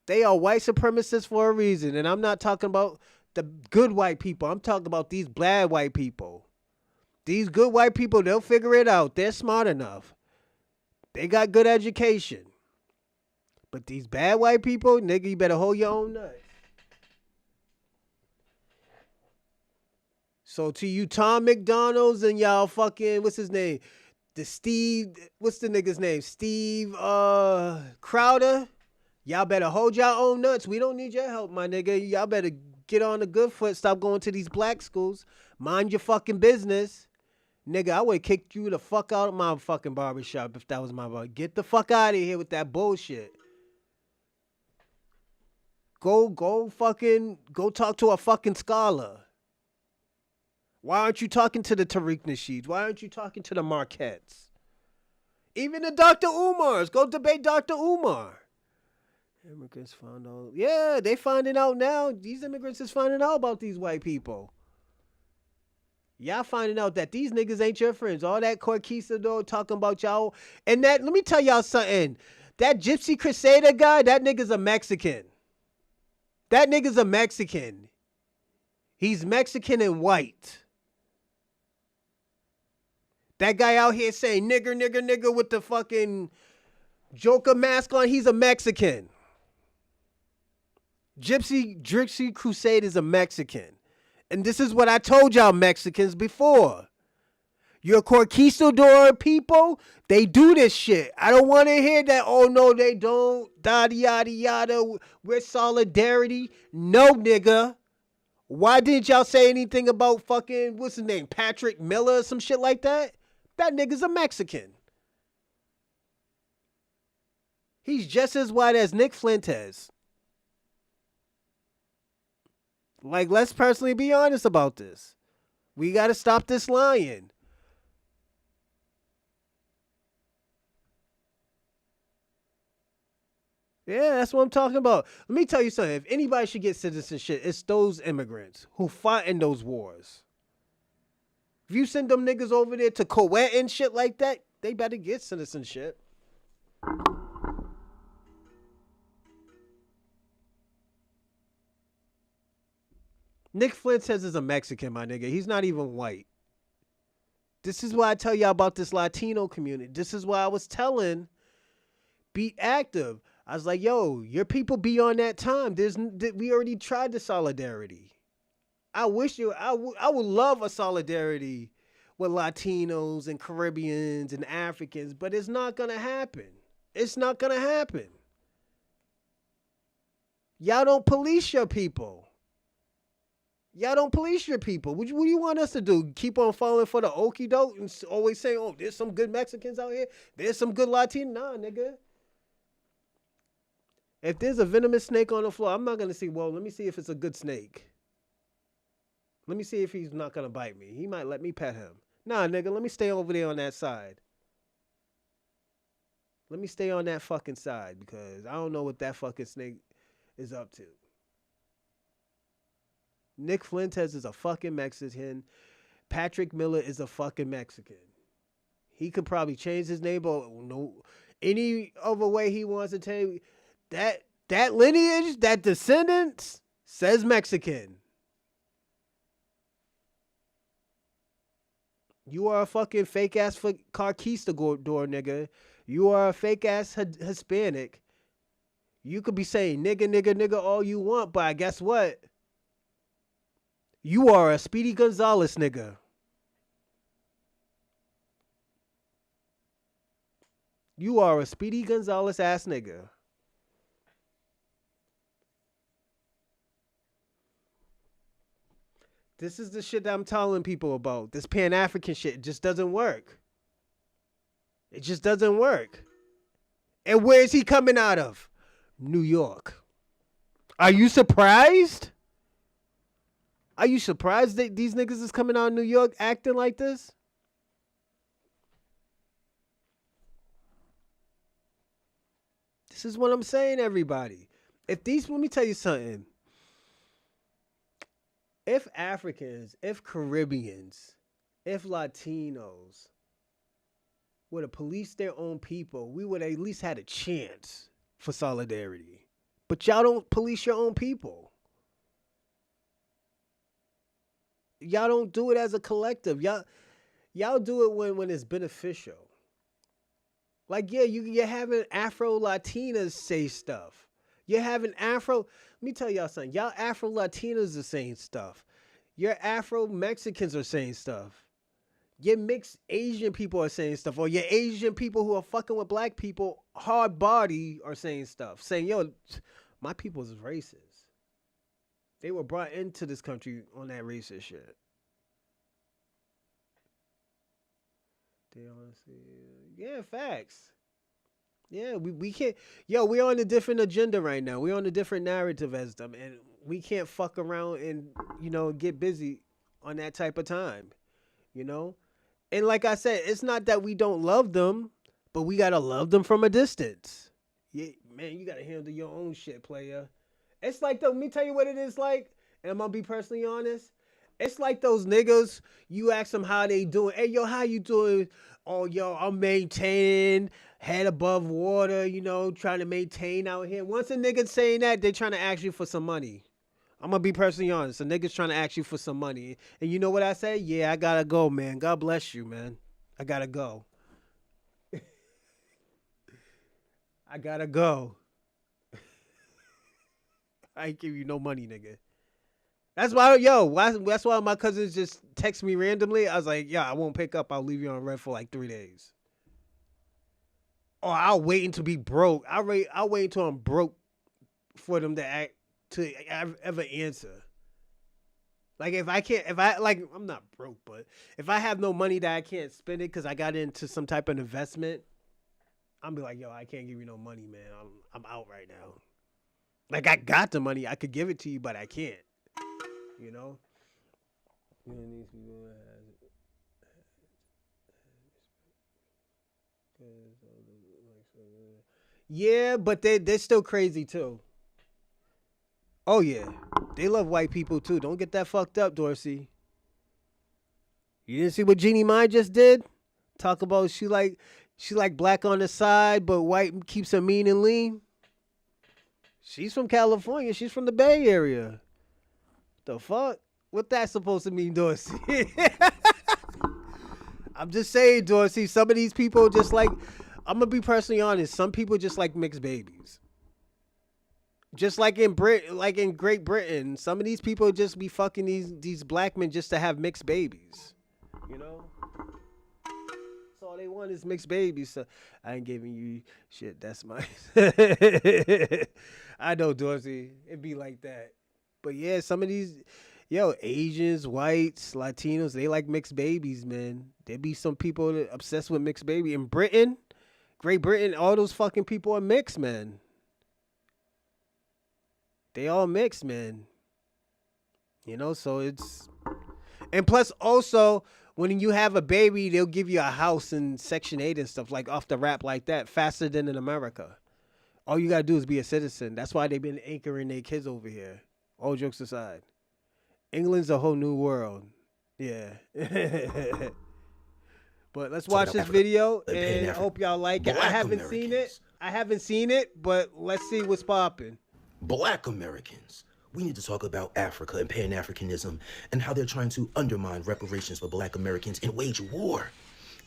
They are white supremacists for a reason. And I'm not talking about the good white people. I'm talking about these bad white people. These good white people, they'll figure it out. They're smart enough. They got good education. But these bad white people, nigga, you better hold your own nuts. So to you Tom McDonald's and y'all fucking, what's his name? What's the nigga's name? Steve Crowder. Y'all better hold y'all own nuts. We don't need your help, my nigga. Y'all better get on the good foot. Stop going to these black schools. Mind your fucking business. Nigga, I would have kicked you the fuck out of my fucking barbershop if that was my barber. Get the fuck out of here with that bullshit. Go talk to a fucking scholar. Why aren't you talking to the Tariq Nasheeds? Why aren't you talking to the Marquettes? Even the Dr. Umars. Go debate Dr. Umar. Immigrants found out. Yeah, they finding out now. These immigrants is finding out about these white people. Y'all finding out that these niggas ain't your friends. All that Conquistador talking about y'all. And that, let me tell y'all something. That Gypsy Crusader guy, that nigga's a Mexican. That nigga's a Mexican. He's Mexican and white. That guy out here saying nigger, nigger, nigger with the fucking Joker mask on, he's a Mexican. Gypsy Crusade is a Mexican. And this is what I told y'all Mexicans before. Your conquistador people, they do this shit. I don't want to hear that, oh no, they don't, yada, yada, yada, we're solidarity. No, nigga. Why didn't y'all say anything about fucking, what's his name, Patrick Miller or some shit like that? That nigga's a Mexican. He's just as white as Nick Fuentes. Like, let's personally be honest about this. We got to stop this lying. Yeah, that's what I'm talking about. Let me tell you something. If anybody should get citizenship, it's those immigrants who fought in those wars. If you send them niggas over there to Kuwait and shit like that, they better get citizenship. Nick Fuentes is a Mexican, my nigga. He's not even white. This is why I tell y'all about this Latino community. This is why I was telling, be active. I was like, yo, your people be on that time. We already tried the solidarity. I wish you. I would love a solidarity with Latinos and Caribbeans and Africans, but it's not gonna happen. It's not gonna happen. Y'all don't police your people. Y'all don't police your people. What do you want us to do? Keep on falling for the okie doke and always saying, "Oh, there's some good Mexicans out here. There's some good Latino." Nah, nigga. If there's a venomous snake on the floor, I'm not gonna see. Well, let me see if it's a good snake. Let me see if he's not gonna bite me. He might let me pet him. Nah, nigga. Let me stay over there on that side. Let me stay on that fucking side because I don't know what that fucking snake is up to. Nick Fuentes is a fucking Mexican. Patrick Miller is a fucking Mexican. He could probably change his name, but no, any other way he wants to take that lineage, that descendants says Mexican. You are a fucking fake ass conquistador, nigga. You are a fake ass Hispanic. You could be saying nigga all you want, but guess what? You are a Speedy Gonzalez nigga. You are a Speedy Gonzalez ass nigga. This is the shit that I'm telling people about. This Pan-African shit just doesn't work. It just doesn't work. And where is he coming out of? New York. Are you surprised? Are you surprised that these niggas is coming out of New York acting like this? This is what I'm saying, everybody. Let me tell you something. If Africans, if Caribbeans, if Latinos would have policed their own people, we would have at least had a chance for solidarity. But y'all don't police your own people. Y'all don't do it as a collective. Y'all do it when it's beneficial. Like, yeah, you're having Afro Latinas say stuff. You're having let me tell y'all something. Y'all Afro Latinas are saying stuff. Your Afro Mexicans are saying stuff. Your mixed Asian people are saying stuff. Or your Asian people who are fucking with black people, hard body, are saying stuff. Saying, yo, my people's racist. They were brought into this country on that racist shit. They honestly, yeah, facts. Yeah, we can't. Yo, we're on a different agenda right now. We're on a different narrative as them, and we can't fuck around and get busy on that type of time. You know, and like I said, it's not that we don't love them, but we gotta love them from a distance. Yeah, man, you gotta handle your own shit, player. It's like let me tell you what it is like, and I'm gonna be personally honest. It's like those niggas, you ask them how they doing. Hey, yo, how you doing? Oh, yo, I'm maintaining, head above water, trying to maintain out here. Once a nigga saying that, they trying to ask you for some money. I'm going to be personally honest. A nigga's trying to ask you for some money. And you know what I say? Yeah, I got to go, man. God bless you, man. I got to go. I got to go. I ain't give you no money, nigga. That's why my cousins just text me randomly. I was like, yeah, I won't pick up. I'll leave you on red for like 3 days. Or I'll wait until be broke. I'll wait until I'm broke for them to ever answer. Like I'm not broke, but if I have no money that I can't spend it because I got into some type of investment, I'm be like, yo, I can't give you no money, man. I'm out right now. Like I got the money, I could give it to you, but I can't. You know? Yeah, but they're still crazy too. Oh yeah. They love white people too. Don't get that fucked up, Dorsey. You didn't see what Jeannie Mai just did? Talk about she like black on the side, but white keeps her mean and lean. She's from California. She's from the Bay Area. The fuck? What that supposed to mean, Dorsey? I'm just saying, Dorsey. Some of these people just like. I'm gonna be personally honest. Some people just like mixed babies. Just like in Great Britain, some of these people just be fucking these black men just to have mixed babies. You know. So all they want is mixed babies. So I ain't giving you shit. That's my. I know, Dorsey. It be like that. But yeah, some of these, Asians, whites, Latinos, they like mixed babies, man. There be some people that obsessed with mixed baby. In Britain, Great Britain, all those fucking people are mixed, man. They all mixed, man. So it's. And plus, also, when you have a baby, they'll give you a house in Section 8 and stuff, like off the rap like that, faster than in America. All you gotta do is be a citizen. That's why they've been anchoring their kids over here. All jokes aside. England's a whole new world. Yeah. But let's watch this video, and I hope y'all like it. I haven't seen it, but let's see what's popping. Black Americans. We need to talk about Africa and Pan-Africanism and how they're trying to undermine reparations for Black Americans and wage war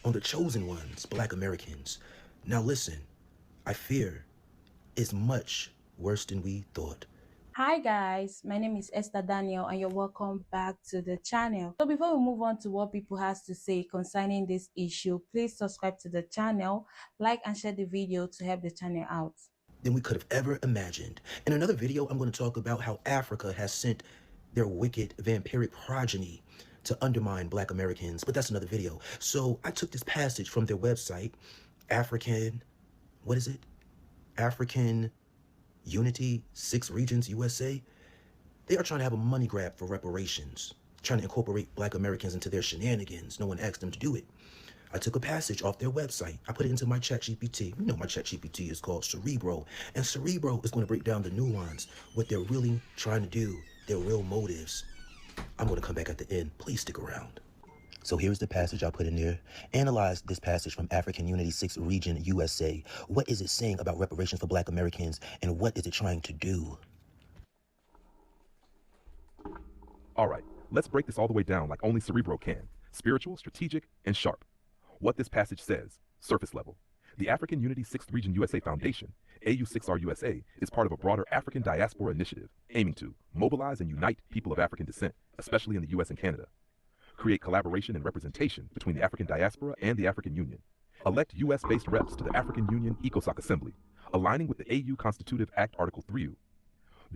on the chosen ones, Black Americans. Now listen, I fear it's much worse than we thought. Hi guys, my name is Esther Daniel and you're welcome back to the channel. So before we move on to what people has to say concerning this issue, please subscribe to the channel, like and share the video to help the channel out. Than we could have ever imagined. In another video, I'm going to talk about how Africa has sent their wicked vampiric progeny to undermine Black Americans, but that's another video. So I took this passage from their website, African Unity, 6 Regions, USA. They are trying to have a money grab for reparations, trying to incorporate Black Americans into their shenanigans. No one asked them to do it. I took a passage off their website. I put it into my ChatGPT. You know my ChatGPT is called Cerebro. And Cerebro is going to break down the nuance, what they're really trying to do, their real motives. I'm going to come back at the end. Please stick around. So here's the passage I put in there. Analyze this passage from African Unity 6 Region USA. What is it saying about reparations for Black Americans, and what is it trying to do? All right, let's break this all the way down like only Cerebro can. Spiritual, strategic, and sharp. What this passage says, surface level. The African Unity 6th Region USA Foundation, AU6R USA, is part of a broader African diaspora initiative aiming to mobilize and unite people of African descent, especially in the US and Canada. Create collaboration and representation between the African diaspora and the African Union. Elect US-based reps to the African Union ECOSOC Assembly, aligning with the AU Constitutive Act Article 3U.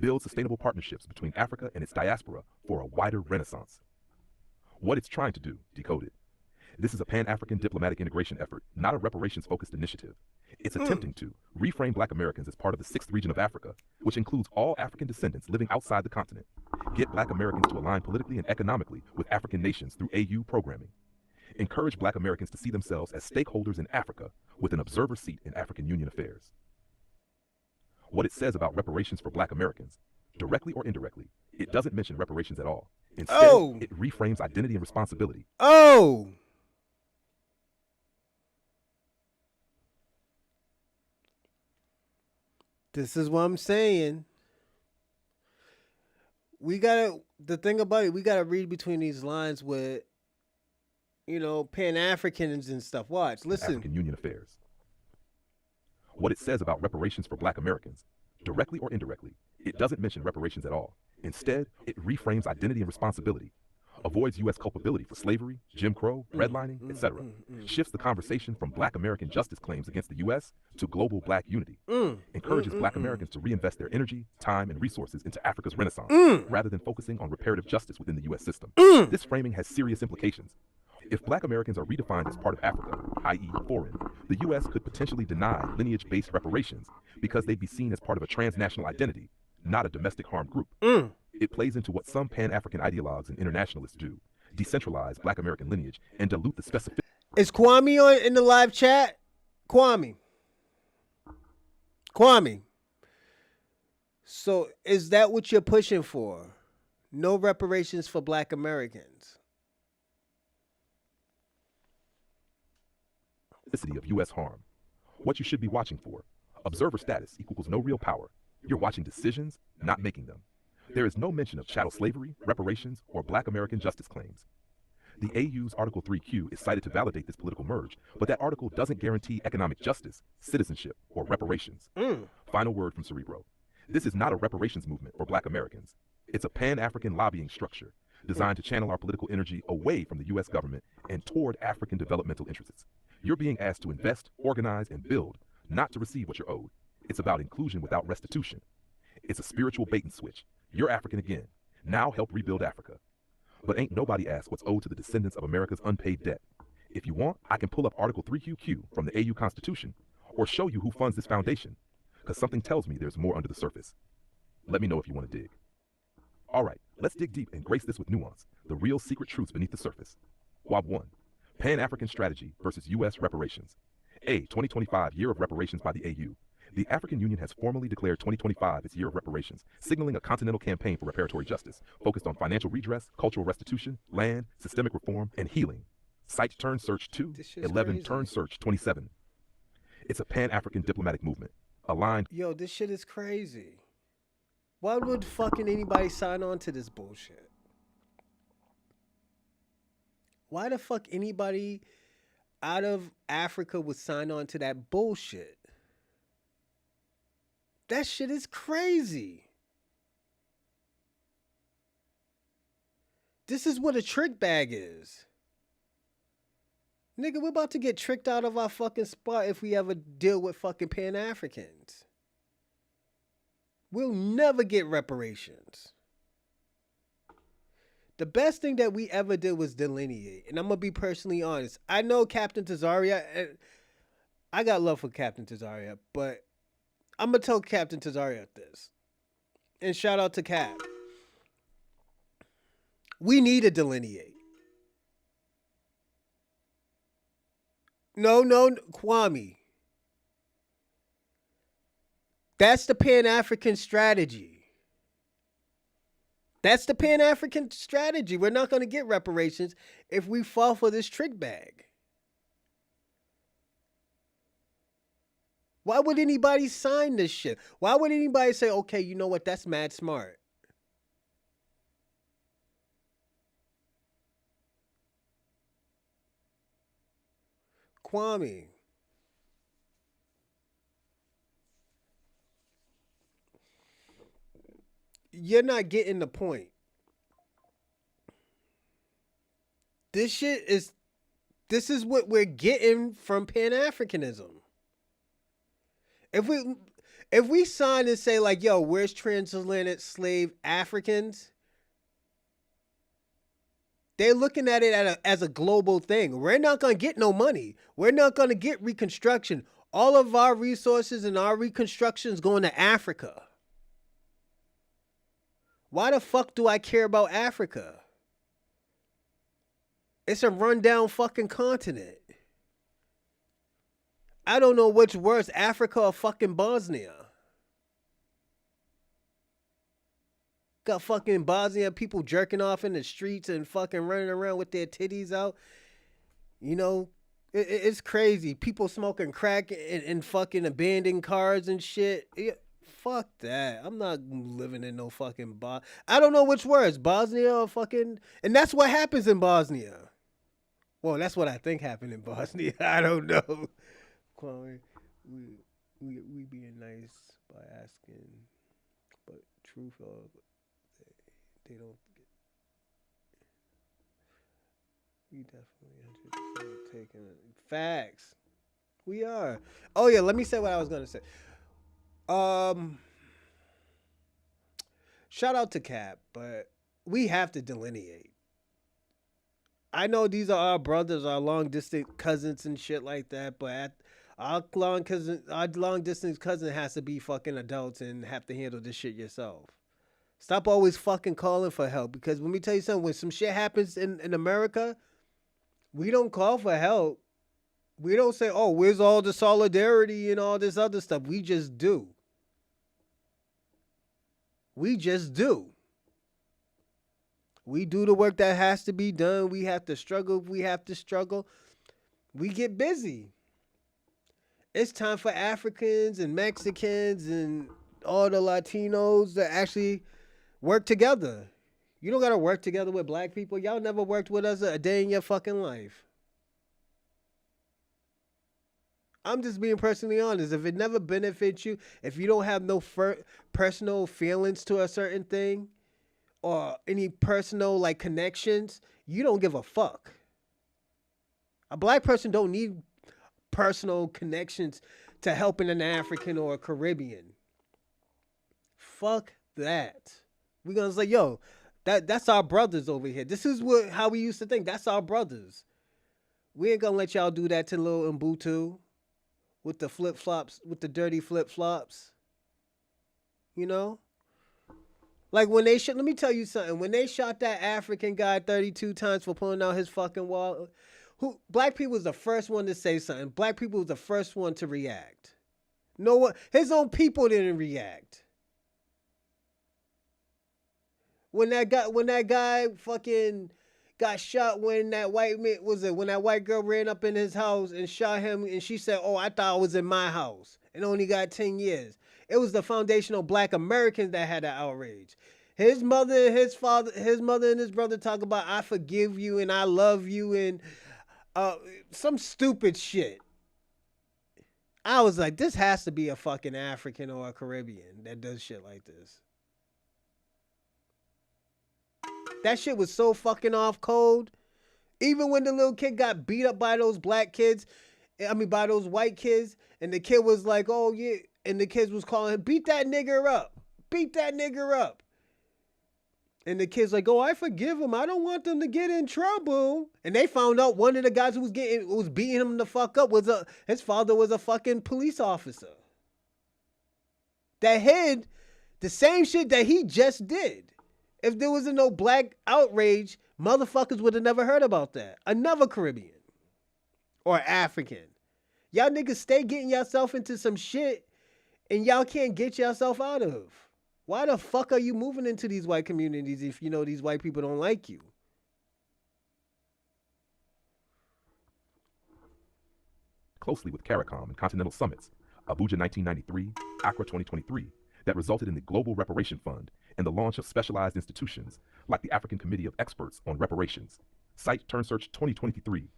Build sustainable partnerships between Africa and its diaspora for a wider renaissance. What it's trying to do, decoded. This is a Pan-African diplomatic integration effort, not a reparations-focused initiative. It's attempting to reframe Black Americans as part of the 6th region of Africa, which includes all African descendants living outside the continent. Get Black Americans to align politically and economically with African nations through AU programming. Encourage Black Americans to see themselves as stakeholders in Africa with an observer seat in African Union affairs. What it says about reparations for Black Americans, directly or indirectly, it doesn't mention reparations at all. Instead, it reframes identity and responsibility. This is what I'm saying. The thing about it, we gotta read between these lines with, Pan-Africans and stuff. Watch, listen. African Union affairs. What it says about reparations for Black Americans, directly or indirectly, it doesn't mention reparations at all. Instead, it reframes identity and responsibility. Avoids U.S. culpability for slavery, Jim Crow, redlining, etc. Shifts the conversation from Black American justice claims against the U.S. to global Black unity. Encourages Black Americans to reinvest their energy, time, and resources into Africa's renaissance, rather than focusing on reparative justice within the U.S. system. This framing has serious implications. If Black Americans are redefined as part of Africa, i.e. foreign, the U.S. could potentially deny lineage-based reparations because they'd be seen as part of a transnational identity, not a domestic harm group. It plays into what some Pan-African ideologues and internationalists do, decentralize Black American lineage and dilute the specificity. Is Kwame in the live chat? Kwame. So is that what you're pushing for? No reparations for Black Americans? Of U.S. harm. What you should be watching for. Observer status equals no real power. You're watching decisions, not making them. There is no mention of chattel slavery, reparations, or black American justice claims. The AU's Article 3Q is cited to validate this political merge, but that article doesn't guarantee economic justice, citizenship, or reparations. Final word from Cerebro. This is not a reparations movement for black Americans. It's a pan-African lobbying structure designed to channel our political energy away from the U.S. government and toward African developmental interests. You're being asked to invest, organize, and build, not to receive what you're owed. It's about inclusion without restitution. It's a spiritual bait and switch. You're African again. Now help rebuild Africa. But ain't nobody asked what's owed to the descendants of America's unpaid debt. If you want, I can pull up Article 3QQ from the AU Constitution or show you who funds this foundation, because something tells me there's more under the surface. Let me know if you want to dig. All right, let's dig deep and grace this with nuance, the real secret truths beneath the surface. WOB 1, Pan-African Strategy versus U.S. Reparations. A 2025 Year of Reparations by the AU. The African Union has formally declared 2025 its year of reparations, signaling a continental campaign for reparatory justice, focused on financial redress, cultural restitution, land, systemic reform, and healing. Cite Turn Search 2, 11 Turn Search 27. It's a Pan-African diplomatic movement, aligned. Yo, this shit is crazy. Why would fucking anybody sign on to this bullshit? Why the fuck anybody out of Africa would sign on to that bullshit? That shit is crazy. This is what a trick bag is. Nigga, we're about to get tricked out of our fucking spot if we ever deal with fucking Pan-Africans. We'll never get reparations. The best thing that we ever did was delineate. And I'm going to be personally honest. I know Captain Tazaria, and I got love for Captain Tazaria, but I'm going to tell Captain Tazaria this. And shout out to Cap. We need to delineate. No, Kwame. That's the Pan-African strategy. That's the Pan-African strategy. We're not going to get reparations if we fall for this trick bag. Why would anybody sign this shit? Why would anybody say, okay, you know what, that's mad smart? Kwame. You're not getting the point. This is what we're getting from Pan-Africanism. If we sign and say like, yo, where's transatlantic slave Africans? They're looking at it as a global thing. We're not going to get no money. We're not going to get reconstruction. All of our resources and our reconstruction is going to Africa. Why the fuck do I care about Africa? It's a rundown fucking continent. I don't know which worse, Africa or fucking Bosnia. Got fucking Bosnia people jerking off in the streets and fucking running around with their titties out. You know, it's crazy. People smoking crack and fucking abandoned cars and shit. Fuck that. I'm not living in no fucking I don't know which worse, Bosnia or fucking... And that's what happens in Bosnia. Well, that's what I think happened in Bosnia. I don't know. Kwame, we being nice by asking, but truth of they don't get. We definitely 100% taking facts. We are. Oh yeah, let me say what I was gonna say. Shout out to Cap, but we have to delineate. I know these are our brothers, our long distance cousins and shit like that, but our long distance cousin has to be fucking adults and have to handle this shit yourself. Stop always fucking calling for help, because let me tell you something, when some shit happens in America, we don't call for help. We don't say, oh, where's all the solidarity and all this other stuff? We just do. We just do. We do the work that has to be done. We have to struggle. We have to struggle. We get busy. It's time for Africans and Mexicans and all the Latinos to actually Work together. You don't gotta work together with black people. Y'all never worked with us a day in your fucking life. I'm just being personally honest. If it never benefits you, if you don't have no personal feelings to a certain thing or any personal like connections, you don't give a fuck. A black person don't need personal connections to helping an African or a Caribbean. Fuck that. We gonna say, yo, that's our brothers over here. This is how we used to think. That's our brothers. We ain't gonna let y'all do that to little Mbutu with the flip flops, with the dirty flip flops. You know? Like when they let me tell you something. When they shot that African guy 32 times for pulling out his fucking wallet, black people was the first one to say something. Black people was the first one to react. No one, his own people didn't react. When that guy fucking got shot, when that when that white girl ran up in his house and shot him, and she said, "Oh, I thought I was in my house," and only got 10 years. It was the foundational black Americans that had that outrage. His mother and his father, his mother and his brother talk about, "I forgive you and I love you," and some stupid shit. I was like, this has to be a fucking African or a Caribbean that does shit like this. That shit was so fucking off code. Even when the little kid got beat up by those black kids, by those white kids, and the kid was like, "Oh yeah," and the kids was calling him, "Beat that nigger up. Beat that nigger up." And the kid's like, "Oh, I forgive him. I don't want them to get in trouble." And they found out one of the guys who was beating him the fuck up his father was a fucking police officer. That hid the same shit that he just did. If there wasn't no black outrage, motherfuckers would have never heard about that. Another Caribbean or African. Y'all niggas stay getting yourself into some shit and y'all can't get yourself out of. Why the fuck are you moving into these white communities if you know these white people don't like you? Closely with CARICOM and Continental Summits, Abuja 1993, Accra 2023, that resulted in the Global Reparation Fund and the launch of specialized institutions like the African Committee of Experts on Reparations, Search 2023.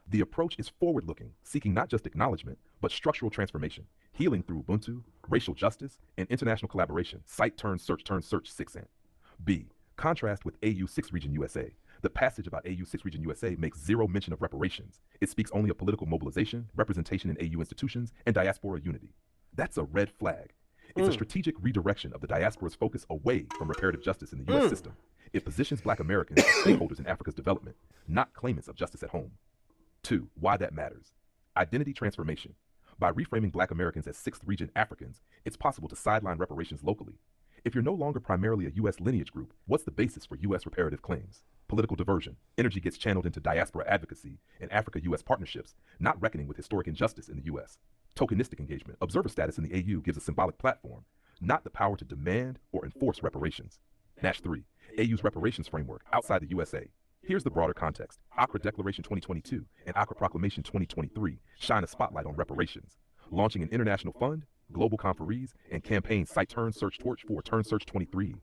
The approach is forward-looking, seeking not just acknowledgement, but structural transformation, healing through Ubuntu, racial justice, and international collaboration. Search 6 ant. B. Contrast with AU 6 Region USA. The passage about AU 6 Region USA makes zero mention of reparations. It speaks only of political mobilization, representation in AU institutions, and diaspora unity. That's a red flag. It's a strategic redirection of the diaspora's focus away from reparative justice in the U.S. system. It positions Black Americans as stakeholders in Africa's development, not claimants of justice at home. 2. Why that matters. Identity transformation. By reframing Black Americans as 6th region Africans, it's possible to sideline reparations locally. If you're no longer primarily a U.S. lineage group, what's the basis for U.S. reparative claims? Political diversion. Energy gets channeled into diaspora advocacy and Africa-U.S. partnerships, not reckoning with historic injustice in the U.S. Tokenistic engagement. Observer status in the AU gives a symbolic platform, not the power to demand or enforce reparations. Nash 3. AU's reparations framework outside the USA. Here's the broader context. Accra Declaration 2022 and Accra Proclamation 2023 shine a spotlight on reparations, launching an international fund, global conferees, and campaigns Search Torch for Search 23.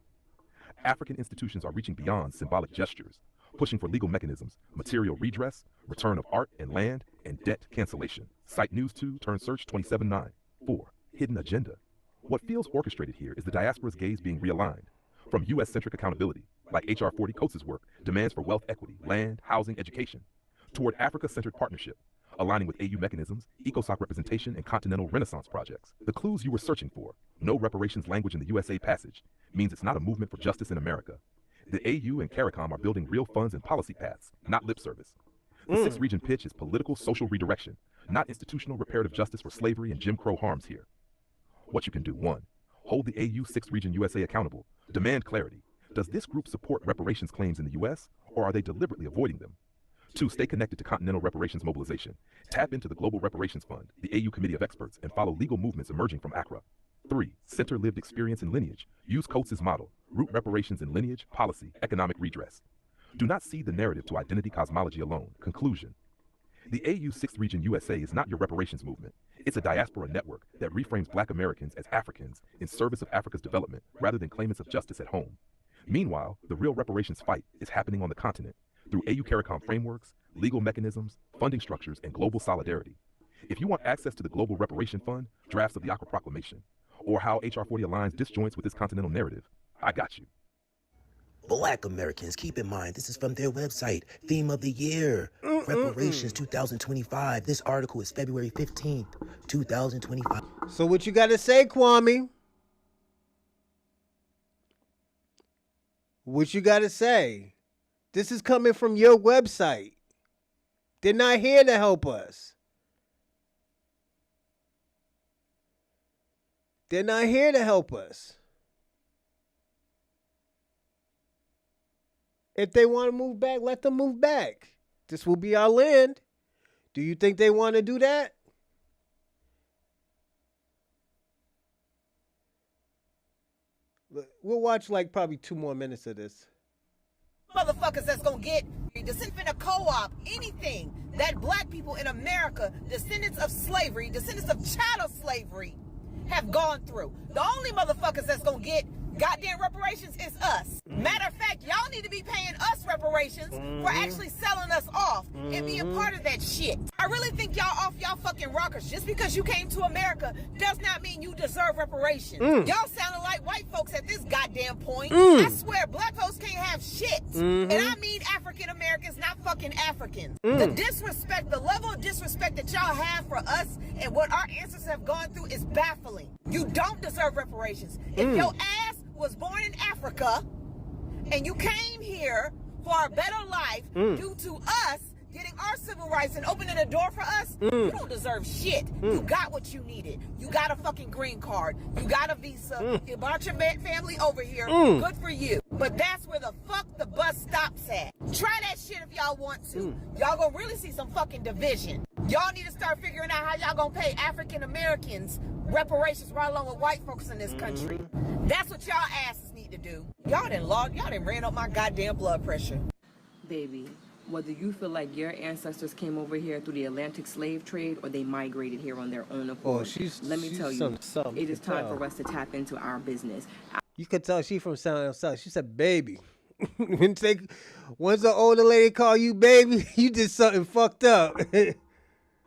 African institutions are reaching beyond symbolic gestures, pushing for legal mechanisms, material redress, return of art and land, and debt cancellation. Cite News 2 Search 27.9. 4. Hidden agenda. What feels orchestrated here is the diaspora's gaze being realigned from U.S.-centric accountability, like H.R. 40 Coates' work, demands for wealth equity, land, housing, education, toward Africa-centered partnership, aligning with AU mechanisms, ECOSOC representation, and continental renaissance projects. The clues you were searching for, no reparations language in the USA passage, means it's not a movement for justice in America. The AU and CARICOM are building real funds and policy paths, not lip service. The 6th region pitch is political social redirection, not institutional reparative justice for slavery and Jim Crow harms here. What you can do. 1. Hold the AU 6th region USA accountable. Demand clarity. Does this group support reparations claims in the U.S., or are they deliberately avoiding them? 2. Stay connected to continental reparations mobilization. Tap into the Global Reparations Fund, the AU Committee of Experts, and follow legal movements emerging from Accra. 3. Center lived experience and lineage. Use Coates' model. Root reparations in lineage, policy, economic redress. Do not see the narrative to identity cosmology alone. Conclusion. The AU 6th Region USA is not your reparations movement. It's a diaspora network that reframes Black Americans as Africans in service of Africa's development rather than claimants of justice at home. Meanwhile, the real reparations fight is happening on the continent through AU CARICOM frameworks, legal mechanisms, funding structures, and global solidarity. If you want access to the Global Reparation Fund, drafts of the Aqua Proclamation, or how HR 40 aligns disjoints with this continental narrative, I got you. Black Americans, keep in mind, this is from their website. Theme of the year, Reparations 2025. This article is February 15th, 2025. So what you got to say, Kwame? What you got to say? This is coming from your website. They're not here to help us. They're not here to help us. If they want to move back, let them move back. This will be our land. Do you think they want to do that? We'll watch like probably 2 more minutes of this. Motherfuckers that's gonna get descendants in a co-op, anything that black people in America, descendants of slavery, descendants of chattel slavery, have gone through. The only motherfuckers that's gonna get goddamn reparations is us. Matter of fact, y'all need to be paying us reparations for actually selling us off and being part of that shit. I really think y'all off y'all fucking rockers. Just because you came to America does not mean you deserve reparations. Y'all sounding like white folks at this goddamn point. I swear, black folks can't have shit. And I mean African Americans, not fucking Africans. The disrespect, the level of disrespect that y'all have for us and what our ancestors have gone through is baffling. You don't deserve reparations. If your ass was born in Africa and you came here for a better life due to us getting our civil rights and opening the door for us, you don't deserve shit. You got what you needed. You got a fucking green card. You got a visa. You brought your family over here. Good for you. But that's where the fuck the bus stops at. Try that shit if y'all want to. Y'all gonna really see some fucking division. Y'all need to start figuring out how y'all gonna pay African Americans reparations right along with white folks in this country. That's what y'all asses need to do. Y'all done ran up my goddamn blood pressure. Baby, whether you feel like your ancestors came over here through the Atlantic slave trade or they migrated here on their own accord, let me tell you, it is time for us to tap into our business. You could tell she from South. She said, baby. Once the older lady call you baby, you did something fucked up.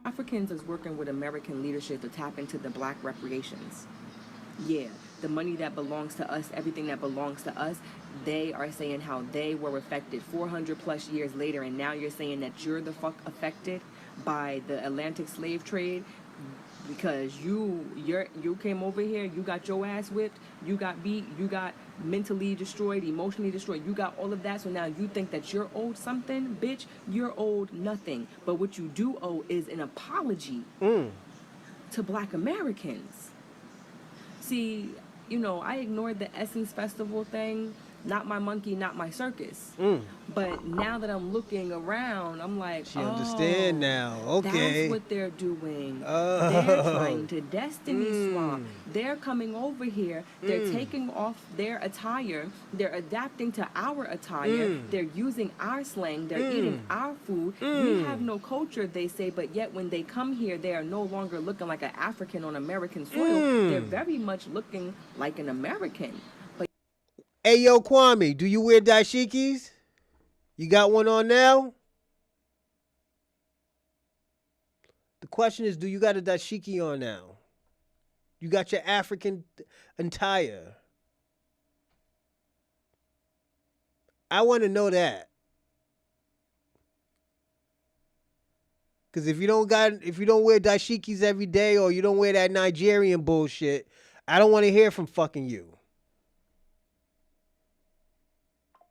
Africans is working with American leadership to tap into the black reparations. Yeah, the money that belongs to us, everything that belongs to us, they are saying how they were affected 400 plus years later, and now you're saying that you're the fuck affected by the Atlantic slave trade because you came over here, you got your ass whipped, you got beat, you got mentally destroyed, emotionally destroyed, you got all of that, so now you think that you're owed something? Bitch, you're owed nothing. But what you do owe is an apology to black Americans. See, you know, I ignored the Essence Festival thing. Not my monkey, not my circus. But now that I'm looking around, I'm like, she understand now. Okay. That's what they're doing. They're trying to destiny swap. They're coming over here. They're taking off their attire. They're adapting to our attire. They're using our slang. They're eating our food. We have no culture, they say, but yet when they come here, they are no longer looking like an African on American soil. They're very much looking like an American. Hey, yo, Kwame, do you wear dashikis? You got one on now? The question is, do you got a dashiki on now? You got your African attire. I want to know that. Because if you don't wear dashikis every day or you don't wear that Nigerian bullshit, I don't want to hear from fucking you.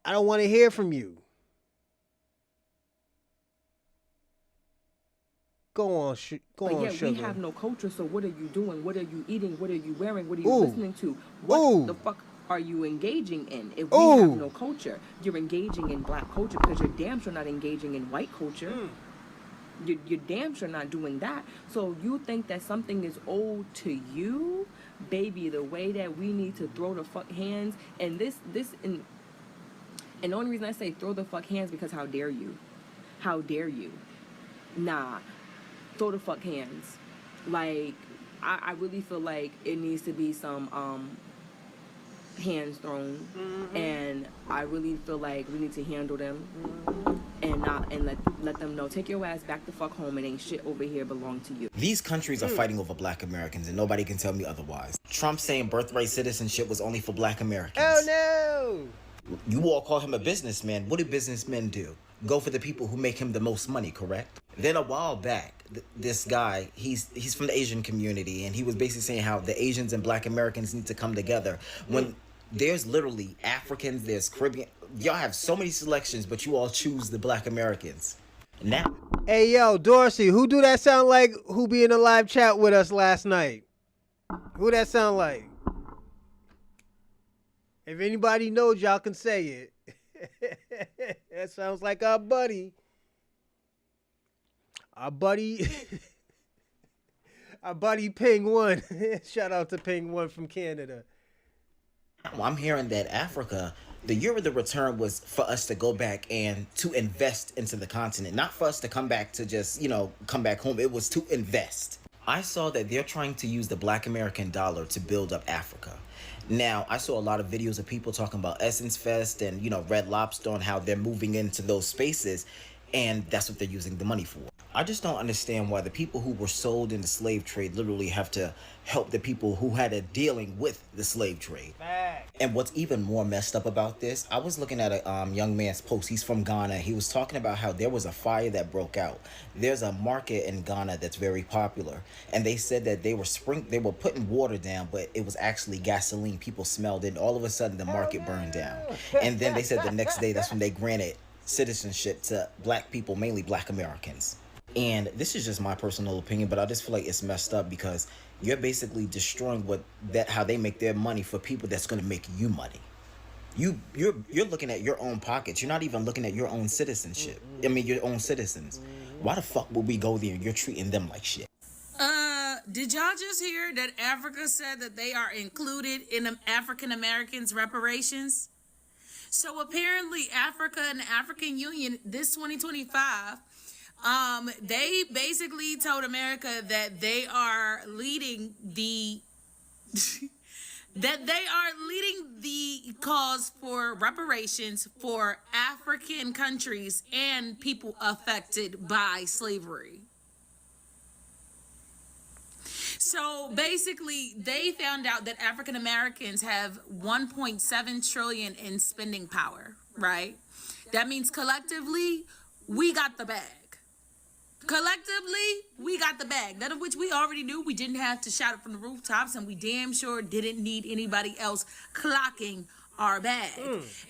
I don't want to hear from you. Go on, sugar. We have no culture, so what are you doing? What are you eating? What are you wearing? What are you listening to? What the fuck are you engaging in? If we have no culture, you're engaging in black culture because you're damn sure not engaging in white culture. You're damn sure not doing that. So you think that something is owed to you? Baby, the way that we need to throw the fuck hands, and and the only reason I say throw the fuck hands because how dare you? How dare you? Nah, throw the fuck hands. Like, I really feel like it needs to be some hands thrown, and I really feel like we need to handle them and let them know, take your ass back the fuck home, and ain't shit over here belong to you. These countries are fighting over black Americans, and nobody can tell me otherwise. Trump saying birthright citizenship was only for black Americans. Oh no! You all call him a businessman. What do businessmen do? Go for the people who make him the most money, correct? Then a while back, this guy, he's from the Asian community, and he was basically saying how the Asians and black Americans need to come together. When there's literally Africans, there's Caribbean. Y'all have so many selections, but you all choose the black Americans. Now, Hey yo, Dorsey, who do that sound like? Who be in a live chat with us last night? Who that sound like? If anybody knows, y'all can say it. That sounds like our buddy. Our buddy Ping One. Shout out to Ping One from Canada. I'm hearing that Africa, the year of the return was for us to go back and to invest into the continent, not for us to come back to just, come back home. It was to invest. I saw that they're trying to use the black American dollar to build up Africa. Now, I saw a lot of videos of people talking about Essence Fest and, Red Lobster and how they're moving into those spaces, and that's what they're using the money for. I just don't understand why the people who were sold in the slave trade literally have to help the people who had a dealing with the slave trade. And what's even more messed up about this, I was looking at a young man's post. He's from Ghana. He was talking about how there was a fire that broke out. There's a market in Ghana that's very popular, and they said that they were putting water down, but it was actually gasoline. People smelled it, and all of a sudden the market burned down. And then they said the next day, that's when they granted citizenship to black people, mainly black Americans. And this is just my personal opinion, but I just feel like it's messed up because you're basically destroying how they make their money for people that's going to make you money. You're looking at your own pockets. You're not even looking at your own citizenship. Your own citizens. Why the fuck would we go there and you're treating them like shit? Did y'all just hear that Africa said that they are included in the African Americans reparations? So apparently Africa and the African Union, this 2025, they basically told America that they are leading the cause for reparations for African countries and people affected by slavery. So basically, they found out that African Americans have 1.7 trillion in spending power, right? That means collectively, we got the bag. Collectively, we got the bag. That of which we already knew. We didn't have to shout it from the rooftops, and we damn sure didn't need anybody else clocking our bag.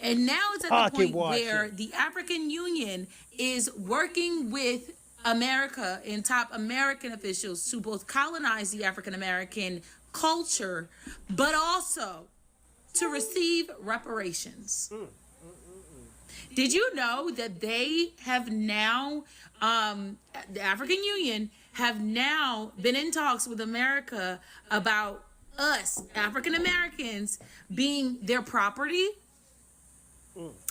And now it's at the point where the African Union is working with America and top American officials to both colonize the African American culture, but also to receive reparations. Did you know that they have now, the African Union have now been in talks with America about us, African Americans, being their property?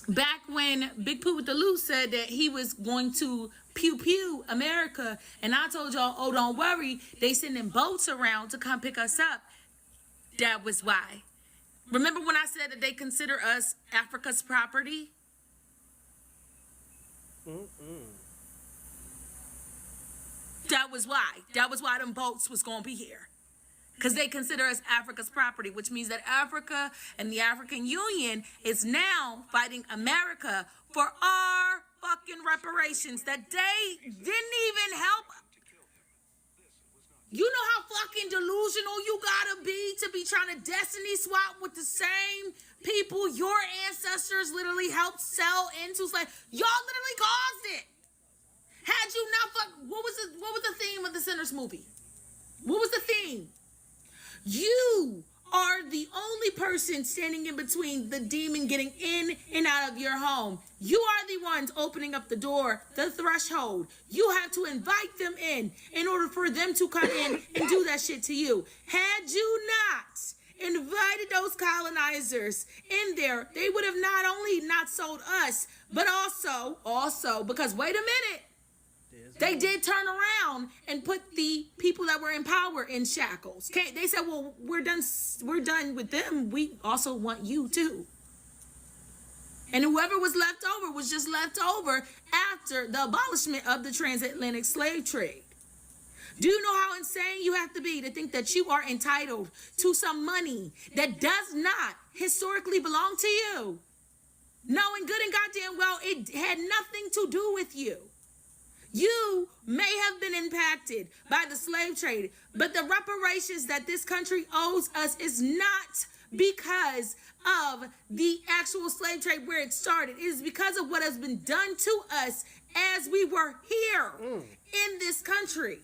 Back when Big Pooh with the Loose said that he was going to pew pew America, and I told y'all, oh, don't worry, they sending boats around to come pick us up. That was why. Remember when I said that they consider us Africa's property? That was why. That was why them boats was going to be here. Because they consider us Africa's property, which means that Africa and the African Union is now fighting America for our fucking reparations that they didn't even help. You know how fucking delusional you gotta be trying to destiny swap with the same people your ancestors literally helped sell into slavery. Y'all literally caused it. Had you not what was the theme of the Sinners movie? What was the theme? You are the only person standing in between the demon getting in and out of your home. You are the ones opening up the door, the threshold. You have to invite them in order for them to come in and do that shit to you. Had you not invited those colonizers in there, they would have not only not sold us, but also, because wait a minute, They did turn around and put the people that were in power in shackles. They said, well, we're done with them. We also want you too. And whoever was left over was just left over after the abolishment of the transatlantic slave trade. Do you know how insane you have to be to think that you are entitled to some money that does not historically belong to you? Knowing good and goddamn well it had nothing to do with you. You may have been impacted by the slave trade, but the reparations that this country owes us is not because of the actual slave trade where it started. It is because of what has been done to us as we were here in this country.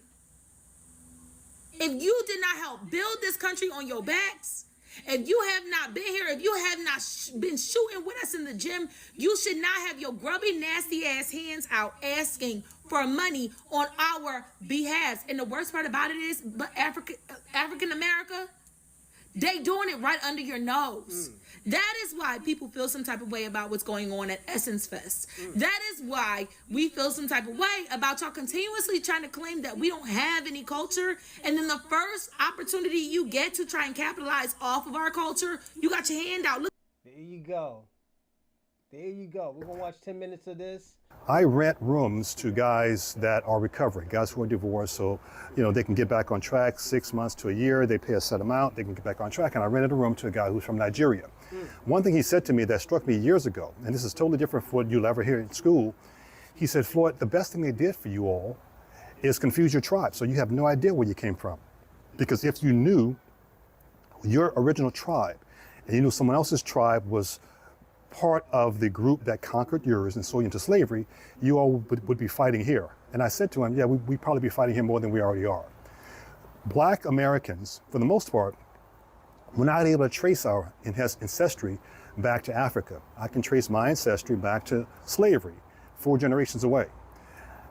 If you did not help build this country on your backs, if you have not been here, if you have not been shooting with us in the gym, you should not have your grubby, nasty ass hands out asking for money on our behalf. And the worst part about it is, but African America, they doing it right under your nose. That is why people feel some type of way about what's going on at Essence Fest. That is why we feel some type of way about y'all continuously trying to claim that we don't have any culture. And then the first opportunity you get to try and capitalize off of our culture, you got your hand out. Look. There you go. There you go. We're going to watch 10 minutes of this. I rent rooms to guys that are recovering, guys who are divorced, so they can get back on track 6 months to a year. They pay a set amount, they can get back on track. And I rented a room to a guy who's from Nigeria. One thing he said to me that struck me years ago, and this is totally different from what you'll ever hear in school. He said, Floyd, the best thing they did for you all is confuse your tribe, so you have no idea where you came from. Because if you knew your original tribe, and you knew someone else's tribe was part of the group that conquered yours and sold you into slavery, you all would be fighting here. And I said to him, yeah, we'd probably be fighting here more than we already are. Black Americans, for the most part, we're not able to trace our ancestry back to Africa. I can trace my ancestry back to slavery, 4 generations away.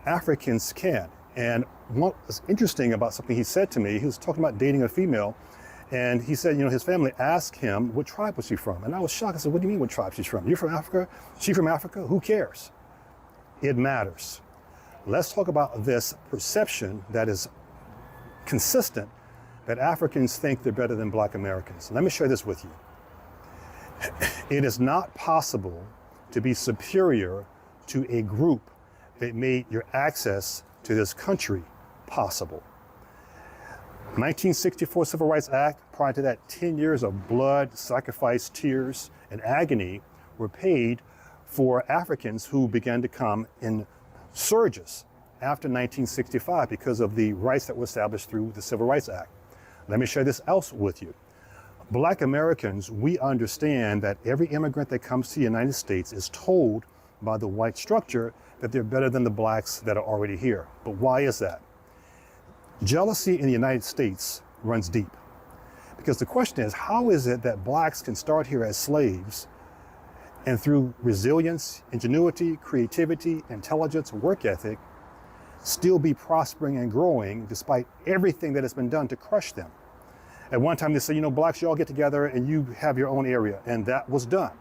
Africans can. And what was interesting about something he said to me, he was talking about dating a female, and he said, his family asked him, what tribe was she from? And I was shocked. I said, what do you mean what tribe she's from? You're from Africa? She from Africa? Who cares? It matters. Let's talk about this perception that is consistent that Africans think they're better than Black Americans. Let me share this with you. It is not possible to be superior to a group that made your access to this country possible. 1964 Civil Rights Act, prior to that, 10 years of blood, sacrifice, tears, and agony were paid for Africans who began to come in surges after 1965 because of the rights that were established through the Civil Rights Act. Let me share this else with you. Black Americans, we understand that every immigrant that comes to the United States is told by the white structure that they're better than the blacks that are already here. But why is that? Jealousy in the United States runs deep. Because the question is, how is it that blacks can start here as slaves and through resilience, ingenuity, creativity, intelligence, work ethic, still be prospering and growing despite everything that has been done to crush them? At one time they said, blacks, you all get together and you have your own area, and that was done.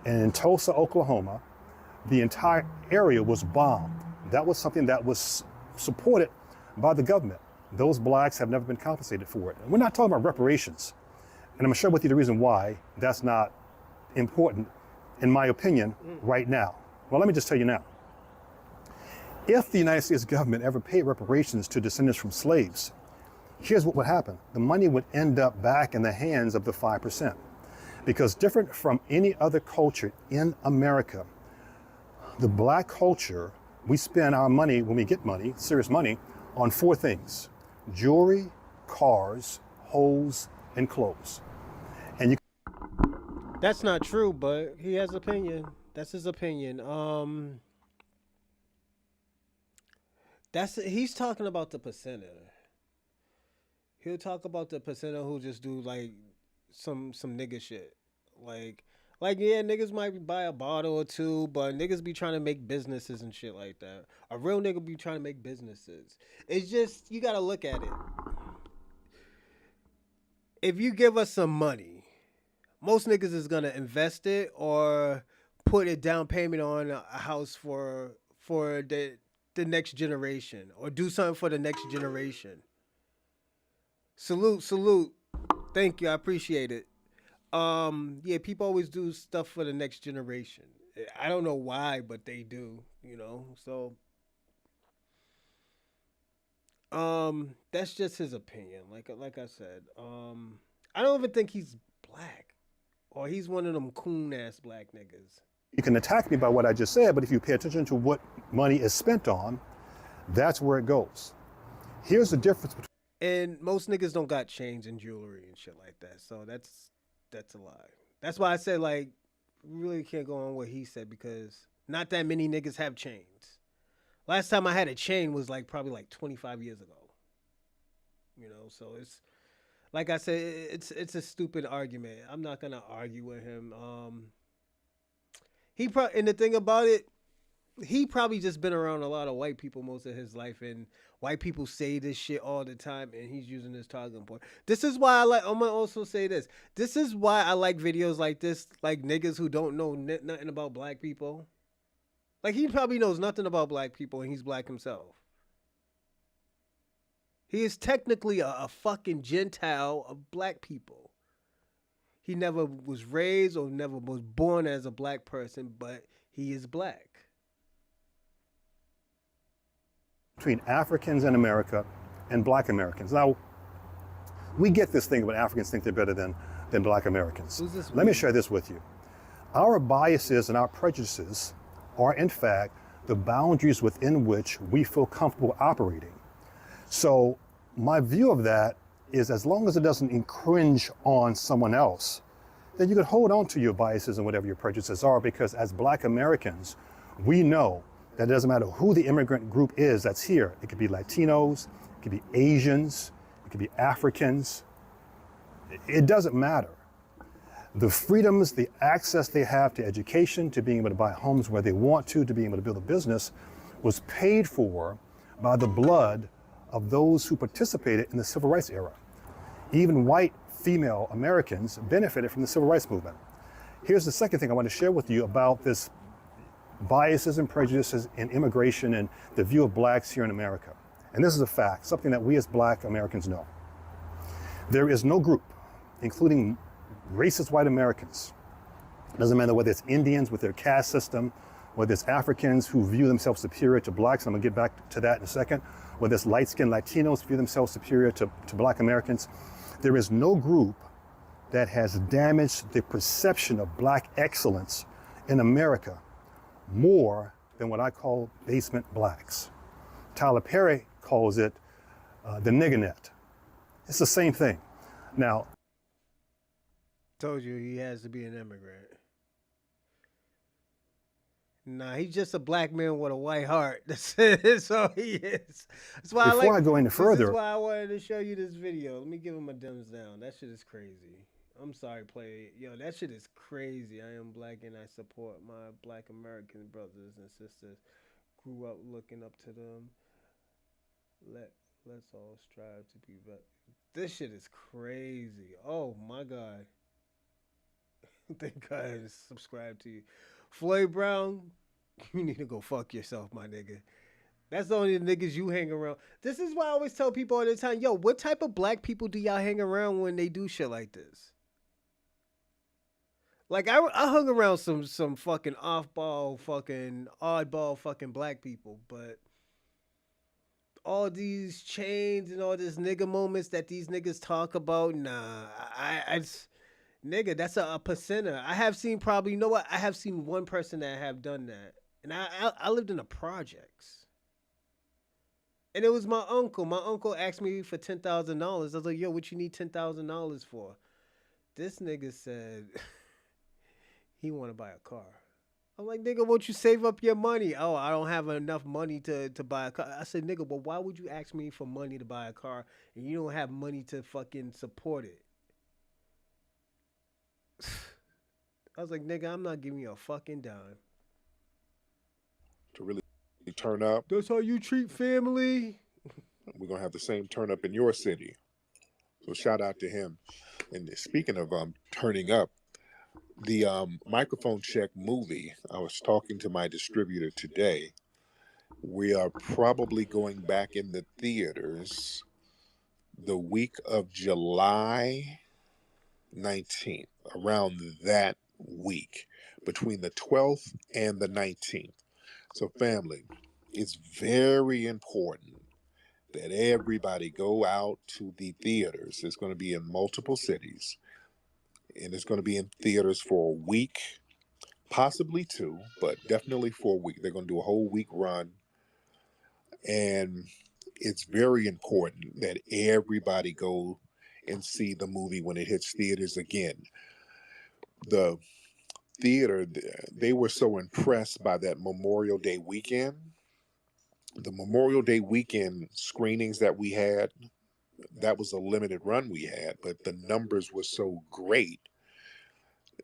And in Tulsa, Oklahoma, the entire area was bombed. That was something that was supported by the government. Those blacks have never been compensated for it. And we're not talking about reparations. And I'm gonna share with you the reason why that's not important, in my opinion, right now. Well, let me just tell you now. If the United States government ever paid reparations to descendants from slaves, here's what would happen. The money would end up back in the hands of the 5%. Because different from any other culture in America, the black culture, we spend our money, when we get money, serious money, on 4 things: jewelry, cars, hoes, and clothes. And you. That's not true, but he has opinion. That's his opinion. He's talking about the percenter. He'll talk about the percenter who just do like some nigga shit. Like yeah, niggas might buy a bottle or two, but niggas be trying to make businesses and shit like that. A real nigga be trying to make businesses. It's just, you gotta look at it. If you give us some money, most niggas is gonna invest it or put a down payment on a house for the the next generation or do something for the next generation. Salute, salute. Thank you. I appreciate it. Yeah, people always do stuff for the next generation. I don't know why, but they do, you know. So that's just his opinion. Like I said. I don't even think he's black. Or he's one of them coon ass black niggas. You can attack me by what I just said, but if you pay attention to what money is spent on, that's where it goes. Here's the difference between. And most niggas don't got chains and jewelry and shit like that. So that's a lie. That's why I said, like, we really can't go on what he said because not that many niggas have chains. Last time I had a chain was like probably like 25 years ago. You know, so it's like I said, it's a stupid argument. I'm not gonna argue with him. And the thing about it, he probably just been around a lot of white people most of his life, and white people say this shit all the time, and he's using this talking point. This is why I'm gonna also say this. This is why I like videos like this, like niggas who don't know nothing about black people. Like, he probably knows nothing about black people, and he's black himself. He is technically a fucking Gentile of black people. He never was raised or never was born as a black person, but he is black. Between Africans in America and black Americans. Now, we get this thing about Africans think they're better than black Americans. Let me share this with you. Our biases and our prejudices are, in fact, the boundaries within which we feel comfortable operating. So my view of that is, as long as it doesn't infringe on someone else, then you can hold on to your biases and whatever your prejudices are, because as black Americans, we know that it doesn't matter who the immigrant group is that's here. It could be Latinos, it could be Asians, it could be Africans. It doesn't matter. The freedoms, the access they have to education, to being able to buy homes where they want to being able to build a business, was paid for by the blood of those who participated in the civil rights era. Even white female Americans benefited from the civil rights movement. Here's the second thing I want to share with you about this biases and prejudices in immigration and the view of blacks here in America. And this is a fact, something that we as black Americans know. There is no group, including racist white Americans, it doesn't matter whether it's Indians with their caste system, whether it's Africans who view themselves superior to blacks, and I'm gonna get back to that in a second, whether it's light-skinned Latinos who view themselves superior to black Americans. There is no group that has damaged the perception of black excellence in America more than what I call basement blacks. Tyler Perry calls it the nigger net. It's the same thing. Now, told you he has to be an immigrant. Nah, he's just a black man with a white heart. That's all he is. That's why before I go any further, this is why I wanted to show you this video. Let me give him a thumbs down. That shit is crazy. I'm sorry, play it. Yo, that shit is crazy. I am black and I support my black American brothers and sisters. Grew up looking up to them. Let's all strive to be better. This shit is crazy. Oh my God. Thank God I subscribe to you. Floyd Brown, you need to go fuck yourself, my nigga. That's the only niggas you hang around. This is why I always tell people all the time, yo, what type of black people do y'all hang around when they do shit like this? Like, I hung around some fucking oddball fucking black people, but all these chains and all this nigga moments that these niggas talk about, nah, nigga, that's a percenter. I have seen probably, you know what? I have seen one person that have done that. And I lived in the projects. And it was my uncle. My uncle asked me for $10,000. I was like, yo, what you need $10,000 for? This nigga said he want to buy a car. I'm like, nigga, won't you save up your money? Oh, I don't have enough money to buy a car. I said, nigga, but why would you ask me for money to buy a car and you don't have money to fucking support it? I was like, nigga, I'm not giving you a fucking dime. To really turn up. That's how you treat family? We're going to have the same turn up in your city. So shout out to him. And speaking of turning up, the Microphone Check movie, I was talking to my distributor today, We are probably going back in the theaters the week of July 19th, around that week, between the 12th and the 19th. So, family, it's very important that everybody go out to the theaters. It's going to be in multiple cities, and it's going to be in theaters for a week, possibly two, but definitely for a week. They're going to do a whole week run, and it's very important that everybody go and see the movie when it hits theaters again. The theater, they were so impressed by that Memorial Day weekend. The Memorial Day weekend screenings that we had, that was a limited run we had, but the numbers were so great.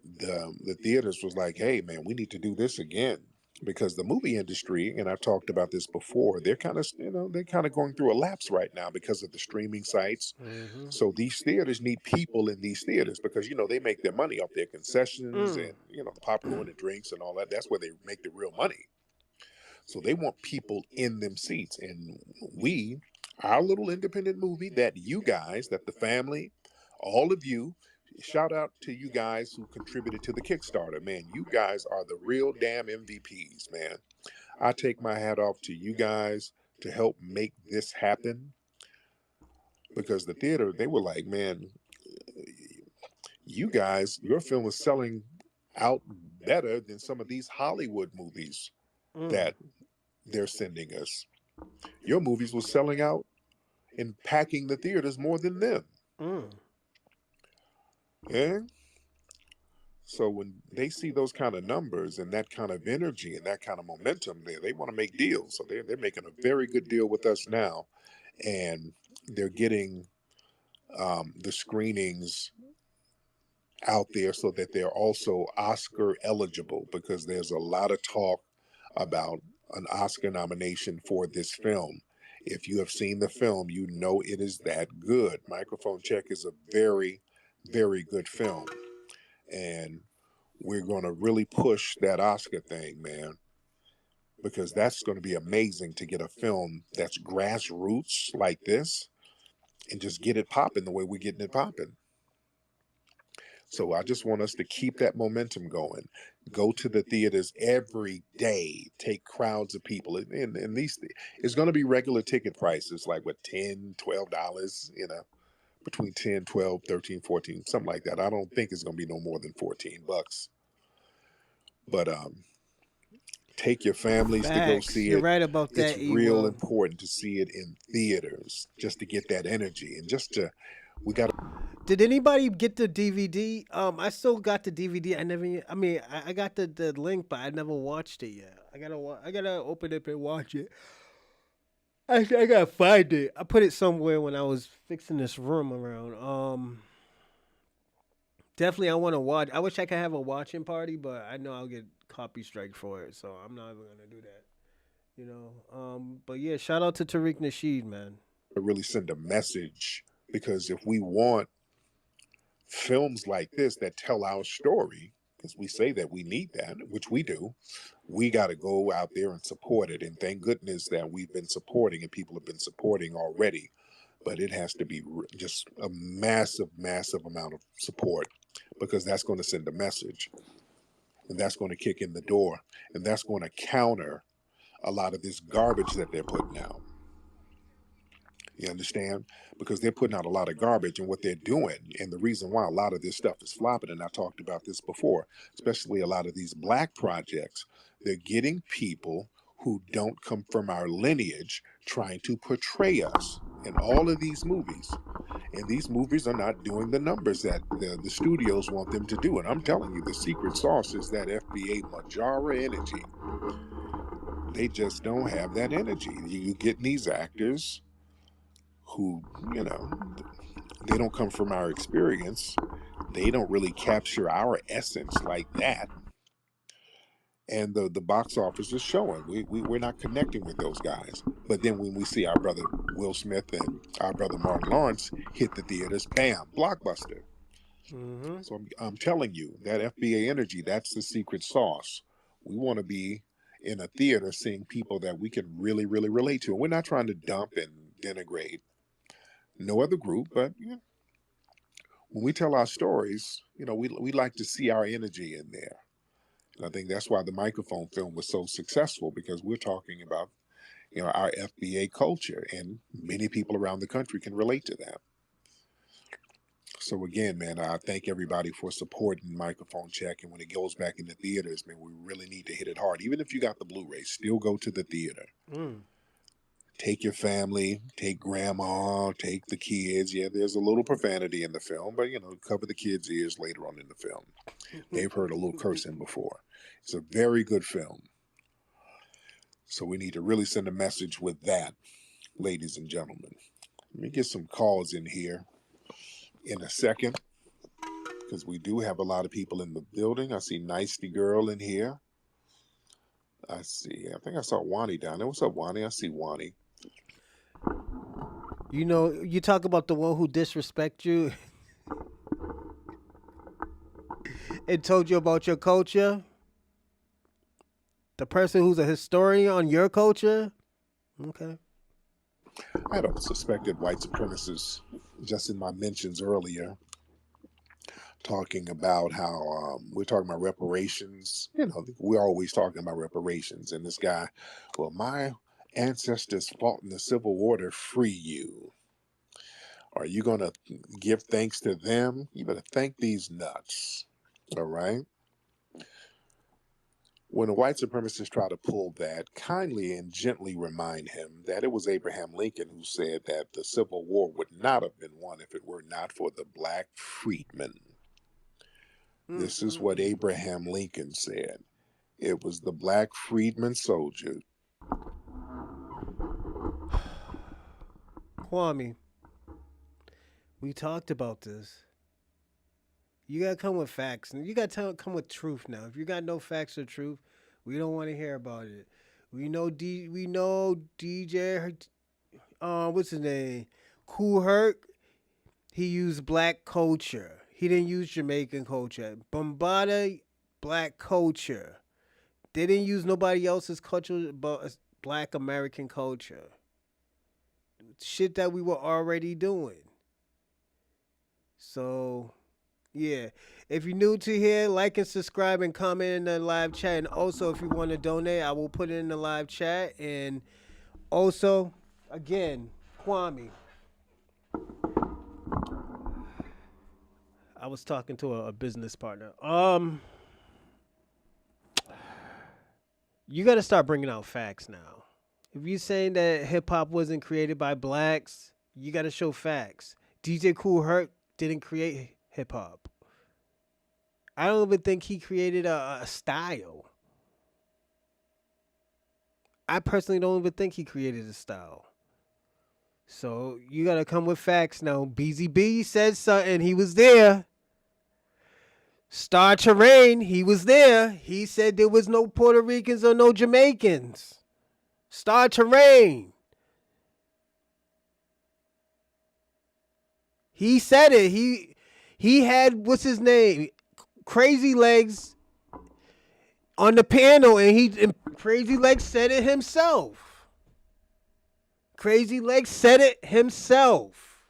The theaters was like, hey man, we need to do this again, because the movie industry, and I've talked about this before, they're kind of, they're kind of going through a lapse right now because of the streaming sites. Mm-hmm. So these theaters need people in these theaters, because they make their money off their concessions and the popcorn and drinks and all that. That's where they make the real money. So they want people in them seats. And our little independent movie that you guys, that the family, all of you, shout out to you guys who contributed to the Kickstarter. Man, you guys are the real damn MVPs, man. I take my hat off to you guys to help make this happen, because the theater, they were like, man, you guys, your film is selling out better than some of these Hollywood movies that they're sending us. Your movies were selling out and packing the theaters more than them. Yeah. So when they see those kind of numbers and that kind of energy and that kind of momentum there, they want to make deals. So they're making a very good deal with us now, and they're getting the screenings out there so that they're also Oscar eligible, because there's a lot of talk about an Oscar nomination for this film. If you have seen the film, you know it is that good. Microphone Check is a very, very good film. And we're going to really push that Oscar thing, man, because that's going to be amazing to get a film that's grassroots like this and just get it popping the way we're getting it popping. So I just want us to keep that momentum going. Go to the theaters every day. Take crowds of people. And these, it's going to be regular ticket prices, like what, $10, $12, between 10, 12, 13, 14, something like that. I don't think it's going to be no more than $14. But take your families to go see it. You're right about that. It's real important to see it in theaters, just to get that energy, and we got to. Did anybody get the DVD? I still got the DVD. I got the link, but I never watched it yet. I gotta open it and watch it. I gotta find it. I put it somewhere when I was fixing this room around. Definitely I want to watch. I wish I could have a watching party, but I know I'll get copy strike for it, so I'm not even gonna do that. But yeah, shout out to Tariq Nasheed, man. Really send a message, because if we want films like this that tell our story, because we say that we need that, which we do, we got to go out there and support it. And thank goodness that we've been supporting and people have been supporting already. But it has to be just a massive, massive amount of support, because that's going to send a message, and that's going to kick in the door, and that's going to counter a lot of this garbage that they're putting out. You understand? Because they're putting out a lot of garbage, and what they're doing, and the reason why a lot of this stuff is flopping, and I talked about this before, especially a lot of these black projects, they're getting people who don't come from our lineage trying to portray us in all of these movies. And these movies are not doing the numbers that the studios want them to do. And I'm telling you, the secret sauce is that FBA Majara energy. They just don't have that energy. You get these actors who, they don't come from our experience. They don't really capture our essence like that. And the box office is showing. We're not connecting with those guys. But then when we see our brother Will Smith and our brother Martin Lawrence hit the theaters, bam, blockbuster. Mm-hmm. So I'm telling you, that FBA energy, that's the secret sauce. We want to be in a theater seeing people that we can really, really relate to. And we're not trying to dump and denigrate no other group, but when we tell our stories, we like to see our energy in there. And I think that's why the microphone film was so successful, because we're talking about, our FBA culture, and many people around the country can relate to that. So again, man, I thank everybody for supporting Microphone Check. And when it goes back in the theaters, man, we really need to hit it hard. Even if you got the Blu-ray, still go to the theater. Take your family, take grandma, take the kids. Yeah, there's a little profanity in the film, but cover the kids' ears later on in the film. They've heard a little cursing before. It's a very good film. So we need to really send a message with that, ladies and gentlemen. Let me get some calls in here in a second, because we do have a lot of people in the building. I see Nicety Girl in here. I think I saw Wani down there. What's up, Wani? I see Wani. You talk about the one who disrespect you and told you about your culture. The person who's a historian on your culture. Okay. I had a suspected white supremacist just in my mentions earlier, talking about how we're talking about reparations. We're always talking about reparations. And this guy, well, my ancestors fought in the Civil War to free you. Are you going to give thanks to them? You better thank these nuts. All right? When a white supremacist try to pull that, kindly and gently remind him that it was Abraham Lincoln who said that the Civil War would not have been won if it were not for the black freedmen. This is what Abraham Lincoln said. It was the black freedmen soldiers. Kwame, we talked about this. You gotta come with facts, and you gotta come with truth now. If you got no facts or truth, we don't want to hear about it. We know DJ. What's his name? Kool Herc. He used black culture. He didn't use Jamaican culture. Bombada, black culture. They didn't use nobody else's culture but black American culture. Shit that we were already doing. So, yeah. If you're new to here, like and subscribe and comment in the live chat. And also, if you want to donate, I will put it in the live chat. And also, again, Kwame. I was talking to a business partner. You got to start bringing out facts now. If you're saying that hip hop wasn't created by blacks, you got to show facts. DJ Kool Herc didn't create hip hop. I don't even think he created a style. I personally don't even think he created a style. So you got to come with facts now. BZB said something. He was there. Star Terrain, he was there. He said there was no Puerto Ricans or no Jamaicans. Star Terrain. He said it. He had, what's his name? Crazy Legs on the panel, and Crazy Legs said it himself. Crazy Legs said it himself.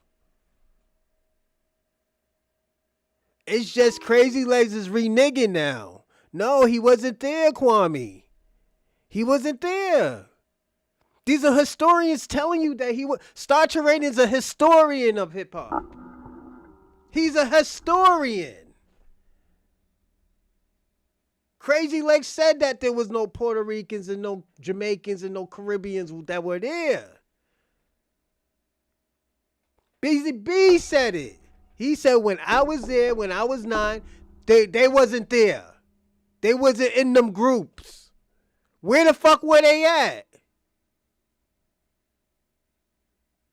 It's just Crazy Legs is reneging now. No, he wasn't there, Kwame. He wasn't there. These are historians telling you that he was. Star Terrain is a historian of hip hop. He's a historian. Crazy Legs said that there was no Puerto Ricans and no Jamaicans and no Caribbeans that were there. BZB said it. He said when I was there, when I was 9, they wasn't there. They wasn't in them groups. Where the fuck were they at?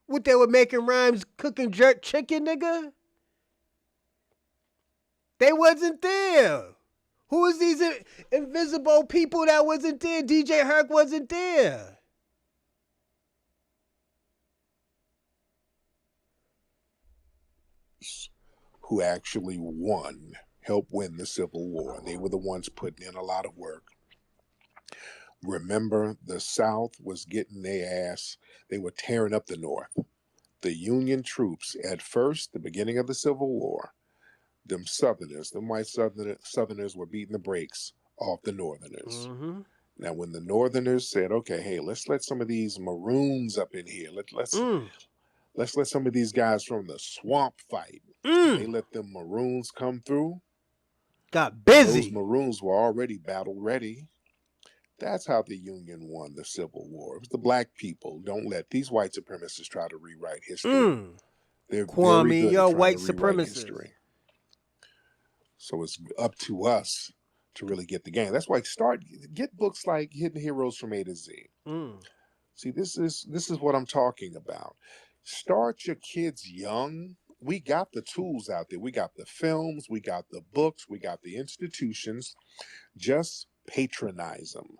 What, they were making rhymes, cooking jerk chicken, nigga? They wasn't there. Who is these invisible people that wasn't there? DJ Herc wasn't there. Who actually helped win the Civil War. They were the ones putting in a lot of work. Remember, the South was getting their ass. They were tearing up the North. The Union troops, at first, the beginning of the Civil War, them Southerners, them white Southerners were beating the brakes off the Northerners. Mm-hmm. Now, when the Northerners said, "Okay, hey, let's let some of these Maroons up in here. Let's let some of these guys from the swamp fight." They let them Maroons come through. Got Those busy. Maroons were already battle ready. That's how the Union won the Civil War. It was the black people. Don't let these white supremacists try to rewrite history. They're Kwame, very good y'all at trying white to rewrite supremacists. history. So it's up to us to really get the game. That's why get books like Hidden Heroes from A to Z. See, this is what I'm talking about. Start your kids young. We got the tools out there. We got the films, we got the books, we got the institutions. Just patronize them.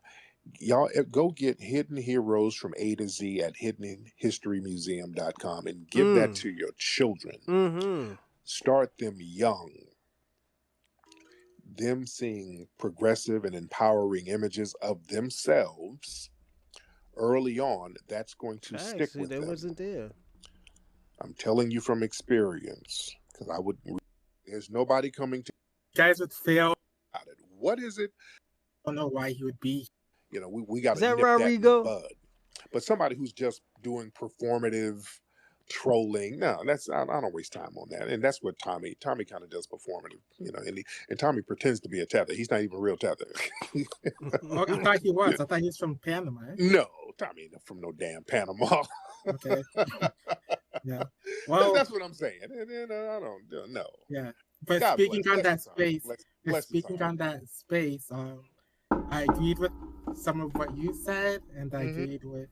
Y'all go get Hidden Heroes from A to Z at hiddenhistorymuseum.com and give that to your children. Start them young. Them seeing progressive and empowering images of themselves early on, that's going to stick with them. Wasn't there. I'm telling you from experience, because there's nobody coming to guys would fail. What is it? I don't know why he would be. You know, we got to nip Rodrigo? that in the bud. But somebody who's just doing performative trolling, no, I don't waste time on that. And that's what Tommy kind of does, performative, you know, and Tommy pretends to be a tether. He's not even a real tether. Oh, I thought he was. I thought he was from Panama. No, Tommy ain't from no damn Panama. Okay. Yeah. Well, that's what I'm saying. And, I don't know. Yeah. But God speaking bless. on that space, Speaking on that space, I agreed with some of what you said, and I agreed with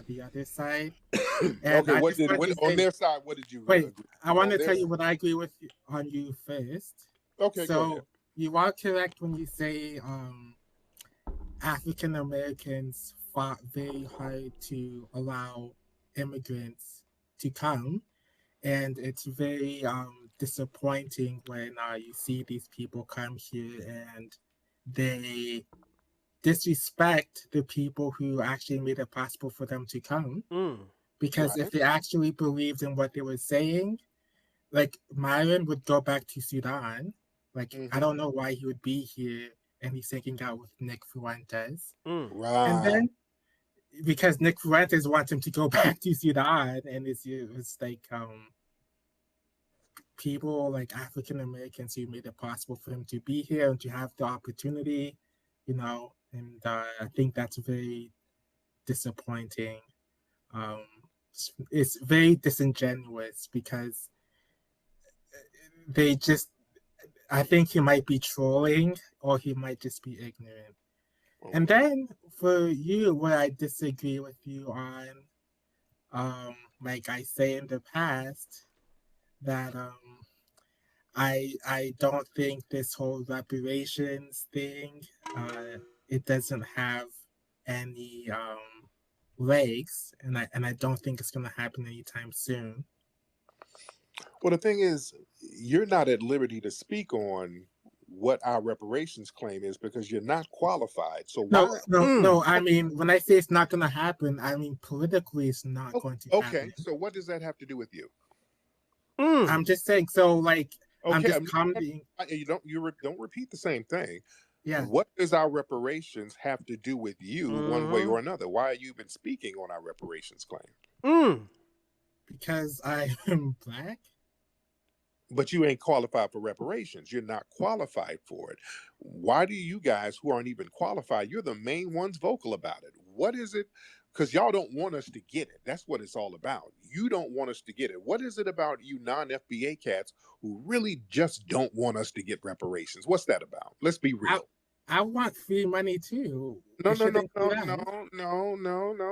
the other side. And okay, on their side, what did you wait? agree? I want to tell you what I agree with on you first. Okay, go ahead. So you are correct when you say African Americans fought very hard to allow immigrants to come, and it's very disappointing when you see these people come here and they disrespect the people who actually made it possible for them to come. Because if they actually believed in what they were saying, like Myron would go back to Sudan. Like, I don't know why he would be here and he's hanging out with Nick Fuentes. Right. And then because Nick Fuentes wants him to go back to Sudan, and it's like people like African Americans who made it possible for him to be here and to have the opportunity, you know, and I think that's very disappointing. It's very disingenuous because I think he might be trolling or he might just be ignorant. And then for you, what I disagree with you on, like I say in the past, that I don't think this whole reparations thing, it doesn't have any legs, and I don't think it's gonna happen anytime soon. Well, the thing is, you're not at liberty to speak on what our reparations claim is because you're not qualified. So why? No. I mean, when I say it's not going to happen, I mean politically it's not going to happen. Okay, so what does that have to do with you? I'm just saying. So, like, okay, I'm just commenting. You don't repeat the same thing. Yeah. What does our reparations have to do with you, one way or another? Why are you even speaking on our reparations claim? Because I am Black. But you ain't qualified for reparations. You're not qualified for it. Why do you guys who aren't even qualified, you're the main ones vocal about it? What is it? Because y'all don't want us to get it. That's what it's all about. You don't want us to get it. What is it about you non-FBA cats who really just don't want us to get reparations? What's that about? Let's be real. I want free money too. No.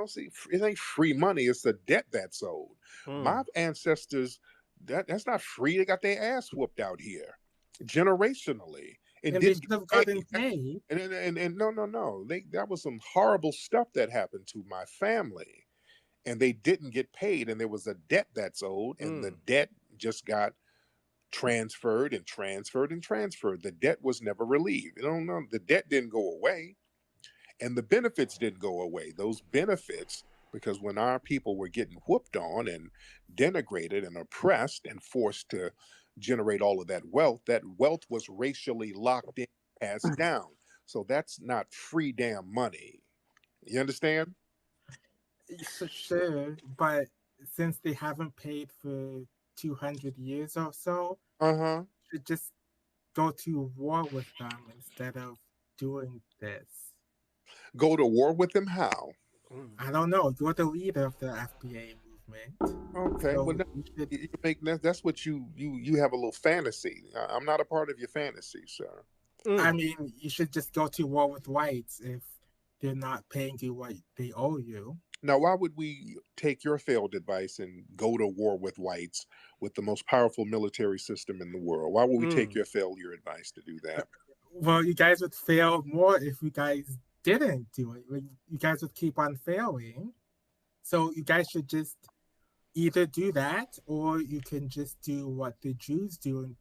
See, it ain't free money. It's the debt that's owed. My ancestors, that's not free. They got their ass whooped out here, generationally, and they should have gotten paid. And no. That was some horrible stuff that happened to my family, and they didn't get paid. And there was a debt that's owed, and the debt just got transferred. The debt was never relieved. The debt didn't go away. And the benefits didn't go away. Those benefits, because when our people were getting whooped on and denigrated and oppressed and forced to generate all of that wealth was racially locked in, passed down. So that's not free damn money. You understand? So sure, but since they haven't paid for 200 years or so, should just go to war with them instead of doing this. Go to war with them? How? I don't know. You're the leader of the FBA movement. Okay, So well, you make that's what you have a little fantasy. I'm not a part of your fantasy, sir. I mean, you should just go to war with whites if they're not paying you what they owe you. Now, why would we take your failed advice and go to war with whites with the most powerful military system in the world? Why would we take your failure advice to do that? Well, you guys would fail more if you guys didn't do it. You guys would keep on failing. So you guys should just either do that, or you can just do what the Jews do and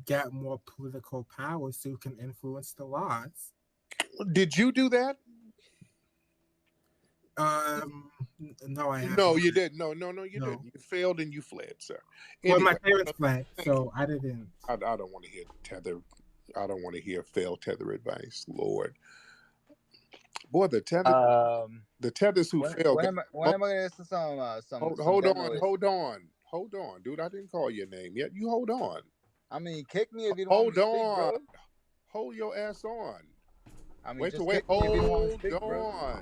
get more political power so you can influence the laws. Did you do that? No, I haven't. No, you didn't. No, you didn't. You failed and you fled, sir. Anyway, well, my parents fled, so I didn't. I don't want to hear tether. I don't want to hear failed tether advice, Lord. Boy, the tethers who failed. When am I going to some? Hold on, dude. I didn't call your name yet. You hold on. I mean, kick me if you don't want me to speak, bro. Hold your ass on. I mean, wait. Hold on.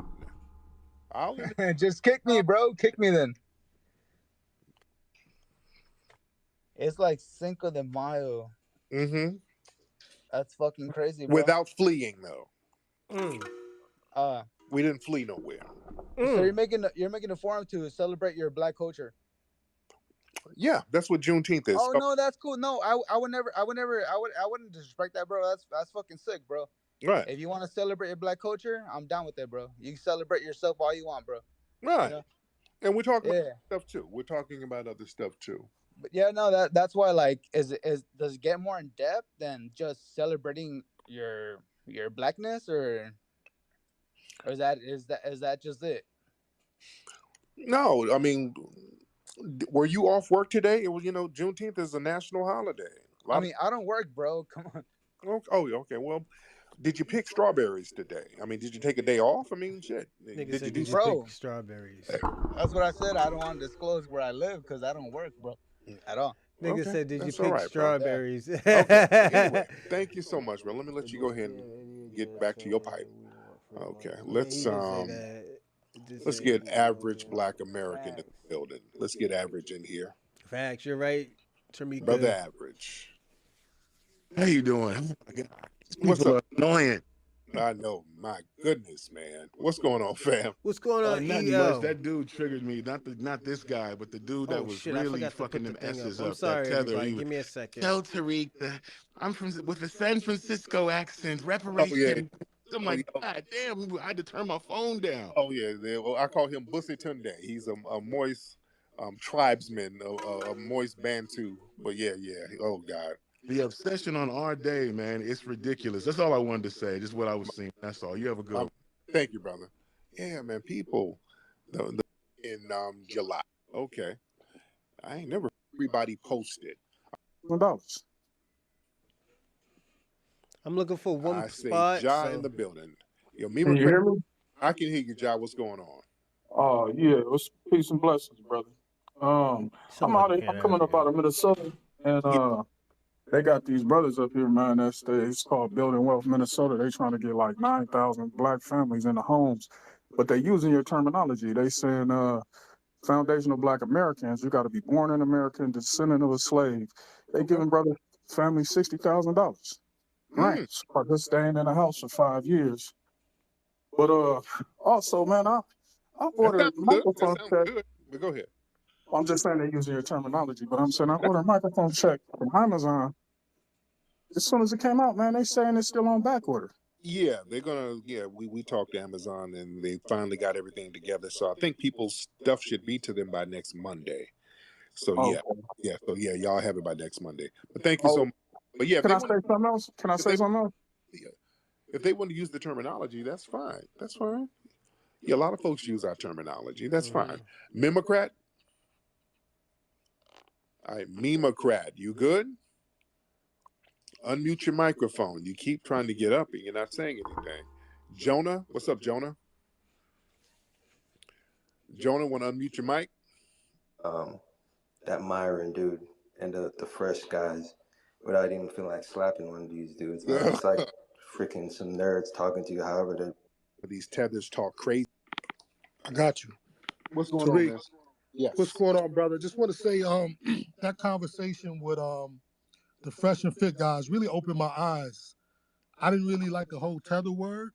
Bro. Just kick me, bro. Kick me then. It's like Cinco de Mayo. Mm-hmm. That's fucking crazy, bro. Without fleeing, though. We didn't flee nowhere. So you're making a forum to celebrate your black culture. Yeah, that's what Juneteenth is. Oh no, that's cool. No, I wouldn't disrespect that, bro. That's fucking sick, bro. Right. If you want to celebrate your black culture, I'm down with that, bro. You can celebrate yourself all you want, bro. Right. You know? And we're talking about stuff too. We're talking about other stuff too. But yeah, no, that's why, like, does it get more in depth than just celebrating your blackness, or is that just it? No, I mean, were you off work today? It was, Juneteenth is a national holiday. I mean, I don't work, bro. Come on. Oh, okay. Well, did you pick strawberries today? I mean, did you take a day off? I mean, shit. Did you pick strawberries? That's what I said. I don't want to disclose where I live because I don't work, bro, at all. Nigga said, did you pick strawberries? Okay. Anyway, thank you so much, bro. Let me let you go ahead and get back to your pipe. Okay. Let's get average black American in the building. Let's get average in here. Facts, you're right, Tamika. Brother Average. How you doing? What's up? Annoying. I know. My goodness, man. What's going on, fam? What's going on, nothing much. That dude triggered me. Not this guy, but the dude that was really fucking them S's up. I'm sorry, that tether. everybody. Give me a second. Tell Tariq I'm with a San Francisco accent. Reparation. I'm like, God damn, I had to turn my phone down. Oh, yeah. Well, I call him Bussy Tunde. He's a moist tribesman, a moist Bantu. But yeah. Oh, God. The obsession on our day, man, it's ridiculous. That's all I wanted to say. Just what I was seeing. That's all. You have a good one. Thank you, brother. Yeah, man. People in July. Okay. I ain't never everybody posted. $1. I'm looking for one I spot. Say Ja in the building. Can you hear me? I can hear you, Ja. What's going on? Oh, yeah. It's peace and blessings, brother. I'm coming up out of Minnesota, and they got these brothers up here, man. It's called Building Wealth Minnesota. They trying to get like 9,000 black families in the homes, but they using your terminology. They saying foundational black Americans. You got to be born in America and descendant of a slave. They giving brother families $60,000 grants for just staying in the house for 5 years. But also, man, I ordered a microphone check. But go ahead. I'm just saying they're using your terminology, but I'm saying I ordered a microphone check from Amazon. As soon as it came out, man, they saying it's still on back order. Yeah, they're gonna. Yeah, we talked to Amazon and they finally got everything together. So I think people's stuff should be to them by next Monday. So So y'all have it by next Monday. But thank you so much. But yeah, can I say something else? If they want to use the terminology, that's fine. That's fine. Yeah, a lot of folks use our terminology. That's fine. Memocrat. All right, memocrat. You good? Unmute your microphone. You keep trying to get up and you're not saying anything. Jonah, what's up, Jonah? Jonah, want to unmute your mic? That Myron dude and the fresh guys, without even feeling like slapping one of these dudes, man. It's like freaking some nerds talking to you. However, these tethers talk crazy. I got you. What's going Tariq, on, man? Yes. What's going on, brother? Just want to say, that conversation with the fresh and fit guys really opened my eyes. I didn't really like the whole tether word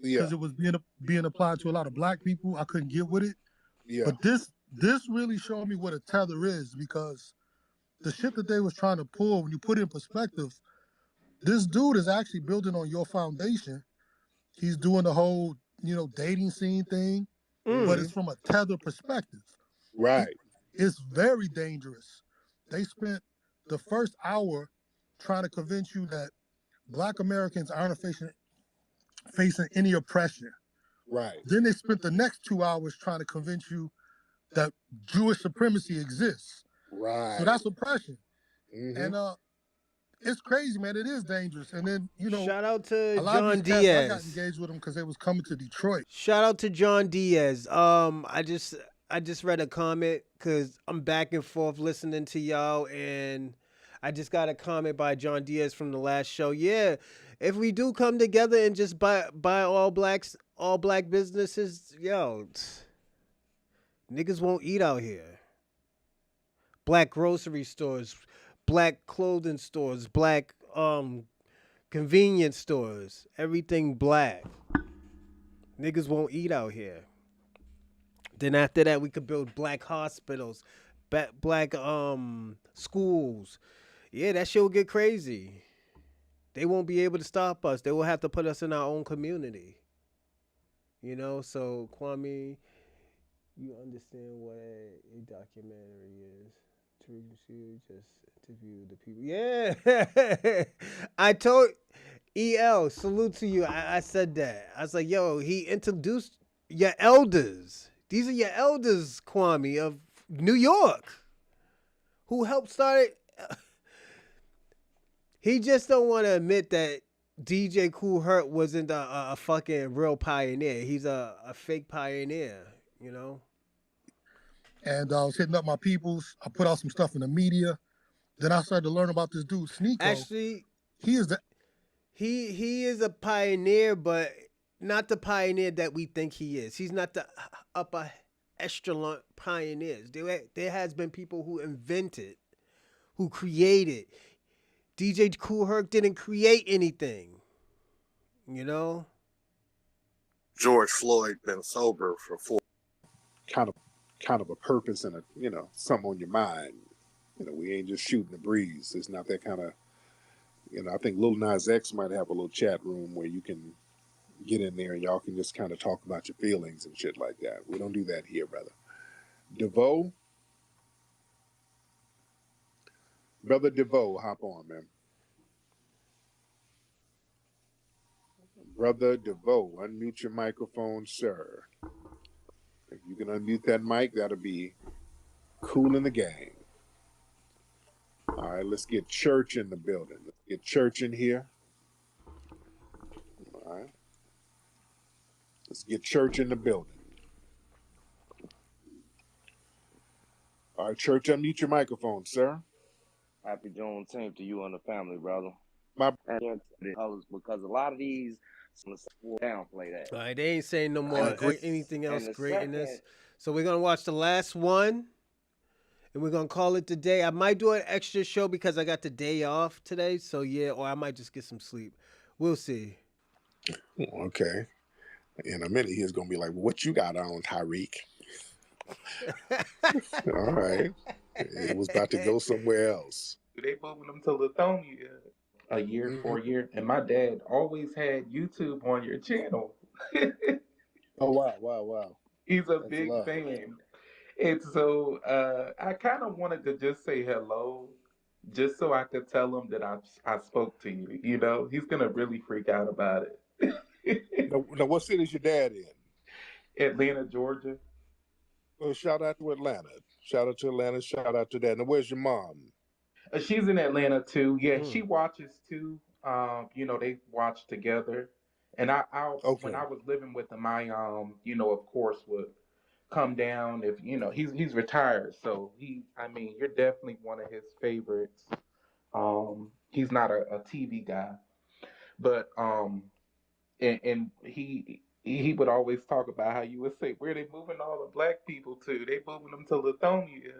because it was being applied to a lot of black people. I couldn't get with it. Yeah. But this really showed me what a tether is, because the shit that they was trying to pull, when you put it in perspective, this dude is actually building on your foundation. He's doing the whole, dating scene thing, but it's from a tether perspective. Right. It's very dangerous. They spent the first hour trying to convince you that Black Americans aren't facing any oppression. Right. Then they spent the next 2 hours trying to convince you that Jewish supremacy exists. Right. So that's oppression. And it's crazy, man. It is dangerous. And then, shout out to a lot John of these Diaz. I got engaged with them because they was coming to Detroit. Shout out to John Diaz. I just read a comment because I'm back and forth listening to y'all, and I just got a comment by John Diaz from the last show. Yeah, if we do come together and just buy all black businesses, niggas won't eat out here. Black grocery stores, black clothing stores, black convenience stores, everything black. Niggas won't eat out here. Then after that, we could build black hospitals, black schools. Yeah, that shit will get crazy. They won't be able to stop us. They will have to put us in our own community. So Kwame, you understand what a documentary is. You just interview the people. Yeah. I told EL, salute to you. I said that. I was like, yo, he introduced your elders. These are your elders, Kwame, of New York, who helped start it. He just don't want to admit that DJ Kool Herc wasn't a fucking real pioneer. He's a fake pioneer, And I was hitting up my peoples. I put out some stuff in the media. Then I started to learn about this dude, Sneeko. Actually, he is a pioneer, but not the pioneer that we think he is. He's not the upper echelon pioneers. There has been people who invented, who created. DJ Kool Herc didn't create anything, George Floyd been sober for 4. Kind of a purpose and something on your mind. We ain't just shooting the breeze. It's not that kind of, I think Lil Nas X might have a little chat room where you can get in there and y'all can just kind of talk about your feelings and shit like that. We don't do that here, brother. DeVoe. Brother DeVoe, hop on, man. Brother DeVoe, unmute your microphone, sir. If you can unmute that mic, that'll be cool in the gang. All right, let's get Church in the building. Let's get Church in here. All right. Let's get Church in the building. All right, Church, unmute your microphone, sir. Happy Juneteenth to you and the family, brother. Because a lot of these downplay that. All right, they ain't saying no more anything else great in this. So we're gonna watch the last one, and we're gonna call it the day. I might do an extra show because I got the day off today. So yeah, or I might just get some sleep. We'll see. Okay. In a minute, he's gonna be like, "What you got on, Tyreek?" All right. It was about to go somewhere else. They moving them to Lithonia a year for a year, and my dad always had YouTube on your channel. Oh wow! He's a big fan, and so I kind of wanted to just say hello, just so I could tell him that I spoke to you. He's gonna really freak out about it. Now, what city is your dad in? Atlanta, Georgia. Well, shout out to Atlanta. Shout out to Atlanta. Shout out to that. Now, where's your mom? She's in Atlanta too. Yeah, she watches too. They watch together. And when I was living with him, I of course would come down if he's retired, so you're definitely one of his favorites. He's not a TV guy, but and he would always talk about how you would say, where they moving all the black people to? They moving them to Lithonia,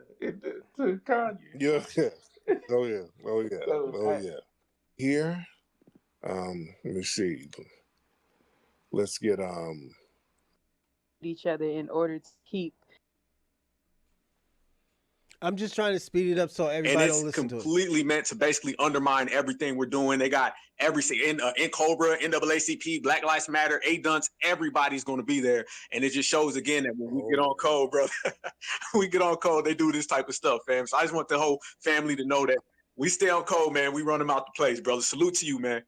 to Kanye. Yeah. Oh yeah. Oh yeah. So Oh yeah. Here, let me see. Let's get each other in order to keep. I'm just trying to speed it up so everybody will listen to it. And it's completely meant to basically undermine everything we're doing. They got in Cobra, NAACP, Black Lives Matter, A-Dunce, everybody's going to be there. And it just shows again that when we get on code, brother, we get on code, they do this type of stuff, fam. So I just want the whole family to know that we stay on code, man. We run them out the place, brother. Salute to you, man.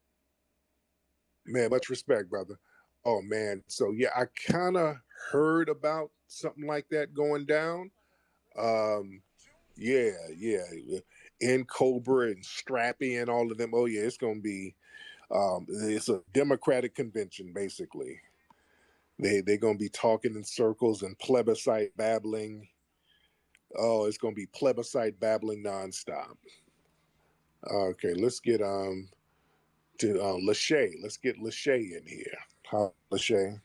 Man, much respect, brother. Oh, man. So, yeah, I kind of heard about something like that going down. Yeah. In Cobra and Strappy and all of them. Oh, yeah, it's going to be, it's a Democratic convention, basically. They're going to be talking in circles and plebiscite babbling. Oh, it's going to be plebiscite babbling nonstop. Okay, let's get to Lachey. Let's get Lachey in here. How, Lachey?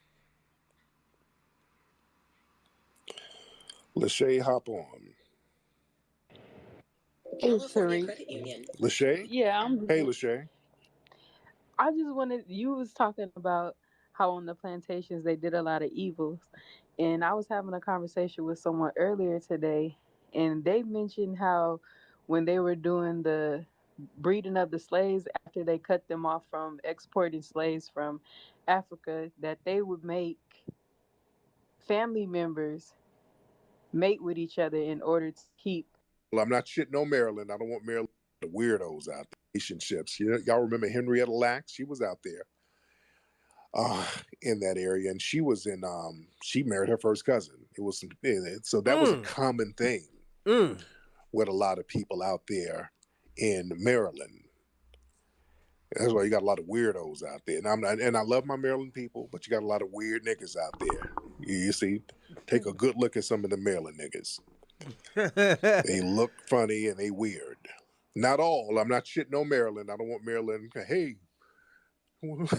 Lachey, hop on. Hey, Tariq. Lachey? Yeah, Hey, Lachey. I just wanted, you was talking about how on the plantations they did a lot of evils. And I was having a conversation with someone earlier today, and they mentioned how when they were doing the breeding of the slaves after they cut them off from exporting slaves from Africa, that they would make family members mate with each other in order to keep. Well, I'm not shitting on Maryland. I don't want Maryland, the weirdos out there. Relationships. Y'all remember Henrietta Lacks? She was out there in that area, and she was in. She married her first cousin. It was so that was a common thing with a lot of people out there in Maryland. That's why you got a lot of weirdos out there. And I love my Maryland people, but you got a lot of weird niggas out there. You see, take a good look at some of the Maryland niggas. They look funny and they weird. Not all. I'm not shitting on Maryland. I don't want Maryland. Hey, what's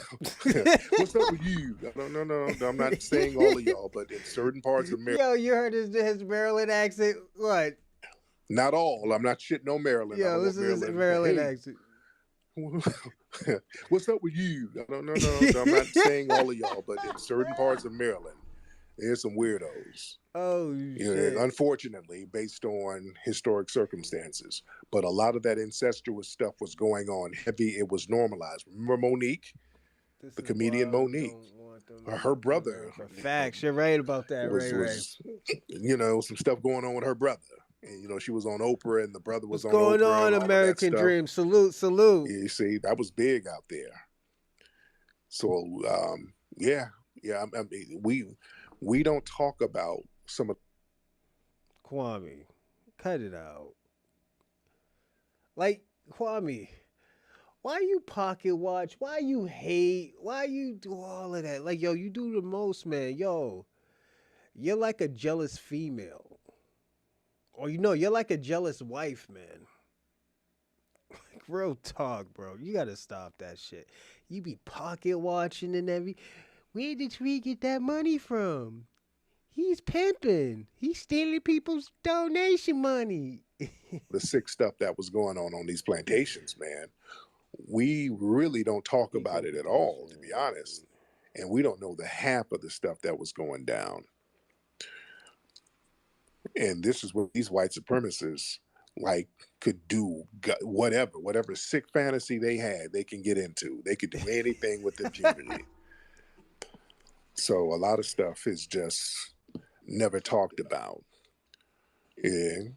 up with you? No. I'm not saying all of y'all, but in certain parts of Maryland. Yo, you heard his Maryland accent? What? Not all. I'm not shitting on Maryland. Yo, listen to this Maryland accent. What's up with you? No. I'm not saying all of y'all, but in certain parts of Maryland, there's some weirdos. Oh, shit. Unfortunately, based on historic circumstances. But a lot of that incestuous stuff was going on heavy. It was normalized. Remember Monique? The comedian Monique? Her brother. Facts. You're right about that, was, some stuff going on with her brother. And, she was on Oprah and the brother was What's on going Oprah. on, American Dream? Salute. You see, that was big out there. So, we don't talk about some of Kwame, cut it out. Like, Kwame, why you pocket watch? Why you hate? Why you do all of that? Like, yo, you do the most, man. Yo, you're like a jealous female. Or, you're like a jealous wife, man. Like, real talk, bro. You gotta stop that shit. You be pocket watching and where did we get that money from? He's pimping. He's stealing people's donation money. the sick stuff that was going on these plantations, man. We really don't talk about it at all, to be honest. And we don't know the half of the stuff that was going down. And this is what these white supremacists could do whatever sick fantasy they had, they can get into. They could do anything with impunity. So a lot of stuff is just never talked about. Yeah.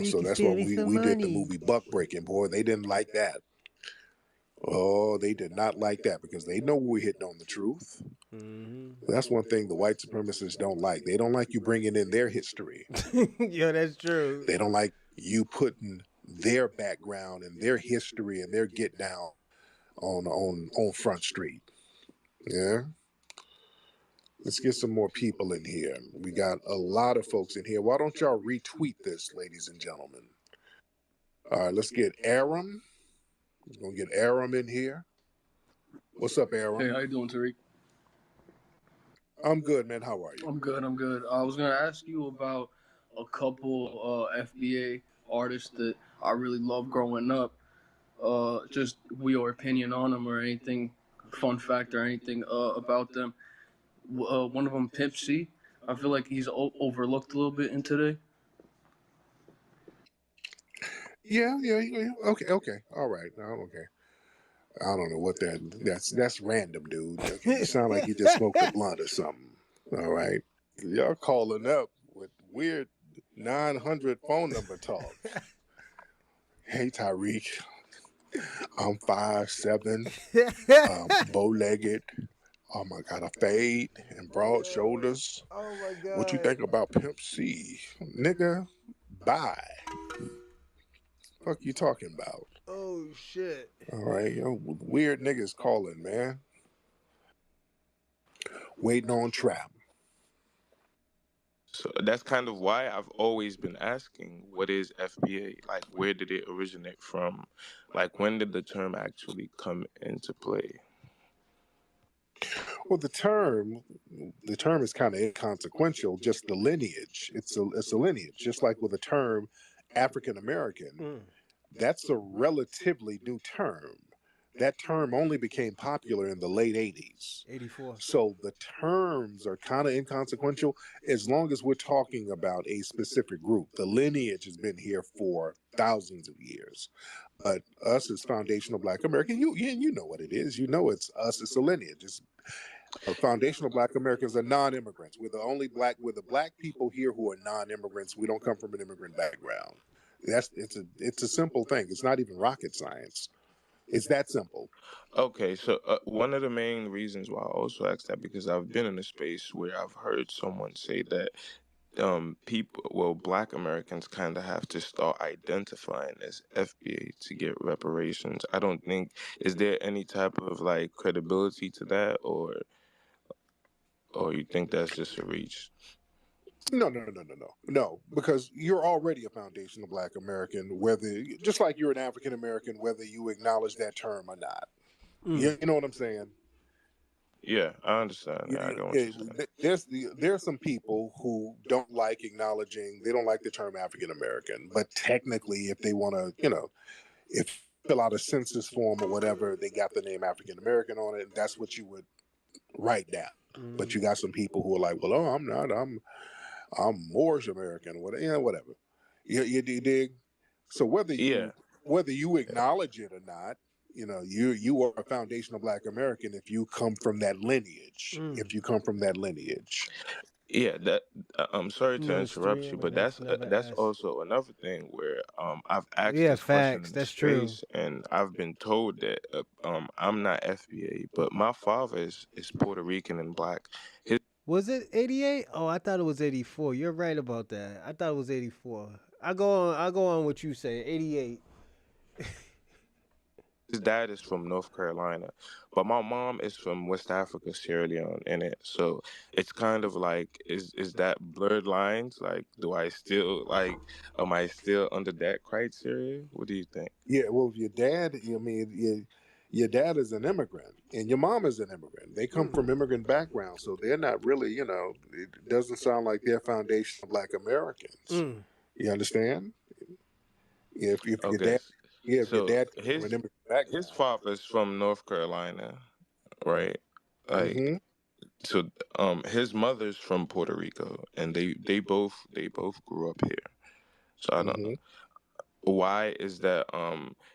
So that's why we did the movie Buck Breaking, boy. They didn't like that. Oh, Oh, they did not like that because they know we're hitting on the truth. That's one thing the white supremacists don't like. They don't like you bringing in their history. Yeah, that's true. They don't like you putting their background and their history and their get down on Front Street. Yeah. Let's get some more people in here. We got a lot of folks in here. Why don't y'all retweet this, ladies and gentlemen? All right, let's get Aram. We're gonna get Aram in here. What's up, Aram? Hey, how you doing, Tariq? I'm good, man. How are you? I'm good. I was gonna ask you about a couple FBA artists that I really loved growing up. Just your opinion on them or anything, fun fact or anything about them. One of them, Pimp C. I feel like he's overlooked a little bit in today. Yeah. Okay. All right. Okay. I don't know what that's random, dude. Okay, you sound like you just smoked a blunt or something. All right. Y'all calling up with weird 900 phone number talk. Hey, Tyreek. I'm 5'7", bow-legged. Oh my God, a fade and broad shoulders. Oh my God. What you think about Pimp C? Nigga, bye. Fuck you talking about? Oh shit. All right, weird niggas calling, man. Waiting on Trap. So that's kind of why I've always been asking, what is FBA? Like, where did it originate from? Like, when did the term actually come into play? Well, the term is kind of inconsequential. Just the lineage. It's a lineage. Just like with the term African American, that's a relatively new term. That term only became popular in the late 80s. 84. So the terms are kind of inconsequential as long as we're talking about a specific group. The lineage has been here for thousands of years. But us as foundational Black American, you know what it is. You know it's us, it's a lineage. It's foundational Black Americans are non-immigrants. We're the Black people here who are non-immigrants. We don't come from an immigrant background. It's a simple thing. It's not even rocket science. It's that simple. Okay, so one of the main reasons why I also asked that, because I've been in a space where I've heard someone say that Black Americans kind of have to start identifying as FBA to get reparations. I don't think, is there any type of like credibility to that, or you think that's just a reach? No, because you're already a foundational Black American, just like you're an African American, whether you acknowledge that term or not. You know what I'm saying? Yeah, I understand. Yeah, I get what you're saying. There's some people who don't like they don't like the term African American, but technically, if they want to, if fill out a census form or whatever, they got the name African American on it, and that's what you would write down. But you got some people who are like, well, I'm not, I'm Moorish American, whatever. You dig? So whether you acknowledge it or not, you are a foundational Black American if you come from that lineage. Yeah, that I'm sorry to interrupt you, but that's also another thing where I've asked this question in space, and I've been told that I'm not FBA, but my father is Puerto Rican and Black. Was it 88? Oh, I thought it was 84. You're right about that. I thought it was 84. I go on what you say. 88. His dad is from North Carolina, but my mom is from West Africa, Sierra Leone, in it. So it's kind of like, is that blurred lines? Like, am I still under that criteria? What do you think? Yeah, well, your dad is an immigrant, and your mom is an immigrant. They come from immigrant backgrounds, so they're not really, it doesn't sound like they're foundational Black Americans. You understand? If your dad, if your dad comes from an immigrant background. His father's from North Carolina, right? Like, so his mother's from Puerto Rico, and they both grew up here. So I don't know. Why is that?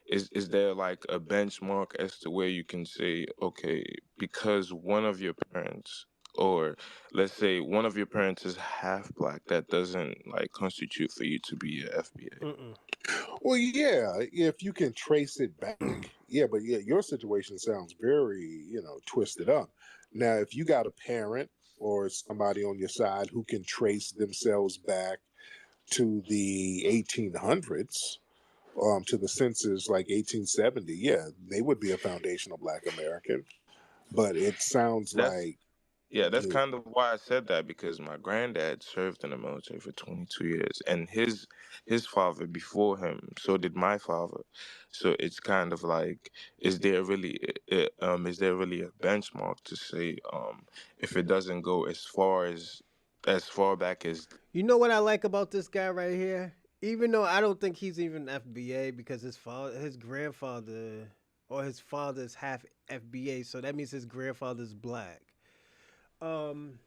Is there like a benchmark as to where you can say, okay, because one of your parents, or let's say one of your parents is half Black, that doesn't like constitute for you to be a FBA? Well, yeah, if you can trace it back, Yeah, but yeah, your situation sounds very, twisted up. Now, if you got a parent or somebody on your side who can trace themselves back to the 1800s, to the census like 1870, yeah, they would be a foundational Black American. But it sounds That's like, Yeah, that's kind of why I said that, because my granddad served in the military for 22 years, and his father before him, so did my father. So it's kind of like, is there really a benchmark to say, if it doesn't go as far back as You know what I like about this guy right here? Even though I don't think he's even FBA because his grandfather, or his father's half FBA, so that means his grandfather's black. Um,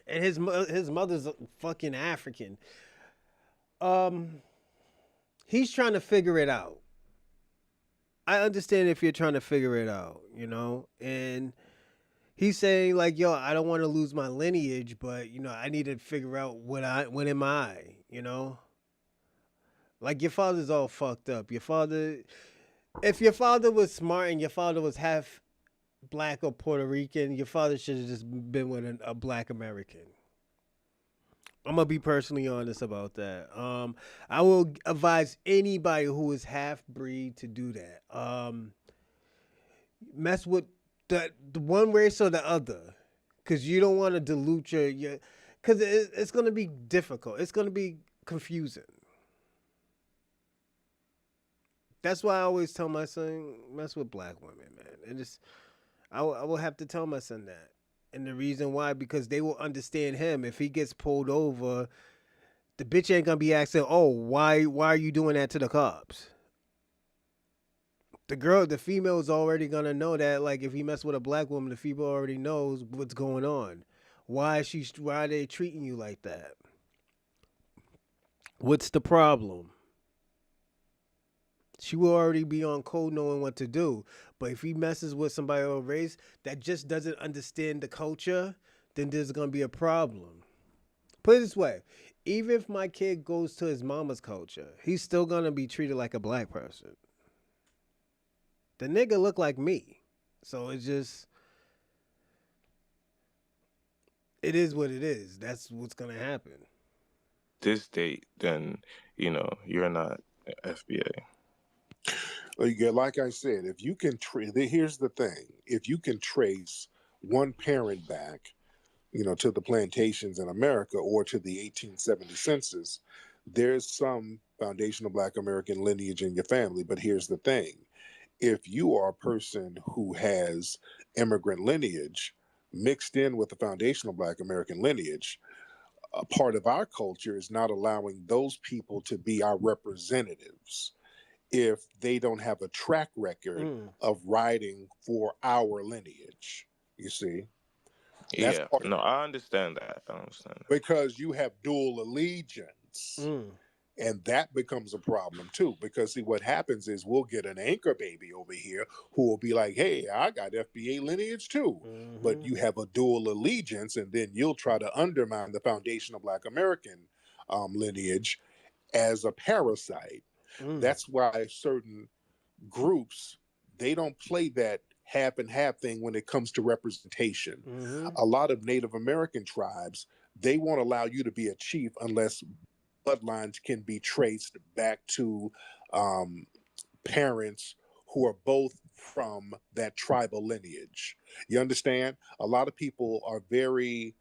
and his mother's fucking African. Um, he's trying to figure it out. I understand if you're trying to figure it out, and he's saying like, "Yo, I don't want to lose my lineage, but I need to figure out what am I. Like your father's all fucked up. If your father was smart and your father was half black or Puerto Rican, your father should have just been with a black American. I'm gonna be personally honest about that. I will advise anybody who is half breed to do that. Mess with the one race or the other, because you don't want to dilute your. Because it's gonna be difficult. It's gonna be confusing. That's why I always tell my son, mess with black women, man. And I will have to tell my son that. And the reason why, because they will understand him. If he gets pulled over, the bitch ain't gonna be asking, "Oh, why are you doing that to the cops?" The female is already gonna know that. Like, if he mess with a black woman, the female already knows what's going on. Why are they treating you like that? What's the problem? She will already be on code knowing what to do. But if he messes with somebody of a race that just doesn't understand the culture, then there's going to be a problem. Put it this way. Even if my kid goes to his mama's culture, he's still going to be treated like a black person. The nigga look like me. So it is what it is. That's what's going to happen. this date, then you're not FBA. Yeah, like I said, if you can, here's the thing: if you can trace one parent back, to the plantations in America or to the 1870 census, there's some foundational Black American lineage in your family. But here's the thing: if you are a person who has immigrant lineage mixed in with the foundational Black American lineage, a part of our culture is not allowing those people to be our representatives if they don't have a track record of writing for our lineage. You see? That's no, I understand that. Because you have dual allegiance. And that becomes a problem too. Because see, what happens is we'll get an anchor baby over here who will be like, "Hey, I got FBA lineage too." But you have a dual allegiance, and then you'll try to undermine the foundational Black American lineage as a parasite. That's why certain groups, they don't play that half and half thing when it comes to representation. A lot of Native American tribes, they won't allow you to be a chief unless bloodlines can be traced back to parents who are both from that tribal lineage. You understand? A lot of people are very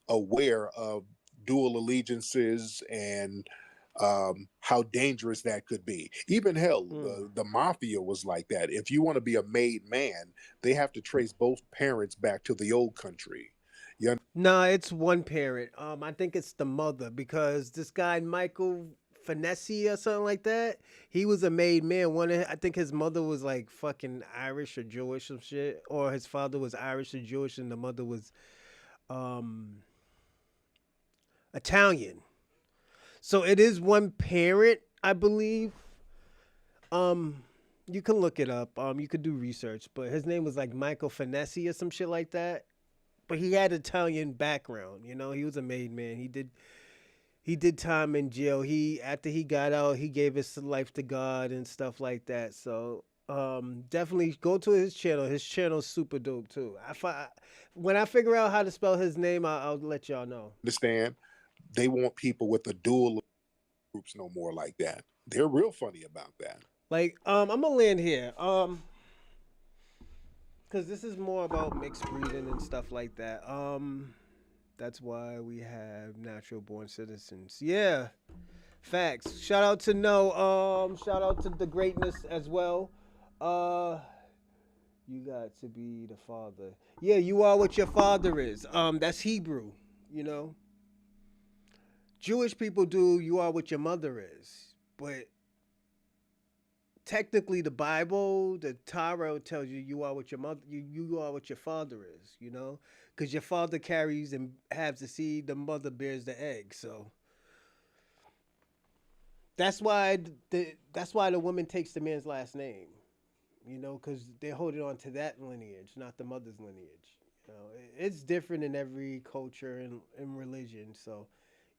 aware of dual allegiances and how dangerous that could be. Even hell, the mafia was like that. If you want to be a made man, they have to trace both parents back to the old country. Nah, it's one parent. I think it's the mother, because this guy Michael Finessi or something like that, he was a made man. I think his mother was like fucking Irish or Jewish or some shit, or his father was Irish or Jewish, and the mother was Italian. So it is one parent, I believe. You can look it up. You could do research, but his name was like Michael Finessi or some shit like that. But he had Italian background, he was a made man. He did time in jail. After he got out, he gave his life to God and stuff like that. So Definitely go to his channel. His channel's super dope too. When I figure out how to spell his name, I'll let y'all know. Understand? They want people with the dual groups no more like that. They're real funny about that. Like, I'm gonna land here. Because this is more about mixed breeding and stuff like that. That's why we have natural born citizens. Yeah, facts. Shout out to No. Shout out to the greatness as well. Uh, you got to be the father. Yeah, you are what your father is. That's Hebrew. You know, Jewish people do. You are what your mother is, but technically the Bible, the Torah tells you you are what your mother, you are what your father is, you know, because your father carries and has the seed, the mother bears the egg. So that's why the woman takes the man's last name, you know, because they're holding on to that lineage, not the mother's lineage. You know, it's different in every culture and religion. So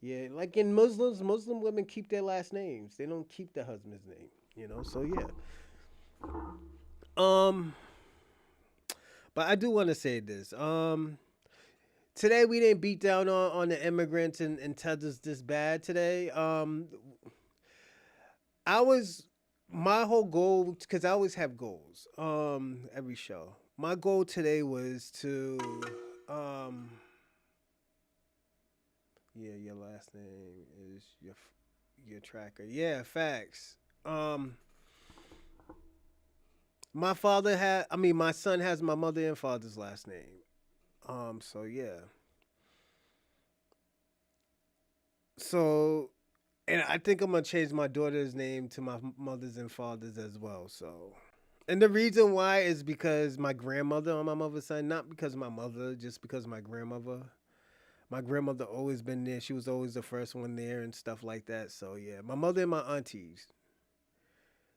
yeah, like in Muslim women keep their last names. They don't keep their husband's name. You know, so yeah. Um, but I do want to say this. Today we didn't beat down on the immigrants and tethers this bad today. I was my whole goal because I always have goals. Every show. My goal today was to yeah, your last name is your tracker. Yeah, facts. My son has my mother and father's last name. So yeah. So, and I think I'm gonna change my daughter's name to my mother's and father's as well. So, and the reason why is because my grandmother on my mother's side, not because of my mother, just because of my grandmother. My grandmother always been there. She was always the first one there and stuff like that. So yeah, my mother and my aunties.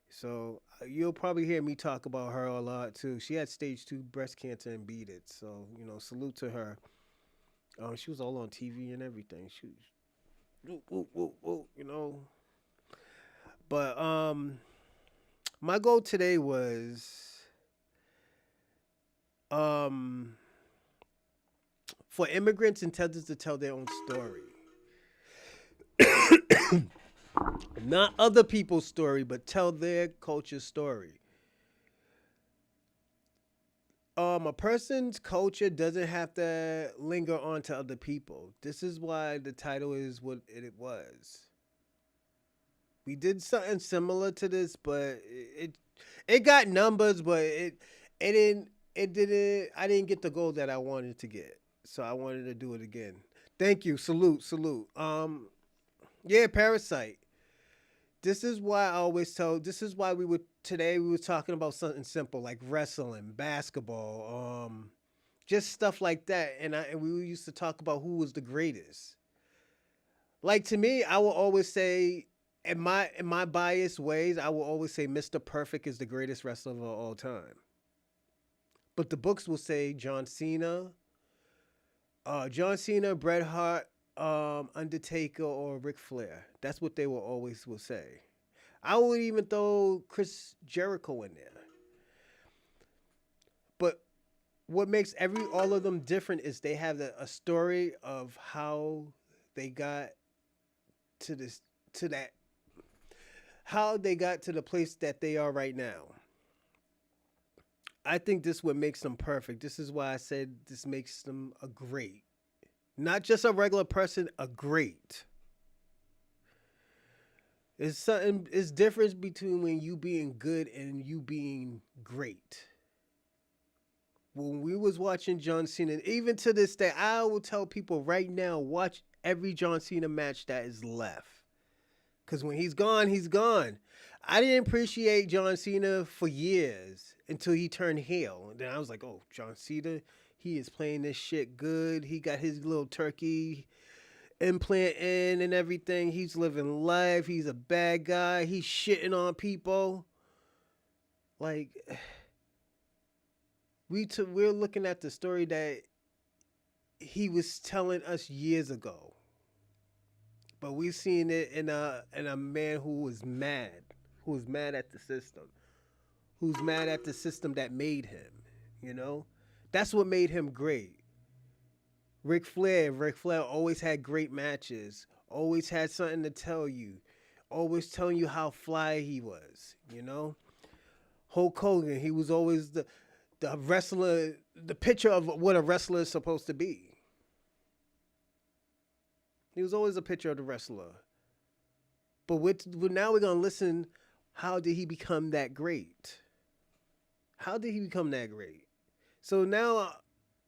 So you'll probably hear me talk about her a lot too. She had stage 2 breast cancer and beat it. So salute to her. She was all on TV and everything. She was, woo, woo, woo, woo, But my goal today was um for immigrants and tethers to tell their own story. Not other people's story, but tell their culture story. A person's culture doesn't have to linger on to other people. This is why the title is what it was. We did something similar to this, but it got numbers, but it didn't I didn't get the goal that I wanted to get. So I wanted to do it again. Thank you. Salute. Yeah, Parasite. This is why I always tell. This is why we were talking about something simple like wrestling, basketball, just stuff like that. And we used to talk about who was the greatest. Like to me, I will always say, in my biased ways, I will always say Mr. Perfect is the greatest wrestler of all time. But the books will say John Cena, Bret Hart, Undertaker, or Ric Flair. That's what they will say. I would even throw Chris Jericho in there. But what makes all of them different is they have a story of how they got to this to that how they got to the place that they are right now. I think this what makes them perfect. This is why I said this makes them a great. Not just a regular person, a great. It's difference between when you being good and you being great. When we was watching John Cena, even to this day, I will tell people right now, watch every John Cena match that is left. Because when he's gone, he's gone. I didn't appreciate John Cena for years until he turned heel. And then I was like, oh, John Cena, he is playing this shit good. He got his little turkey implant in and everything. He's living life. He's a bad guy. He's shitting on people. Like, we're looking at the story that he was telling us years ago. But we've seen it in a man who was mad at the system, who's mad at the system that made him. You know, that's what made him great. Ric Flair always had great matches, always had something to tell you, always telling you how fly he was, you know? Hulk Hogan, he was always the wrestler, the picture of what a wrestler is supposed to be. He was always a picture of the wrestler. But now we're going to listen, how did he become that great? How did he become that great? So now,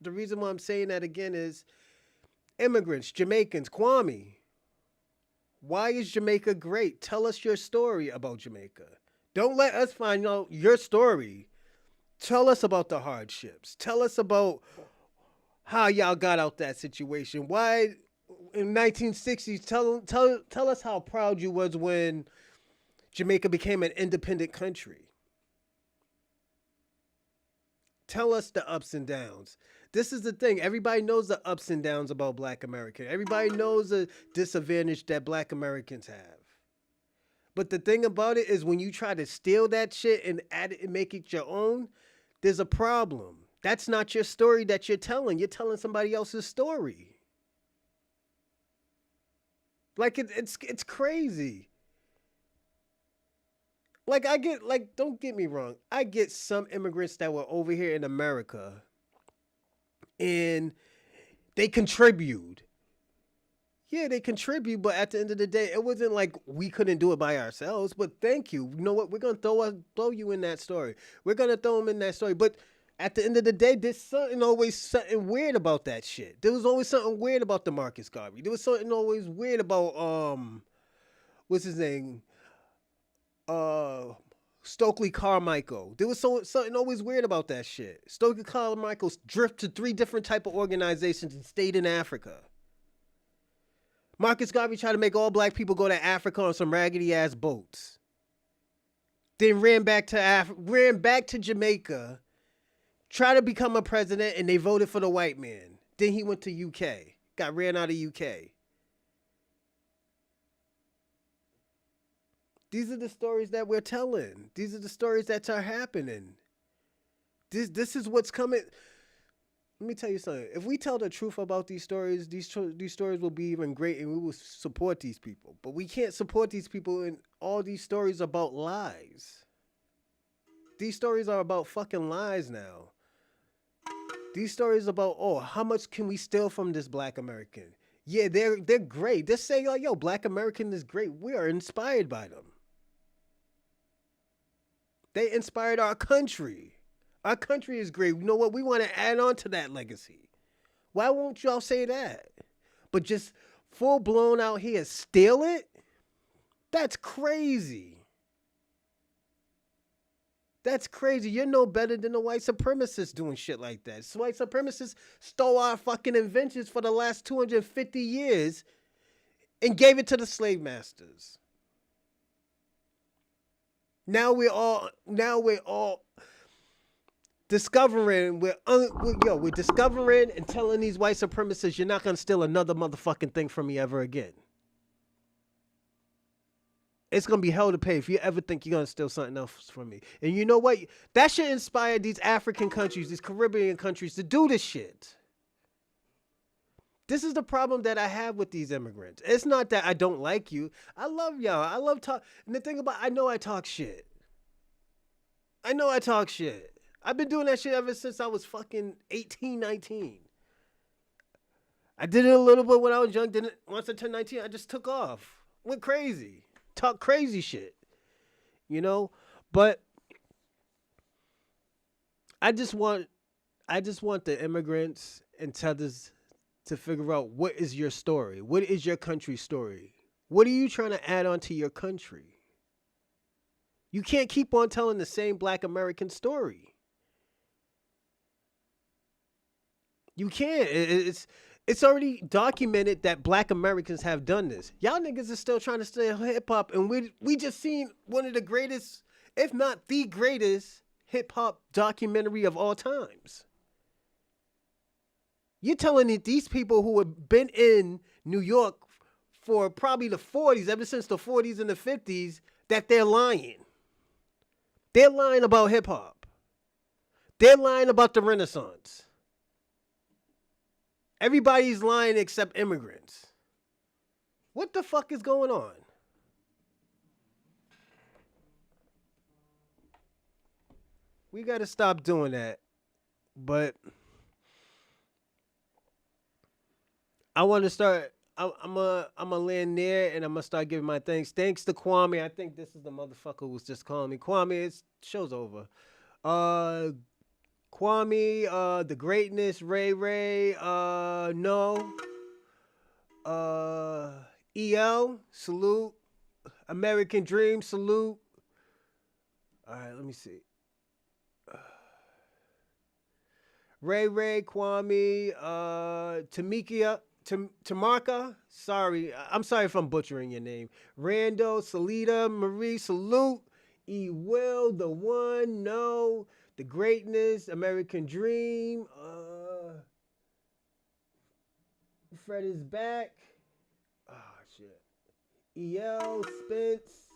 the reason why I'm saying that again is immigrants, Jamaicans, Kwame. Why is Jamaica great? Tell us your story about Jamaica. Don't let us find out your story. Tell us about the hardships. Tell us about how y'all got out that situation. Why in 1960s, tell us how proud you was when Jamaica became an independent country. Tell us the ups and downs. This is the thing. Everybody knows the ups and downs about Black America. Everybody knows the disadvantage that Black Americans have. But the thing about it is when you try to steal that shit and add it and make it your own, there's a problem. That's not your story that you're telling. You're telling somebody else's story. Like it's crazy. Like don't get me wrong. I get some immigrants that were over here in America and they contribute. Yeah, they contribute, but at the end of the day, it wasn't like we couldn't do it by ourselves. But thank you. You know what? We're gonna throw you in that story. We're gonna throw them in that story. But at the end of the day, there's always something weird about that shit. There was always something weird about the Marcus Garvey. There was something always weird about what's his name? Stokely Carmichael. There was something always weird about that shit. Stokely Carmichael drifted to 3 different type of organizations and stayed in Africa. Marcus Garvey tried to make all Black people go to Africa on some raggedy ass boats. Then ran back to Jamaica, tried to become a president, and they voted for the white man. Then he went to UK, got ran out of UK. These are the stories that we're telling. These are the stories that are happening. This is what's coming. Let me tell you something. If we tell the truth about these stories stories will be even great, and we will support these people. But we can't support these people in all these stories about lies. These stories are about fucking lies now. These stories about, how much can we steal from this Black American? Yeah, they're great. They're saying, like, yo, Black American is great. We are inspired by them. They inspired our country. Our country is great. You know what? We want to add on to that legacy. Why won't y'all say that? But just full blown out here steal it? That's crazy. That's crazy. You're no better than the white supremacists doing shit like that. So white supremacists stole our fucking inventions for the last 250 years and gave it to the slave masters. Now we're all discovering, we're discovering and telling these white supremacists, you're not going to steal another motherfucking thing from me ever again. It's going to be hell to pay if you ever think you're going to steal something else from me. And you know what? That should inspire these African countries, these Caribbean countries to do this shit. This is the problem that I have with these immigrants. It's not that I don't like you. I love y'all. I love talk. And the thing about, I know I talk shit. I've been doing that shit ever since I was fucking 18, 19. I did it a little bit when I was young. Then once I turned 19, I just took off. Went crazy. Talk crazy shit. You know? But I just want the immigrants and tethers to figure out, what is your story? What is your country's story? What are you trying to add on to your country? You can't keep on telling the same Black American story. You can't. It's already documented that Black Americans have done this. Y'all niggas are still trying to steal hip hop, and we just seen one of the greatest, if not the greatest, hip hop documentary of all times. You're telling me these people who have been in New York for probably the 40s, ever since the 40s and the 50s, that they're lying. They're lying about hip hop. They're lying about the Renaissance. Everybody's lying except immigrants. What the fuck is going on? We got to stop doing that. But I want to start. I'm a land there, and I'm gonna start giving my thanks. Thanks to Kwame. I think this is the motherfucker who was just calling me. Kwame, it's show's over. Kwame, the greatness, Ray, no. EL, salute. American Dream, salute. All right, let me see. Ray, Kwame, Tamarka, sorry. I'm sorry if I'm butchering your name. Rando, Salida, Marie, salute. E. Will, the one, no. The greatness, American Dream. Fred is back. Oh, shit. EL, Spence.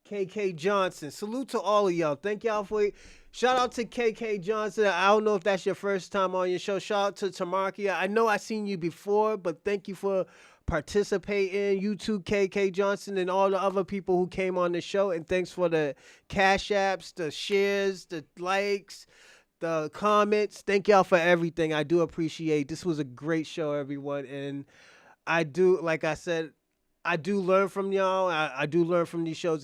KK Johnson. Salute to all of y'all. Thank y'all for it. Shout out to KK Johnson. I don't know if that's your first time on your show. Shout out to Tamarkia. I know I've seen you before, but thank you for participating. You too, KK Johnson, and all the other people who came on the show. And thanks for the cash apps, the shares, the likes, the comments. Thank y'all for everything. I do appreciate. This was a great show, everyone. And I do, like I said, I do learn from y'all. I do learn from these shows.